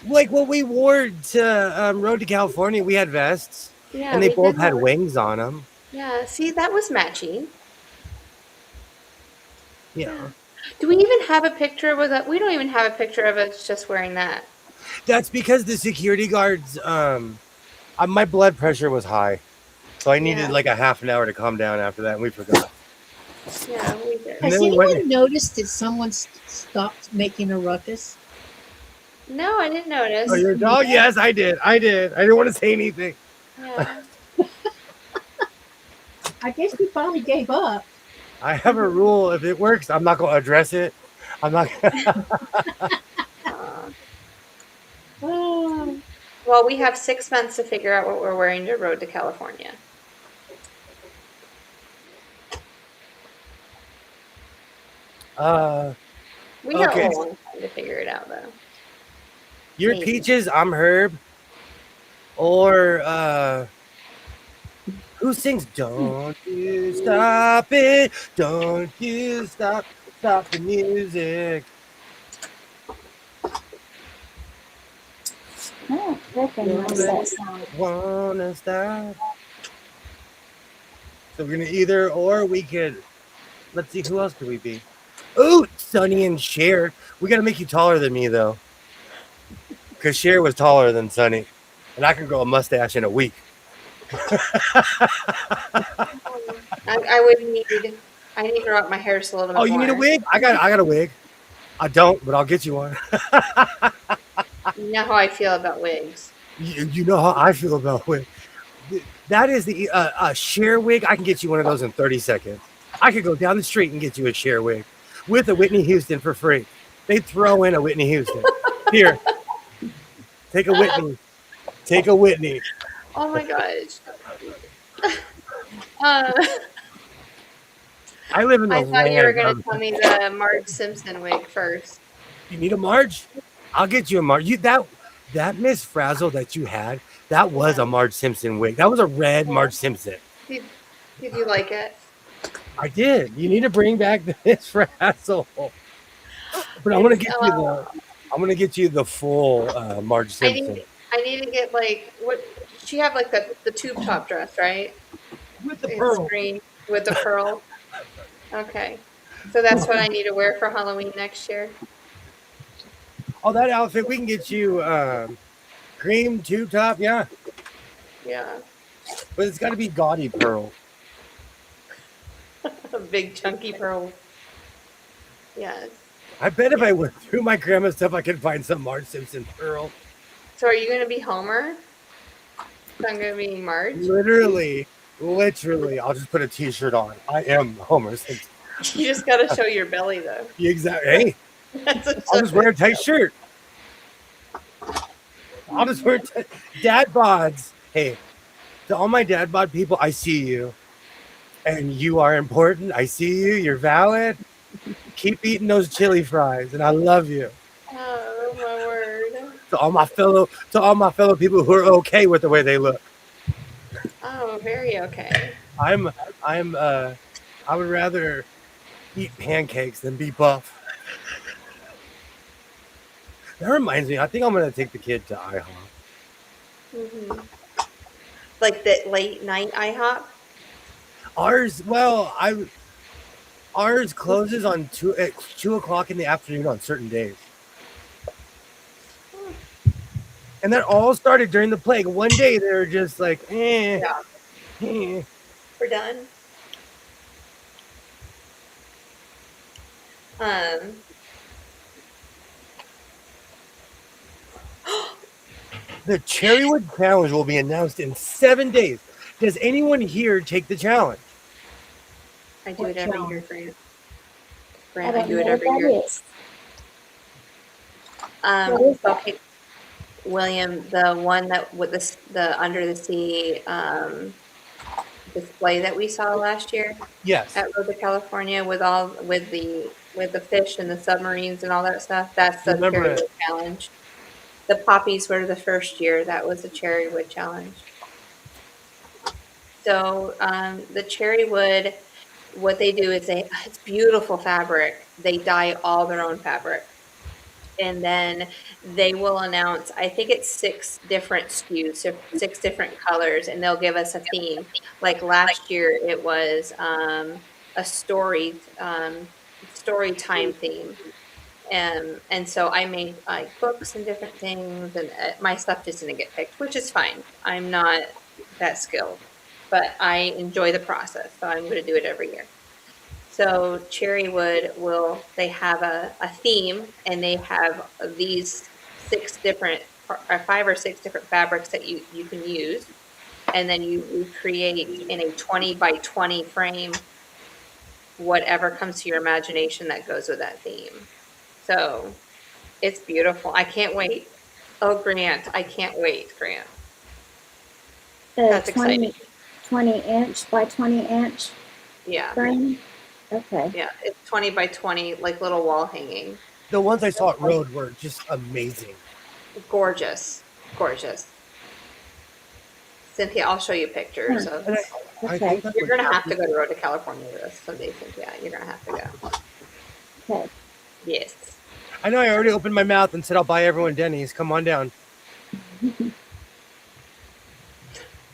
Like what we wore to Road to California, we had vests, Yeah, and they we both did had have- wings on them. Yeah, see, that was matchy. Yeah. Do we even have a picture with it? We don't even have a picture of us just wearing that. That's because the security guards, my blood pressure was high. So I needed Yeah. like a half an hour to calm down after that, and we forgot. Yeah, we did. And Has then we went- anyone noticed that someone stopped making a ruckus? No, I didn't notice. Oh, your dog? Yes, I did. I didn't want to say anything. Yeah. I guess we finally gave up. I have a rule. If it works, I'm not going to address it. I'm not. Aw. Oh, Well, we have 6 months to figure out what we're wearing to Road to California. We got Okay. a long time to figure it out, though. You're Maybe. Peaches. I'm Herb. Or who sings "Don't You Stop It"? Don't you stop the music. I don't recognize that song. Wanna stop. So we're gonna either or we could. Let's see, who else could we be? Ooh, Sunny and Cher. We gotta make you taller than me though, because Cher was taller than Sunny, and I can grow a mustache in a week. I would need. I need to rock my hair just a little bit. Oh, you need a more. wig? I got a wig. I don't, but I'll get you one. You know how I feel about wigs. You know how I feel about wig. That is the Cher wig. I can get you one of those in 30 seconds. I could go down the street and get you a Cher wig with a Whitney Houston for free. They throw in a Whitney Houston. Here, take a Whitney. Take a Whitney. Oh my gosh. I live in the I thought you were land going of- to tell me the Marge Simpson wig first. You need a Marge? I'll get you a Marge. That Miss Frazzle that you had, that was a Marge Simpson wig. That was a red Marge Simpson. Did you like it? I did. You need to bring back the Miss Frazzle. But I'm gonna get you the full Marge Simpson I need to get like what she have like the tube top dress, right? with the It's pearl. green with the pearl. Okay. So that's what I need to wear for Halloween next year. Oh, that outfit we can get you cream tube top, yeah, Yeah. but it's got to be gaudy pearl. A big chunky pearl. Yes. I bet if I went through my grandma's stuff, I could find some Marge Simpson pearl. So are you going to be Homer? So I'm going to be Marge? Literally, I'll just put a T-shirt on. I am Homer Simpson. You just got to show your belly though. Exactly. Hey, That's a I'll just wear a tight shirt. I'll just wear dad bods. Hey, to all my dad bod people, I see you. And you are important. I see you. You're valid. Keep eating those chili fries, and I love you. Oh my word. To all my fellow people who are okay with the way they look. Oh, very okay. I would rather eat pancakes than be buff. That reminds me, I think I'm gonna take the kid to IHOP. Hmm. Like the late night IHOP? Ours closes on 2:00 in the afternoon on certain days. And that all started during the plague. One day they were just like, eh. We're done. The Cherrywood Challenge will be announced in 7 days. Does anyone here take the challenge? I do What it every challenge? year, Grant. I Grant, I don't do know it what every that year. is. What is that? Okay, William, the one that with the under the sea display that we saw last year Yes. at Road to California with the fish and the submarines and all that stuff. That's the Remember Cherrywood it. Challenge. The poppies were the first year. That was the Cherrywood Challenge. So the Cherrywood, what they do is it's beautiful fabric. They dye all their own fabric. and then they will announce, I think it's 6 different SKUs, so 6 different colors, and they'll give us a theme. Like last year, it was a story time theme. And so I made like books and different things, and my stuff just didn't get picked, which is fine. I'm not that skilled, but I enjoy the process, so I'm going to do it every year. So Cherrywood they have a theme, and they have these 6 different, or 5 or 6 different fabrics that you can use. And then you create in a 20 by 20 frame, whatever comes to your imagination that goes with that theme. So it's beautiful. I can't wait. Oh, Grant, I can't wait, Grant. That's 20, exciting. 20-inch by 20-inch Yeah. frame? Okay. Yeah, it's 20 by 20, like little wall hanging. The ones I saw at Road were just amazing. Gorgeous. Gorgeous. Cynthia, I'll show you pictures of. And I Okay. think that's You're what going to have to go to Road to California with us someday, Cynthia. You're going to have to go. Okay. Yes. I know I already opened my mouth and said I'll buy everyone Denny's. Come on down. Come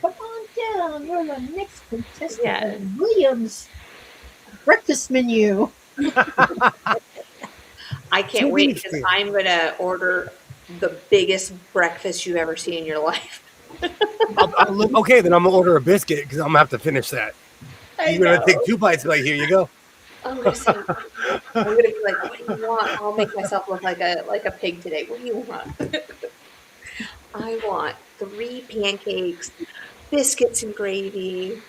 on down. You're the next contestant Yes. of Williams breakfast menu. I can't wait because I'm going to order the biggest breakfast you've ever seen in your life. Okay, then I'm gonna order a biscuit because I'm gonna have to finish that. You're gonna take 2 bites. Like, here you go. I'm gonna be like, what do you want? I'll make myself look like a pig today. What do you want? I want 3 pancakes, biscuits and gravy.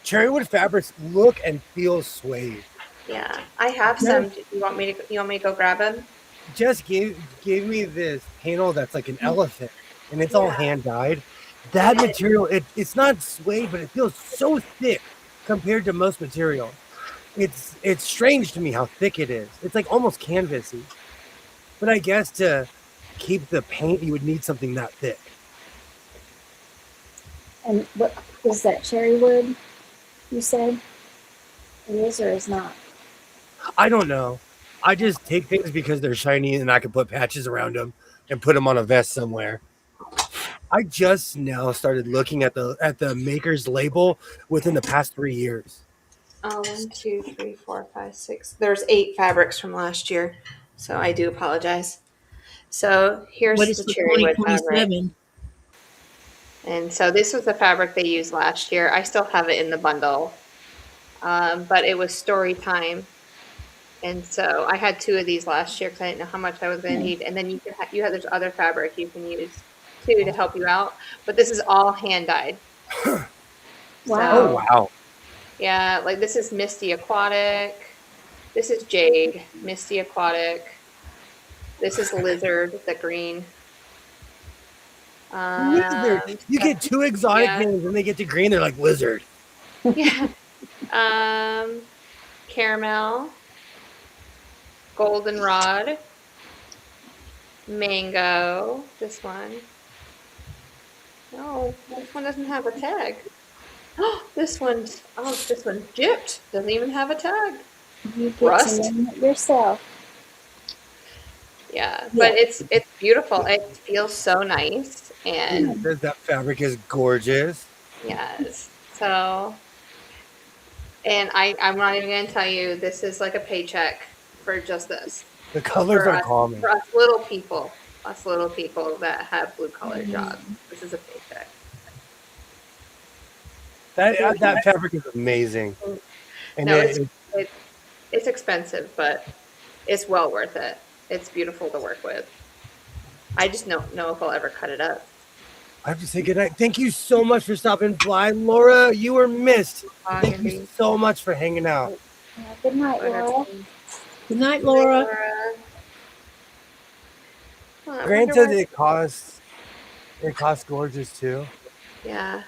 Cherrywood fabrics look and feel suede. Yeah, I have some. You want me to go grab them? Just gave me this panel that's like an elephant, and it's all hand dyed. That material, it's not suede, but it feels so thick compared to most material. It's strange to me how thick it is. It's like almost canvasy. But I guess to keep the paint, you would need something that thick. And what is that, cherry wood, you said? It is or is not? I don't know. I just take things because they're shiny and I can put patches around them and put them on a vest somewhere. I just now started looking at the maker's label within the past 3 years. 1, 2, 3, 4, 5, 6. There's 8 fabrics from last year, so I do apologize. So here's What is the the cherrywood fabric. 2027? And so this was the fabric they used last year. I still have it in the bundle, but it was story time. And so I had 2 of these last year because I didn't know how much I was going to need. And then there's other fabric you can use too to help you out. But this is all hand dyed. Wow. Oh, wow. Yeah, like this is Misty Aquatic. This is Jade, Misty Aquatic. This is Lizard, the green. Lizard. You get 2 exotic names and they get to green. They're like lizard. Yeah. Caramel. Goldenrod, mango, this one. No, this one doesn't have a tag. This one's gypped. Doesn't even have a tag. You get Rust. to name it yourself. Yeah, but it's beautiful. It feels so nice, and That fabric is gorgeous. yes. So, and I'm not even going to tell you, this is like a paycheck for just this. The colors For are us- calming. For us little people that have blue collar jobs. This is a paycheck. That fabric is amazing. And No, it's expensive, but it's well worth it. It's beautiful to work with. I just don't know if I'll ever cut it up. I have to say goodnight. Thank you so much for stopping by. Laura, you were missed. Thank you so much for hanging out. Good night, Laura. Good night, Laura. Grant said it costs gorgeous too. Yeah,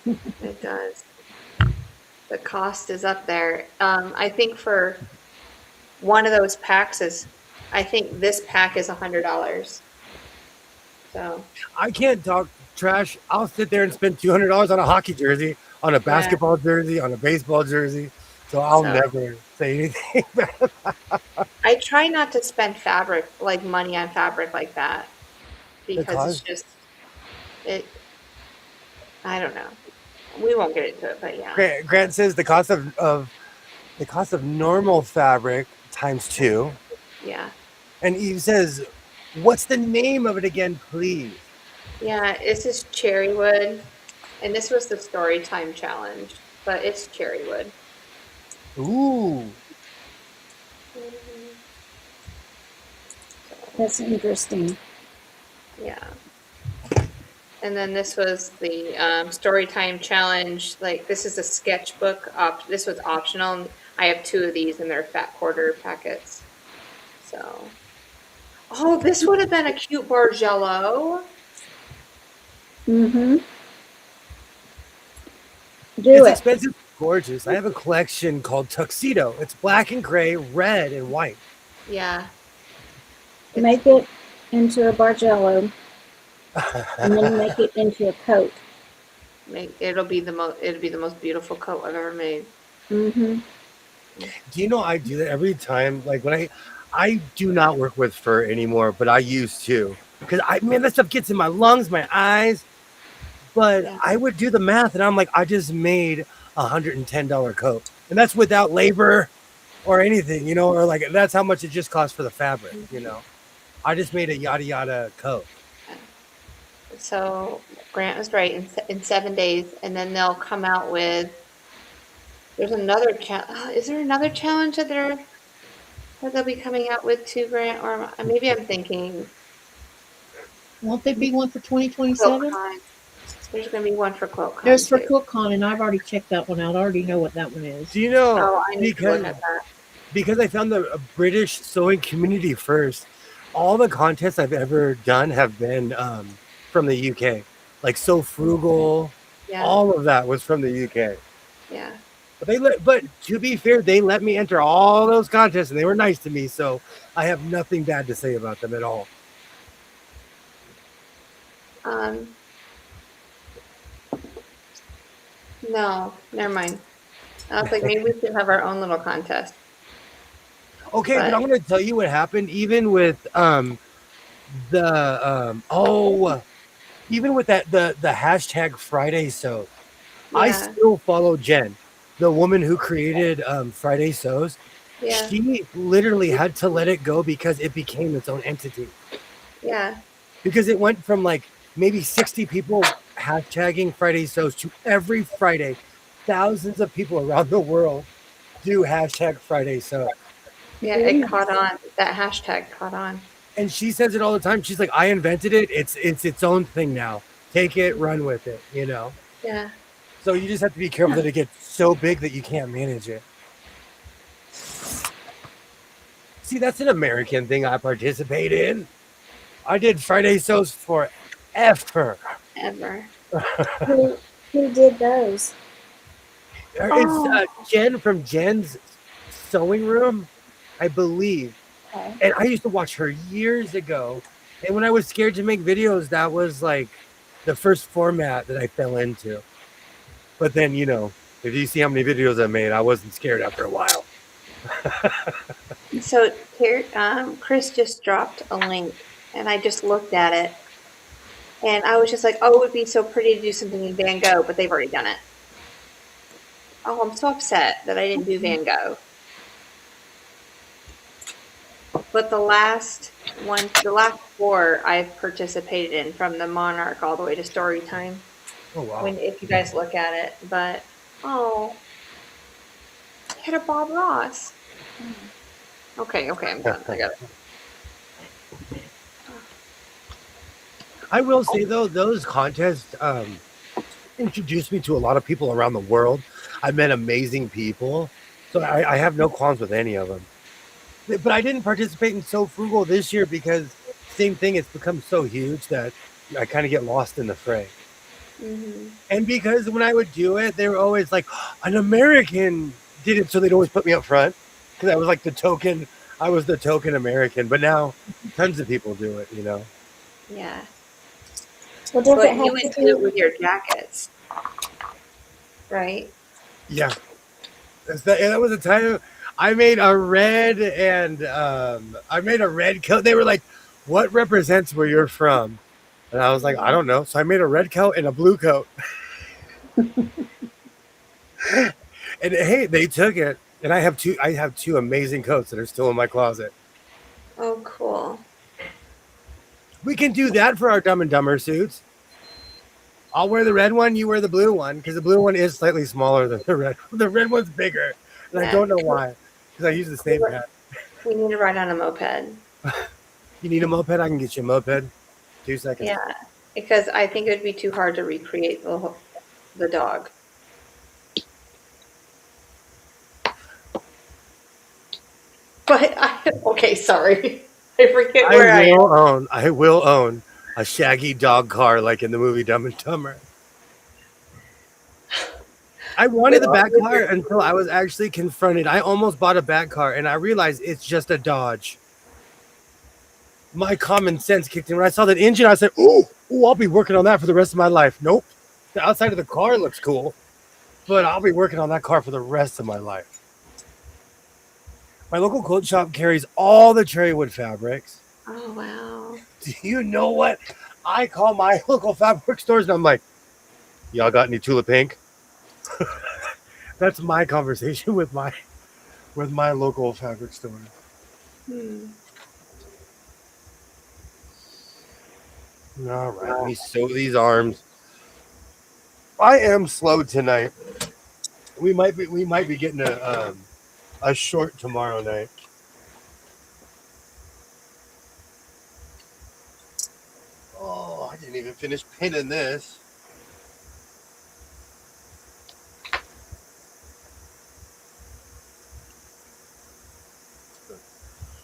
it does. The cost is up there. I think for one of those packs I think this pack is $100. So I can't talk trash. I'll sit there and spend $200 on a hockey jersey, on a basketball jersey, on a baseball jersey. So I'll So never say anything. I try not to spend fabric like money on fabric like that because it's Because just it. I don't know. We won't get into it, but yeah, Grant says the cost of normal fabric times two, yeah, and Eve says, "What's the name of it again, please?" yeah. This is cherry wood, and this was the story time challenge, but it's cherry wood. Ooh, Mhm. So That's interesting. yeah. And then this was the story time challenge. Like this is a sketchbook. This was optional. I have two of these, and they're fat quarter packets. So, oh, this would have been a cute Bargello. Mm-hmm. Do it's it. expensive, gorgeous. I have a collection called Tuxedo. It's black and gray, red and white. Yeah, Make it into a Bargello and then make it into a coat. it'll be the most. It'll be the most beautiful coat I've ever made. Mm-hmm. Do you know I do that every time? Like when I do not work with fur anymore, but I used to because that stuff gets in my lungs, my eyes. But Yeah, I would do the math, and I'm like, I just made $110 coat, and that's without labor or anything, or like that's how much it just costs for the fabric. I just made a yada yada coat. so Grant was right in 7 days, and then they'll come out with. There's another is there another challenge that they'll be coming out with too, Grant? Or maybe I'm thinking Won't there be one for 2027? QuiltCon. There's going to be one for There's QuiltCon for too. QuiltCon, and I've already checked that one out. I already know what that one is. Do you know Oh, I need to look at that. because I found the British sewing community first. All the contests I've ever done have been from the UK, like So Frugal. Yeah, All of that was from the UK. yeah. But to be fair, they let me enter all those contests, and they were nice to me. So I have nothing bad to say about them at all. Um, no, never mind. I was like, maybe we should have our own little contest. Okay, but I'm But going to tell you what happened. The even with the hashtag Friday Sews, I yeah, still follow Jen, the woman who created Friday Sews. yeah, She literally had to let it go because it became its own entity. yeah, Because it went from like maybe 60 people hashtagging Friday Sews to every Friday, thousands of people around the world do hashtag Friday Sews. yeah. It Goodness. caught on. That hashtag caught on. And she says it all the time. She's like, I invented it. It's its own thing now. Take it, run with it. Yeah. So you just have to be careful that it gets so big that you can't manage it. See, that's an American thing I participate in. I did Friday Sews forever. Ever. Who did those? It's Oh, Jen from Jen's sewing room, I believe. Okay. And I used to watch her years ago. And when I was scared to make videos, that was like the first format that I fell into. But then, if you see how many videos I made, I wasn't scared after a while. so here, Chris just dropped a link, and I just looked at it, and I was just like, oh, it would be so pretty to do something in Van Gogh, but they've already done it. Oh, I'm so upset that I didn't do Van Gogh. But the last four I've participated in, from the Monarch all the way to Story Time. Oh, wow. If you guys look at it, but I had a Bob Ross. Okay, I'm done. I got it. I will say, though, those contests introduced me to a lot of people around the world. I met amazing people. So I have no qualms with any of them. But I didn't participate in So Frugal this year because same thing. It's become so huge that I kind of get lost in the fray. Mm-hmm. And because when I would do it, they were always like, an American did it. So they'd always put me up front because I was like I was the token American. But now tons of people do it. Yeah. Well, does But it you have would to do it be? with your jackets, right? Yeah. That was a time I made a red coat. They were like, "What represents where you're from?" And I was like, "I don't know." So I made a red coat and a blue coat. And hey, they took it. And I have two amazing coats that are still in my closet. Oh, cool. We can do that for our Dumb and Dumber suits. I'll wear the red one, you wear the blue one, because the blue one is slightly smaller than the red. The red one's bigger, and I don't know why, because I use the same hat. We need to ride on a moped. You need a moped? I can get you a moped. 2 seconds. Yeah, because I think it would be too hard to recreate the dog. But okay, sorry. I forget where I am. I will own a shaggy dog car like in the movie Dumb and Dumber. I wanted the Bat car until I was actually confronted. I almost bought a Bat car and I realized it's just a Dodge. My common sense kicked in. When I saw that engine, I said, ooh, I'll be working on that for the rest of my life. Nope. The outside of the car looks cool, but I'll be working on that car for the rest of my life. My local coat shop carries all the cherry wood fabrics. Oh, wow. Do you know what? I call my local fabric stores and I'm like, y'all got any tulip pink? That's my conversation with my local fabric store. All right, let me sew these arms. I am slow tonight. We might be getting a short tomorrow night. Oh, I didn't even finish pinning this.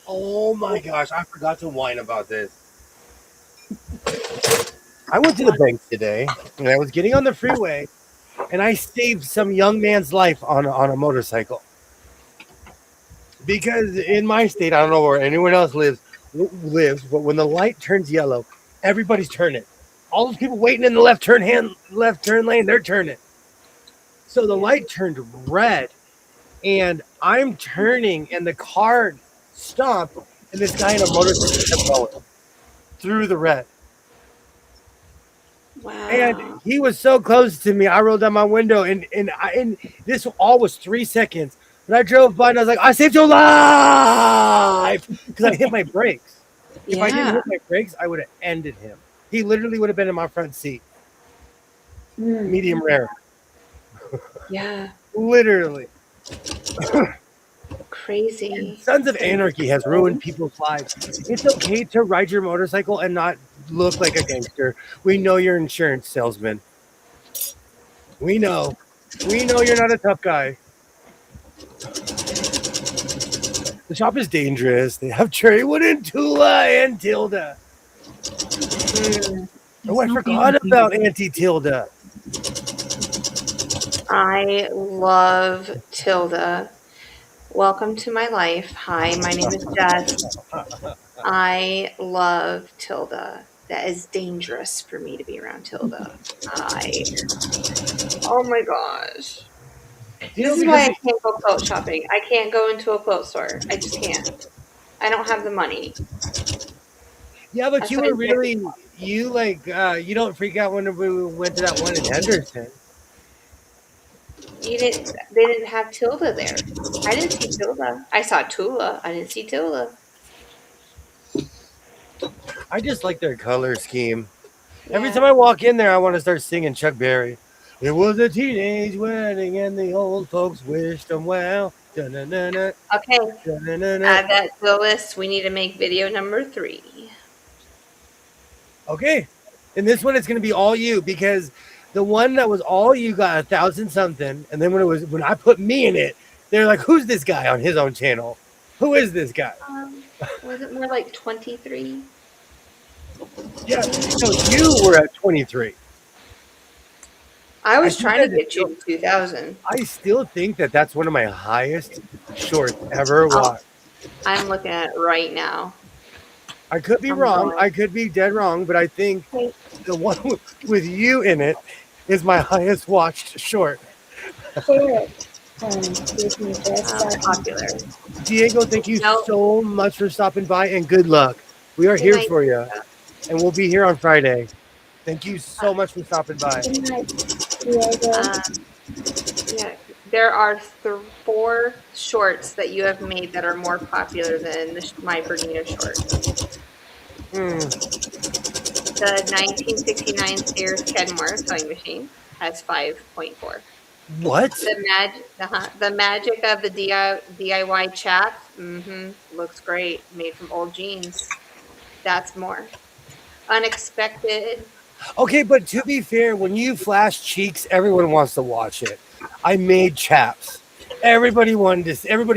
Oh my gosh, I forgot to whine about this. I went to the bank today and I was getting on the freeway and I saved some young man's life on a motorcycle. Because in my state, I don't know where anyone else lives, but when the light turns yellow, everybody's turning. All those people waiting in the left turn lane, they're turning. So the light turned red and I'm turning and the car stopped and this guy in a motorcycle kept going through the red. Wow. And he was so close to me. I rolled down my window and this all was 3 seconds. And I drove by and I was like, I saved your life because I hit my brakes. If I didn't hit my brakes, I would have ended him. He literally would have been in my front seat. Medium rare. Yeah. Literally. Crazy. And Sons of Anarchy has ruined people's lives. It's okay to ride your motorcycle and not look like a gangster. We know you're an insurance salesman. We know you're not a tough guy. The shop is dangerous. They have Cherrywood and Tula and Tilda. Oh, I forgot about Auntie Tilda. I love Tilda. Welcome to my life. Hi, my name is Jess. I love Tilda. That is dangerous for me to be around Tilda. Oh my gosh. This is why I can't go quilt shopping. I can't go into a quilt store. I just can't. I don't have the money. Yeah, but you were really, you don't freak out when we went to that one in Henderson. They didn't have Tilda there. I didn't see Tilda. I saw Tula. I didn't see Tilda. I just like their color scheme. Yeah. Every time I walk in there, I want to start singing Chuck Berry. It was a teenage wedding and the old folks wished them well. Da-na-na-na. Okay. Da-na-na-na. Add that to the list. We need to make video number 3. Okay. And this one is going to be all you because the one that was all you got 1,000 something. And then when I put me in it, they're like, who's this guy on his own channel? Who is this guy? Was it more like 23? Yeah. So you were at 23. I was trying to get you to 2,000. I still think that's one of my highest shorts ever watched. I'm looking at it right now. I could be wrong. I could be dead wrong, but I think the one with you in it is my highest watched short. Disney dress up. Popular. Diego, thank you No. so much for stopping by, and good luck. We are Good here night, for you, Diego. and we'll be here on Friday. Thank you so much for stopping by. Good night, Diego. Yeah, there are 4 shorts that you have made that are more popular than my Bermuda short. The 1969 Sears Kenmore sewing machine has 5.4. What? The magic of the DIY chaps, looks great, made from old jeans. That's more. Unexpected. Okay, but to be fair, when you flash cheeks, everyone wants to watch it. I made chaps. Everybody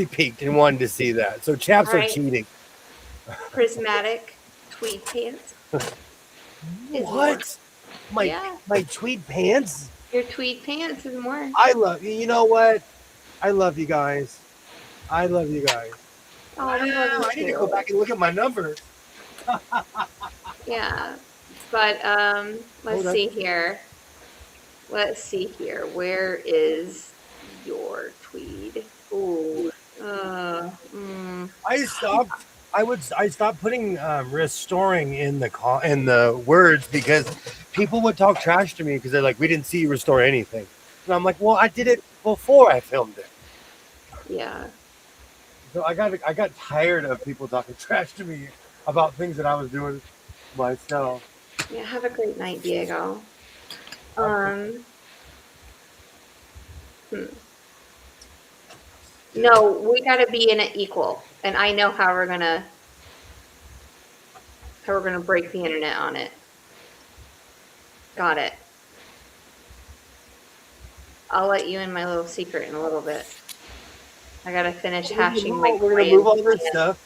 peeked and wanted to see that. So chaps are Right. cheating. Prismatic tweed pants. Is more. What? My Yeah. my tweed pants? Your tweed pants is more. I love you. You know what? I love you guys. I love you guys. Oh, we love you I need to too. go back and look at my numbers. Yeah, but let's Hold on. see here. Let's see here. Where is your tweed? Ooh. I stopped. I stopped putting restoring in the words because people would talk trash to me because they're like, we didn't see you restore anything, and I'm like, well, I did it before I filmed it. Yeah. So I got tired of people talking trash to me about things that I was doing myself. Yeah. Have a great night, Diego. No, we got to be in it equal, and I know how we're gonna break the internet on it. Got it. I'll let you in my little secret in a little bit. I gotta finish hashing my. We're gonna move all this stuff.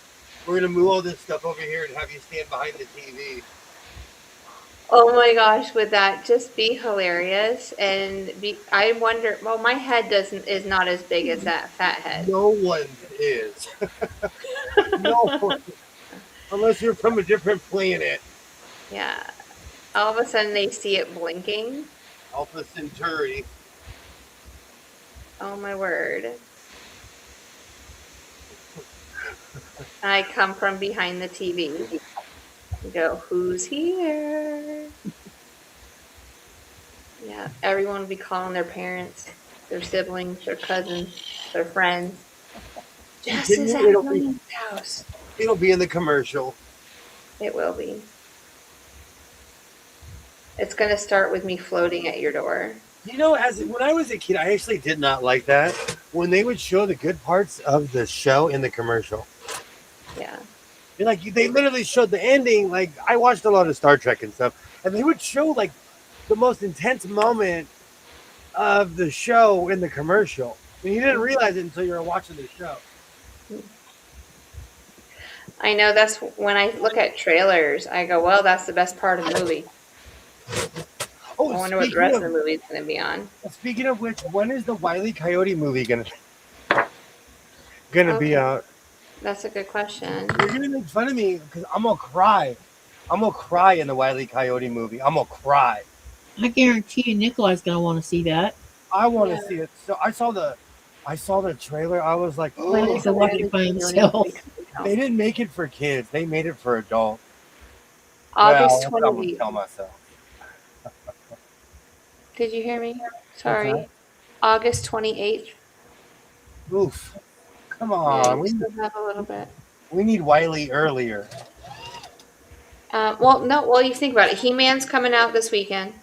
We're gonna move all this stuff over here and have you stand behind the TV. Oh my gosh, would that just be hilarious? And I wonder. Well, my head is not as big as that fat head. No one is. No one. Unless you're from a different planet. Yeah. All of a sudden, they see it blinking. Alpha Centauri. Oh my word. I come from behind the TV. Go, who's here? Yeah, everyone will be calling their parents, their siblings, their cousins, their friends. Jess is at William's house. It'll be in the commercial. It will be. It's going to start with me floating at your door. You know, when I was a kid, I actually did not like that when they would show the good parts of the show in the commercial. Yeah. Like they literally showed the ending. Like I watched a lot of Star Trek and stuff, and they would show like the most intense moment of the show in the commercial. And you didn't realize it until you were watching the show. I know that's when I look at trailers, I go, well, that's the best part of the movie. Oh, I wonder what the rest of the movie is going to be on. Speaking of which, when is the Wile E. Coyote movie gonna be out? That's a good question. You're gonna make fun of me because I'm gonna cry. I'm gonna cry in the Wile E. Coyote movie. I'm gonna cry. I guarantee you, Nikolai's gonna want to see that. I want to see it. So I saw the trailer. I was like, oh, to watch it by himself. They didn't make it for kids. They made it for adults. August well, 28th. I tell myself. Did you hear me? Sorry. Okay. August 28th. Oof. Come on. We still have a little bit. We need Wiley earlier. Well, you think about it. He-Man's coming out this weekend.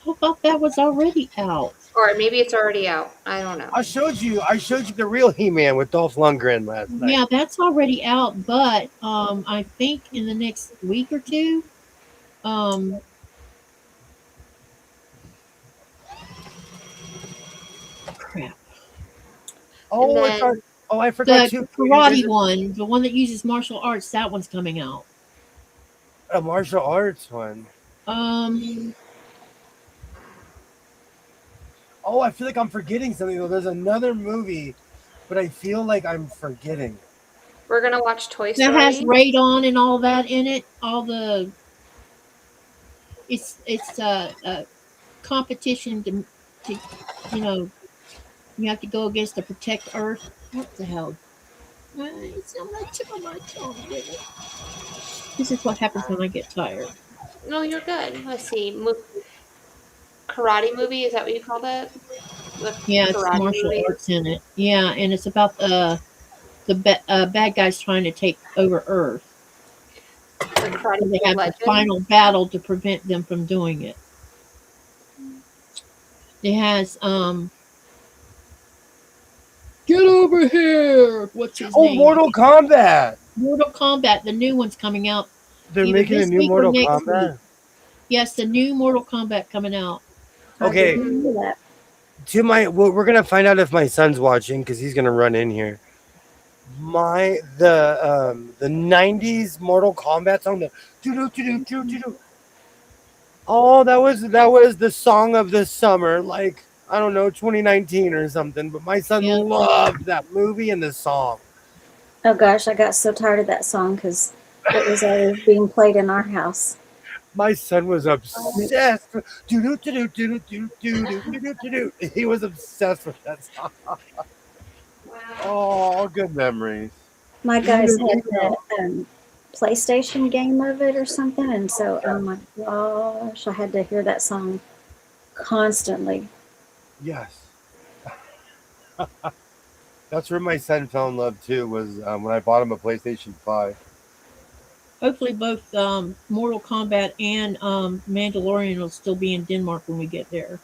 I thought that was already out. Or maybe it's already out. I don't know. I showed you the real He-Man with Dolph Lundgren last night. Yeah, that's already out, but I think in the next week or two, crap. Oh, I forgot the karate one, the one that uses martial arts. That one's coming out. A martial arts one. Oh, I feel like I'm forgetting something though. There's another movie, but I feel like I'm forgetting. We're gonna watch Toy Story. That has radon and all that in it. It's a competition to You have to go against the protect Earth. What the hell? It's on my tip of my tongue. This is what happens when I get tired. No, you're good. Let's see. Karate movie, is that what you call that? The Yeah, it's karate martial movie? arts in it. Yeah, and it's about bad guys trying to take over Earth. The Karate So they Kid have the Legend? final battle to prevent them from doing it. It has get over here. What's his Oh, name? Mortal Kombat. Mortal Kombat. The new one's coming out They're either making a this new week or Mortal next week. Kombat. Yes, the new Mortal Kombat coming out. Okay. I didn't know that. We're gonna find out if my son's watching because he's gonna run in here. The 90s Mortal Kombat song, the doo-doo-doo-doo-doo-doo. Oh, that was the song of the summer, like I don't know, 2019 or something. But my son Yeah. loved that movie and the song. Oh gosh, I got so tired of that song because it was always being played in our house. My son was obsessed. Do-do-do-do-do-do-do-do-do-do-do-do. He was obsessed with that song. Oh, good memories. My guys Even, had you know, the PlayStation game of it or something, and so oh my gosh, I had to hear that song constantly. yes. That's where my son fell in love too. Was when I bought him a PlayStation 5. Hopefully, both Mortal Kombat and Mandalorian will still be in Denmark when we get there.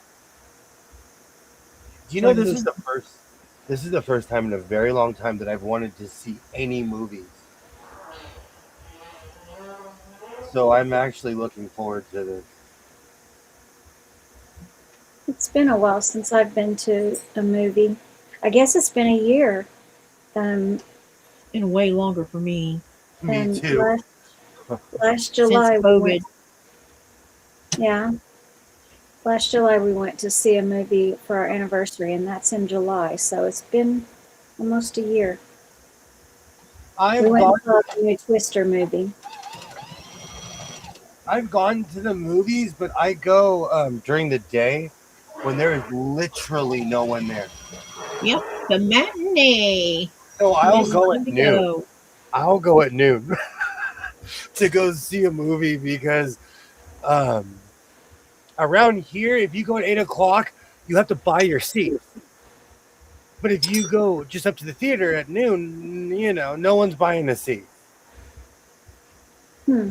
Do you So know I can this go is the first? This is the first time in a very long time that I've wanted to see any movies. So I'm actually looking forward to this. It's been a while since I've been to a movie. I guess it's been a year. been way longer for me Me And too. last since July we went. COVID. Yeah, last July we went to see a movie for our anniversary, and that's in July. So it's been almost a year. We went and saw the new Twister movie. I've gone to the movies, but I go during the day when there is literally no one there. Yep, the matinee. So I'll It's go time at to noon. go. I'll go at noon to go see a movie because around here, if you go at 8 o'clock, you have to buy your seat. But if you go just up to the theater at noon, you know, no one's buying a seat. Hmm.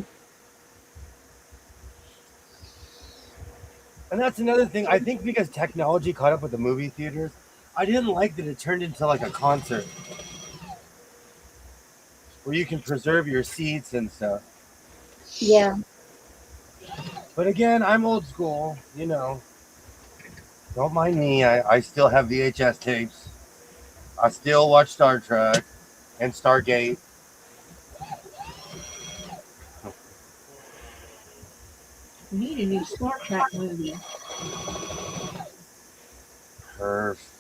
And that's another thing. I think because technology caught up with the movie theaters, I didn't like that it turned into like a concert where you can preserve your seats and stuff. Yeah. But again, I'm old school, you know. Don't mind me. I still have VHS tapes. I still watch Star Trek and Stargate. We need a new Star Trek movie. Perfect.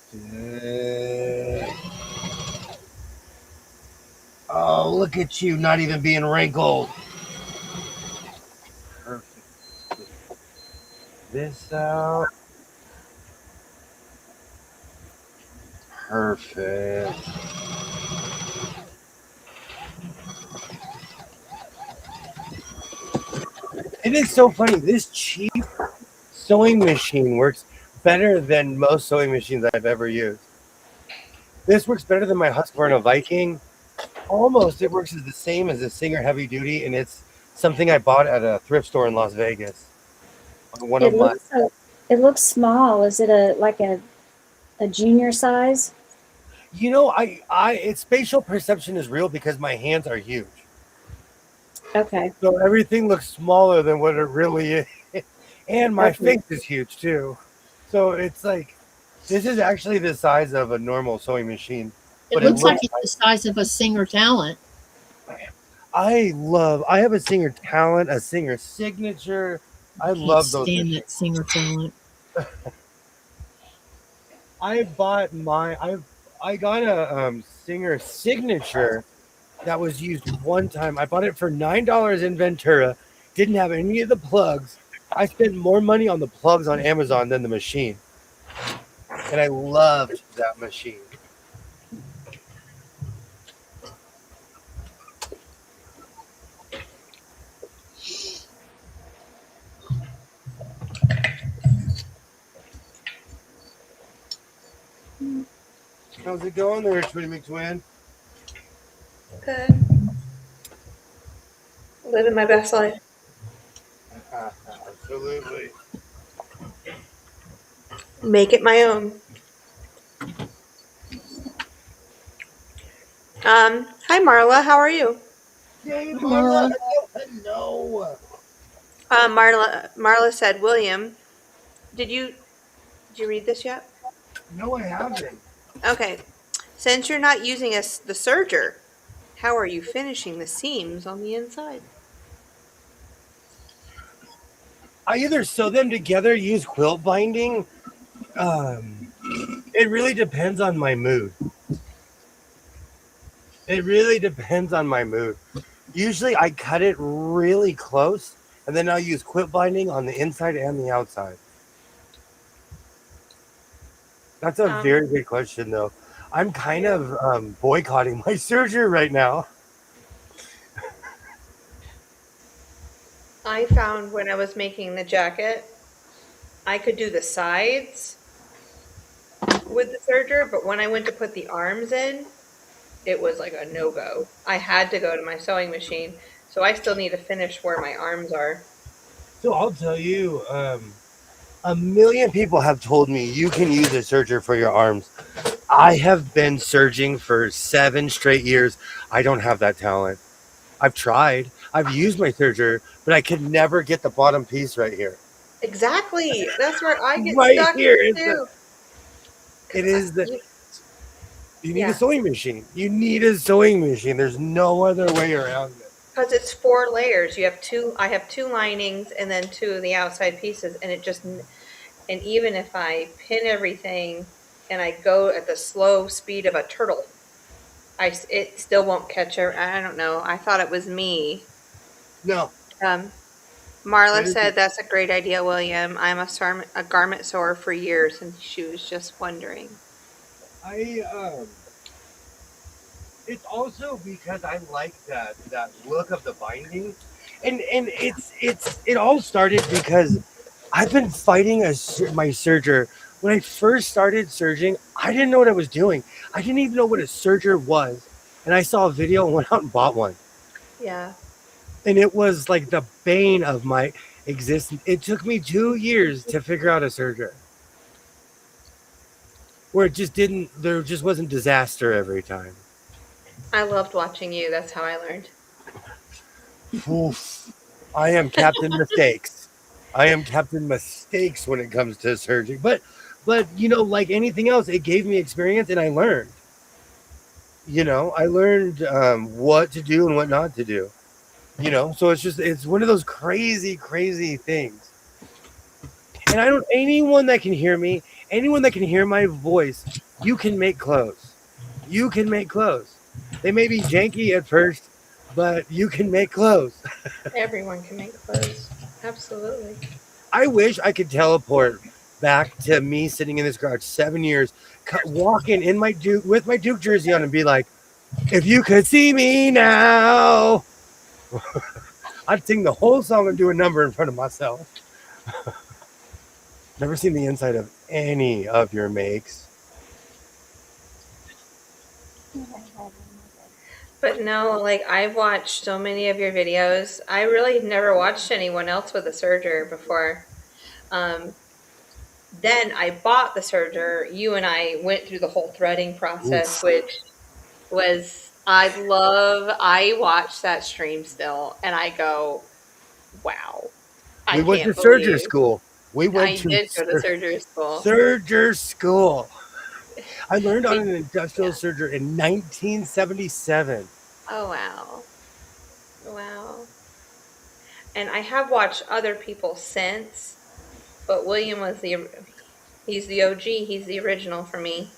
Oh, look at you, not even being wrinkled. Perfect. This out. Perfect. It is so funny. This cheap sewing machine works better than most sewing machines I've ever used. This works better than my Husqvarna Viking. Almost, it works as the same as a Singer Heavy Duty, and it's something I bought at a thrift store in Las Vegas. One of my. It looks small. Is it a junior size? You know, its spatial perception is real because my hands are huge. Okay. So everything looks smaller than what it really is. And my Okay. face is huge too. So it's like, this is actually the size of a normal sewing machine. It But looks like it's the size of a Singer Talent. I have a Singer Talent, a Singer Signature. I love those. Stand that Singer Talent. I got a Singer Signature that was used one time. I bought it for $9 in Ventura. Didn't have any of the plugs. I spent more money on the plugs on Amazon than the machine. and I loved that machine. How's it going there, Twitty McTwin? Good. Living my best life. Absolutely. Make it my own. Hi Marla, how are you? Yay, Marla. Hello. Marla said, William, did you read this yet? No, I haven't. Okay. Since you're not using the serger, how are you finishing the seams on the inside? I either sew them together, use quilt binding. It really depends on my mood. Usually I cut it really close, and then I'll use quilt binding on the inside and the outside. That's a very good question, though. I'm kind of boycotting my serger right now. I found when I was making the jacket, I could do the sides with the serger, but when I went to put the arms in, it was like a no-go. I had to go to my sewing machine, so I still need to finish where my arms are. So I'll tell you, a million people have told me you can use a serger for your arms. I have been serging for 7 straight years. I don't have that talent. I've tried. I've used my serger, but I could never get the bottom piece right here. Exactly. That's where I get Right stuck here in is too. You need a sewing machine. You need a sewing machine. There's no other way around it. Because it's 4 layers. You have 2. I have 2 linings and then 2 of the outside pieces, and even if I pin everything and I go at the slow speed of a turtle, it still won't catch her. I don't know. I thought it was me. No. Marla said, that's a great idea, William. I'm a garment sewer for years, and she was just wondering. It's also because I like that look of the binding, and it all started because I've been fighting my serger. When I first started serging, I didn't know what I was doing. I didn't even know what a serger was, and I saw a video and went out and bought one. Yeah. And it was like the bane of my existence. It took me 2 years to figure out a serger, where there just wasn't disaster every time. I loved watching you. That's how I learned. Oof. I am Captain Mistakes. I am Captain Mistakes when it comes to serging. But like anything else, it gave me experience and I learned. I learned what to do and what not to do. So it's one of those crazy, crazy things. And anyone that can hear me, anyone that can hear my voice, you can make clothes. You can make clothes. They may be janky at first, but you can make clothes. Everyone can make clothes. Absolutely. I wish I could teleport back to me sitting in this garage 7 years, walking in with my Duke jersey on and be like, if you could see me now. I'd sing the whole song and do a number in front of myself. Never seen the inside of any of your makes. But no, I've watched so many of your videos. I really never watched anyone else with a serger before. Then I bought the serger. You and I went through the whole threading process, which was, I watch that stream still and I go, wow. We went to serger school. I did go to serger school. Serger school. I learned on an industrial serger in 1977. Oh, wow. Wow. And I have watched other people since, but William he's the OG. He's the original for me.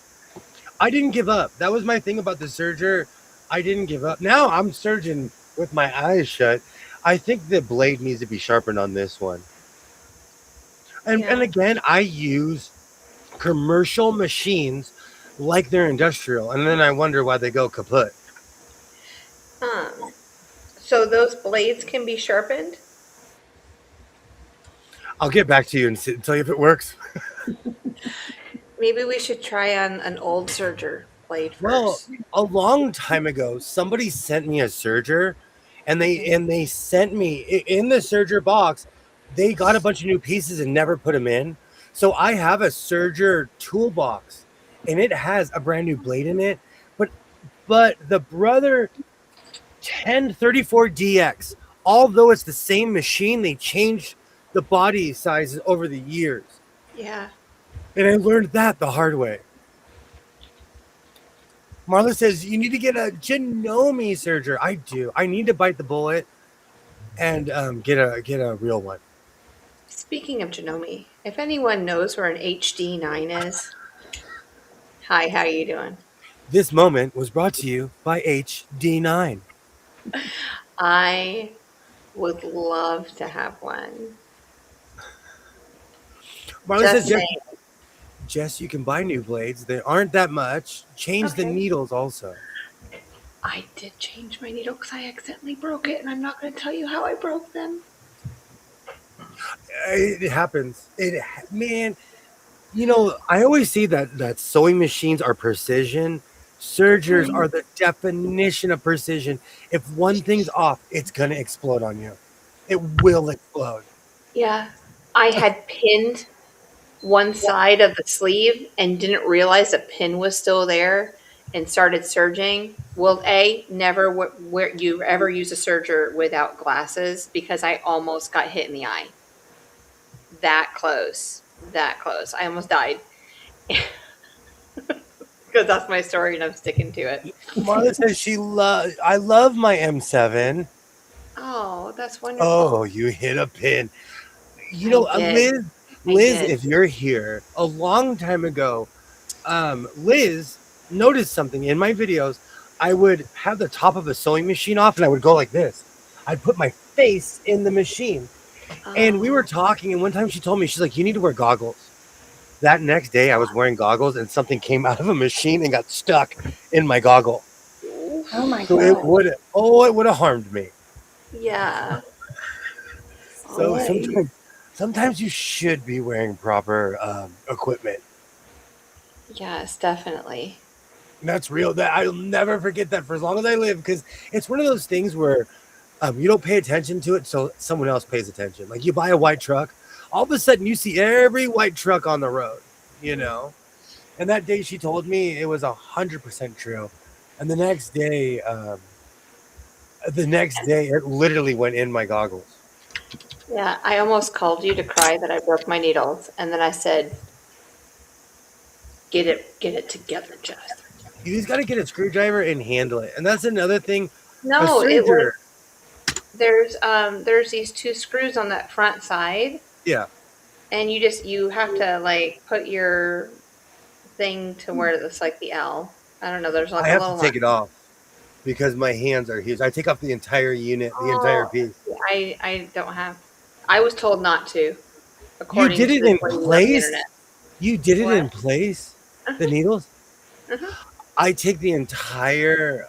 I didn't give up. That was my thing about the serger. I didn't give up. Now I'm serging with my eyes shut. I think the blade needs to be sharpened on this one. And again, I use commercial machines like they're industrial, and then I wonder why they go kaput. So those blades can be sharpened? I'll get back to you and tell you if it works. Maybe we should try on an old serger blade Well, first. a long time ago, somebody sent me a serger, and they sent me in the serger box. They got a bunch of new pieces and never put them in. So I have a serger toolbox, and it has a brand new blade in it. But the Brother 1034DX, although it's the same machine, they changed the body sizes over the years. Yeah. And I learned that the hard way. Marla says, you need to get a Genome serger. I do. I need to bite the bullet and get a real one. Speaking of Genome, if anyone knows where an HD9 is, hi, how you doing? This moment was brought to you by HD9. I would love to have one. Marla Just says, saying. Jess, you can buy new blades. They aren't that much. Change the Okay. needles also. I did change my needle because I accidentally broke it, and I'm not going to tell you how I broke them. It happens. Man, you know, I always see that sewing machines are precision. Sergers are the definition of precision. If one thing's off, it's going to explode on you. It will explode. Yeah. I had pinned one side of the sleeve and didn't realize the pin was still there and started serging. Well, never where you ever use a serger without glasses, because I almost got hit in the eye. That close. I almost died. Because that's my story and I'm sticking to it. Marla says I love my M7. Oh, that's wonderful. Oh, you hit a pin. You know, Liz, if you're here, a long time ago, Liz noticed something in my videos. I would have the top of a sewing machine off and I would go like this. I'd put my face in the machine. And we were talking, and one time she told me, she's like, you need to wear goggles. That next day I was wearing goggles and something came out of a machine and got stuck in my goggle. Oh my So God. it would have harmed me. Yeah. So sometimes you should be wearing proper equipment. Yes, definitely. That's real. That I'll never forget that for as long as I live, because it's one of those things where you don't pay attention to it, so someone else pays attention. Like you buy a white truck, all of a sudden you see every white truck on the road, you know. And that day she told me it was 100% true, and the next day it literally went in my goggles. Yeah, I almost called you to cry that I broke my needles, and then I said, "Get it together, Jess." You just got to get a screwdriver and handle it, and that's another thing. No, there's these two screws on that front side. Yeah. And you have to like put your thing to where it's like the L. I don't know. There's like I have to take it off because my hands are huge. I take off the entire unit, the entire piece. I don't have. I was told not to. You did it in place? You did it in place? The needles? I take the entire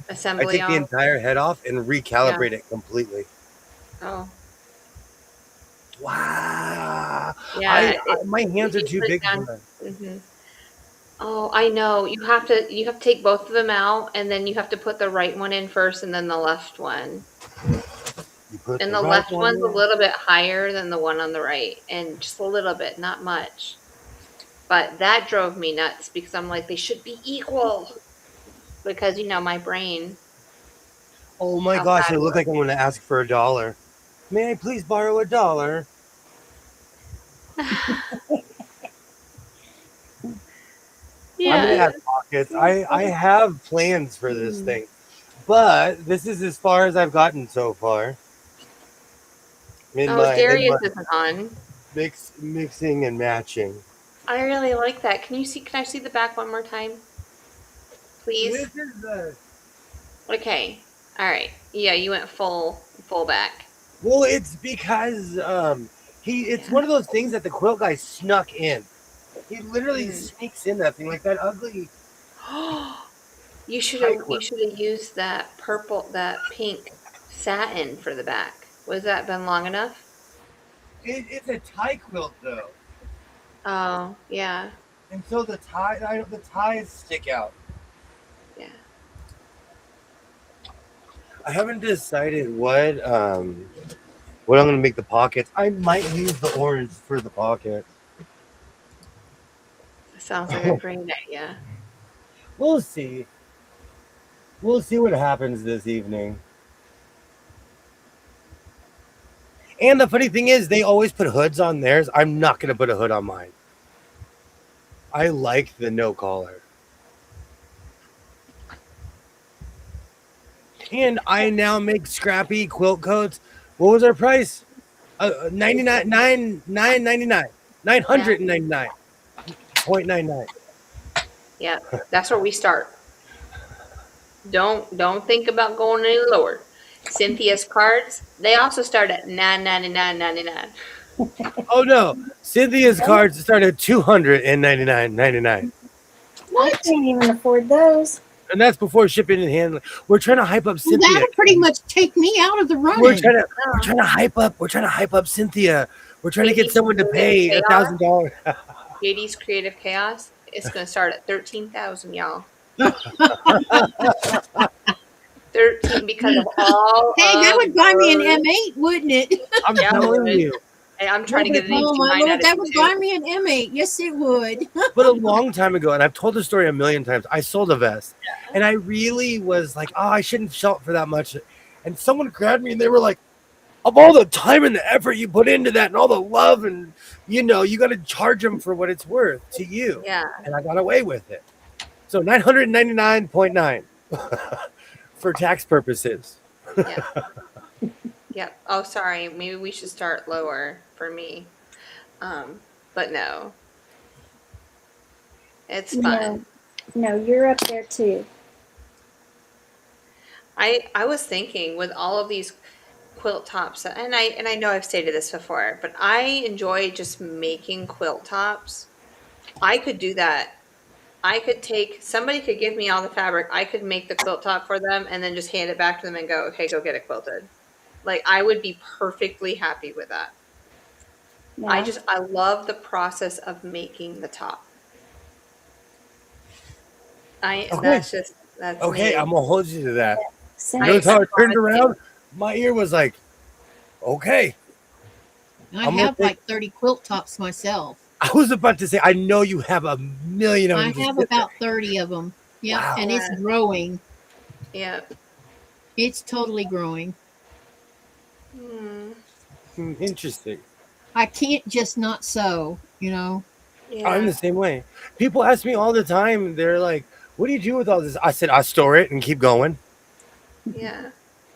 assembly. I take the entire head off and recalibrate it completely. Oh. Wow. Yeah. My hands are too big for that. Mm-hmm. Oh, I know. You have to take both of them out, and then you have to put the right one in first, and then the left one. And the left one's a little bit higher than the one on the right, and just a little bit, not much. But that drove me nuts because I'm like, they should be equal. Because, you know, my brain. Oh my gosh, I look like I'm going to ask for $1. May I please borrow $1? Yeah. I'm going to add pockets. I have plans for this thing. But this is as far as I've gotten so far. Darius isn't on. Mixing and matching. I really like that. Can I see the back one more time? Please. Okay. All right. Yeah, you went full back. Well, it's because it's one of those things that the quilt guy snuck in. He literally sneaks in that thing like that ugly. You should Tie have quilt. used that pink satin for the back. Was that been long enough? It's a tie quilt though, Oh, yeah. and so the ties stick out. Yeah. I haven't decided what I'm gonna make the pockets. I might use the orange for the pocket. That sounds like a great idea. We'll see. We'll see what happens this evening. And the funny thing is, they always put hoods on theirs. I'm not gonna put a hood on mine. I like the no collar. And I now make scrappy quilt coats. What was our price? 99 999 999.99. Yeah, that's where we start. Don't think about going any lower. Cynthia's cards, they also start at $9.99.99. Oh no, Cynthia's cards start at $299.99, I can't even afford those. and that's before shipping and handling. We're trying to hype up Well, Cynthia. that'll pretty much take me out of the running. We're trying to hype up Cynthia. We're trying to get someone to pay $1,000. Katie's Creative Chaos, it's gonna start at 13,000, y'all. 13 because of all. Hey, that of would buy me an those- M8, wouldn't it? I'm Yeah, telling it you. Hey, I'm trying to get an Oh 18 my out lord, of that it, would too. buy me an M8. Yes, it would. But a long time ago, and I've told the story a million times, I sold a vest. And I really was like, oh, I shouldn't sell it for that much. And someone grabbed me and they were like, of all the time and the effort you put into that and all the love, and you got to charge them for what it's worth to you. Yeah. And I got away with it. So 999.9 for tax purposes. Yeah. Yep. Oh, sorry. Maybe we should start lower for me. But no. It's fun. No, you're up there too. I was thinking with all of these quilt tops, and I know I've stated this before, but I enjoy just making quilt tops. I could do that. Somebody could give me all the fabric. I could make the quilt top for them and then just hand it back to them and go, okay, go get it quilted. Like, I would be perfectly happy with that. Yeah. I love the process of making the top. That's Okay, me. I'm gonna hold you to that. Send Notice it. how I turned around? My ear was like, okay. I I'm have gonna like 30 quilt tops myself. I was about to say, I know you have a million of them. I just have sit about 30 of them. Yeah, Wow. and it's growing. Yeah. It's totally growing. there. Interesting. I can't just not sew, Yeah. I'm the same way. People ask me all the time, they're like, what do you do with all this? I said, I store it and keep going. Yeah.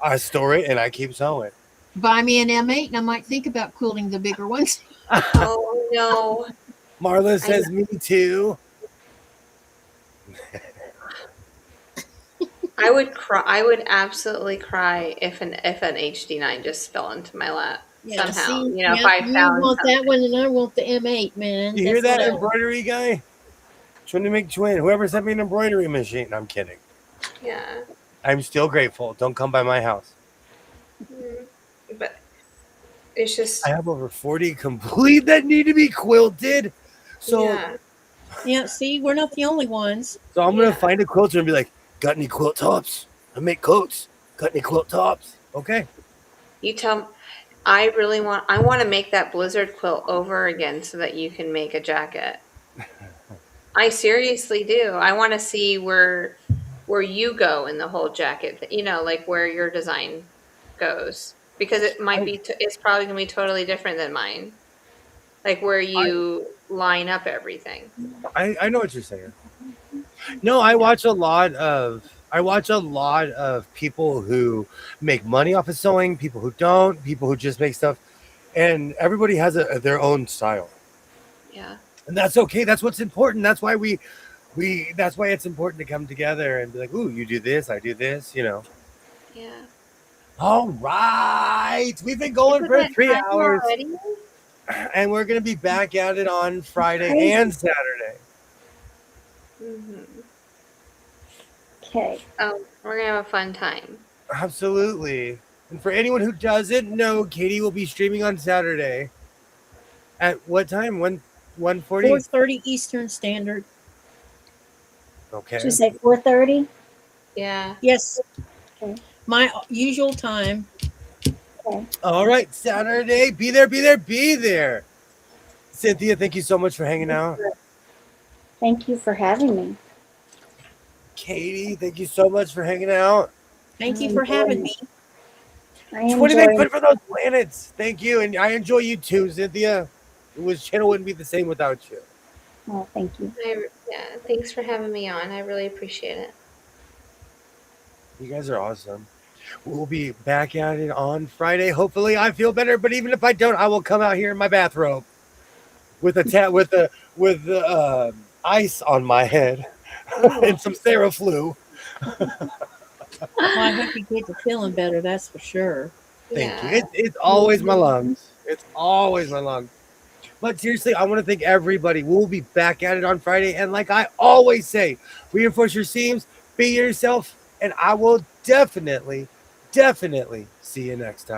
I store it and I keep sewing. Buy me an M8 and I might think about quilting the bigger ones. Oh no. Marla says, me too. I would cry. I would absolutely cry if an HD9 just fell into my lap somehow. If I you found want something. that one and I want the M8, man. You hear That's that, what I- embroidery guy? Trying to make twin. Whoever sent me an embroidery machine. I'm kidding. Yeah. I'm still grateful. Don't come by my house. But it's just. I have over 40 complete that need to be quilted. So, Yeah. Yeah, see, we're not the only ones. so I'm going to find a quilter and be like, got any quilt tops? I make coats. Got any quilt tops? Okay. You tell. I want to make that blizzard quilt over again so that you can make a jacket. I seriously do. I want to see where you go in the whole jacket. Like where your design goes, because it might be. It's probably gonna be totally different than mine. Like where you line up everything. I know what you're saying. No, I watch a lot of people who make money off of sewing, people who don't, people who just make stuff, and everybody has their own style. Yeah. And that's okay. That's what's important. That's why that's why it's important to come together and be like, ooh, you do this, I do this, Yeah. All right. We've been going for 3 hours. Already? And we're going to be back at it on Friday and Saturday. Okay. Oh, we're gonna have a fun time. Absolutely. And for anyone who doesn't know, Katie will be streaming on Saturday. At what time? 1:40? 4:30 Eastern Standard. Okay. Did you say 4:30? Yeah. Yes. Okay. My usual time. Okay. All right, Saturday. Be there, be there, be there. Cynthia, thank you so much for hanging out. Thank you for having me. Katie, thank you so much for hanging out. Thank you for having me. I enjoy 29 foot for those planets. Thank you. And I enjoy you too, Cynthia. Channel wouldn't be the same without you. Oh, thank you. Yeah. Thanks for having me on. I really appreciate it. You guys are awesome. We'll be back at it on Friday. Hopefully I feel better, but even if I don't, I will come out here in my bathrobe with ice on my head and some Theraflu. Well, I hope you get to feeling better. That's for sure. Thank you. It's always my lungs. It's always my lungs. But seriously, I want to thank everybody. We'll be back at it on Friday. And like I always say, reinforce your seams, be yourself, and I will definitely see you next time.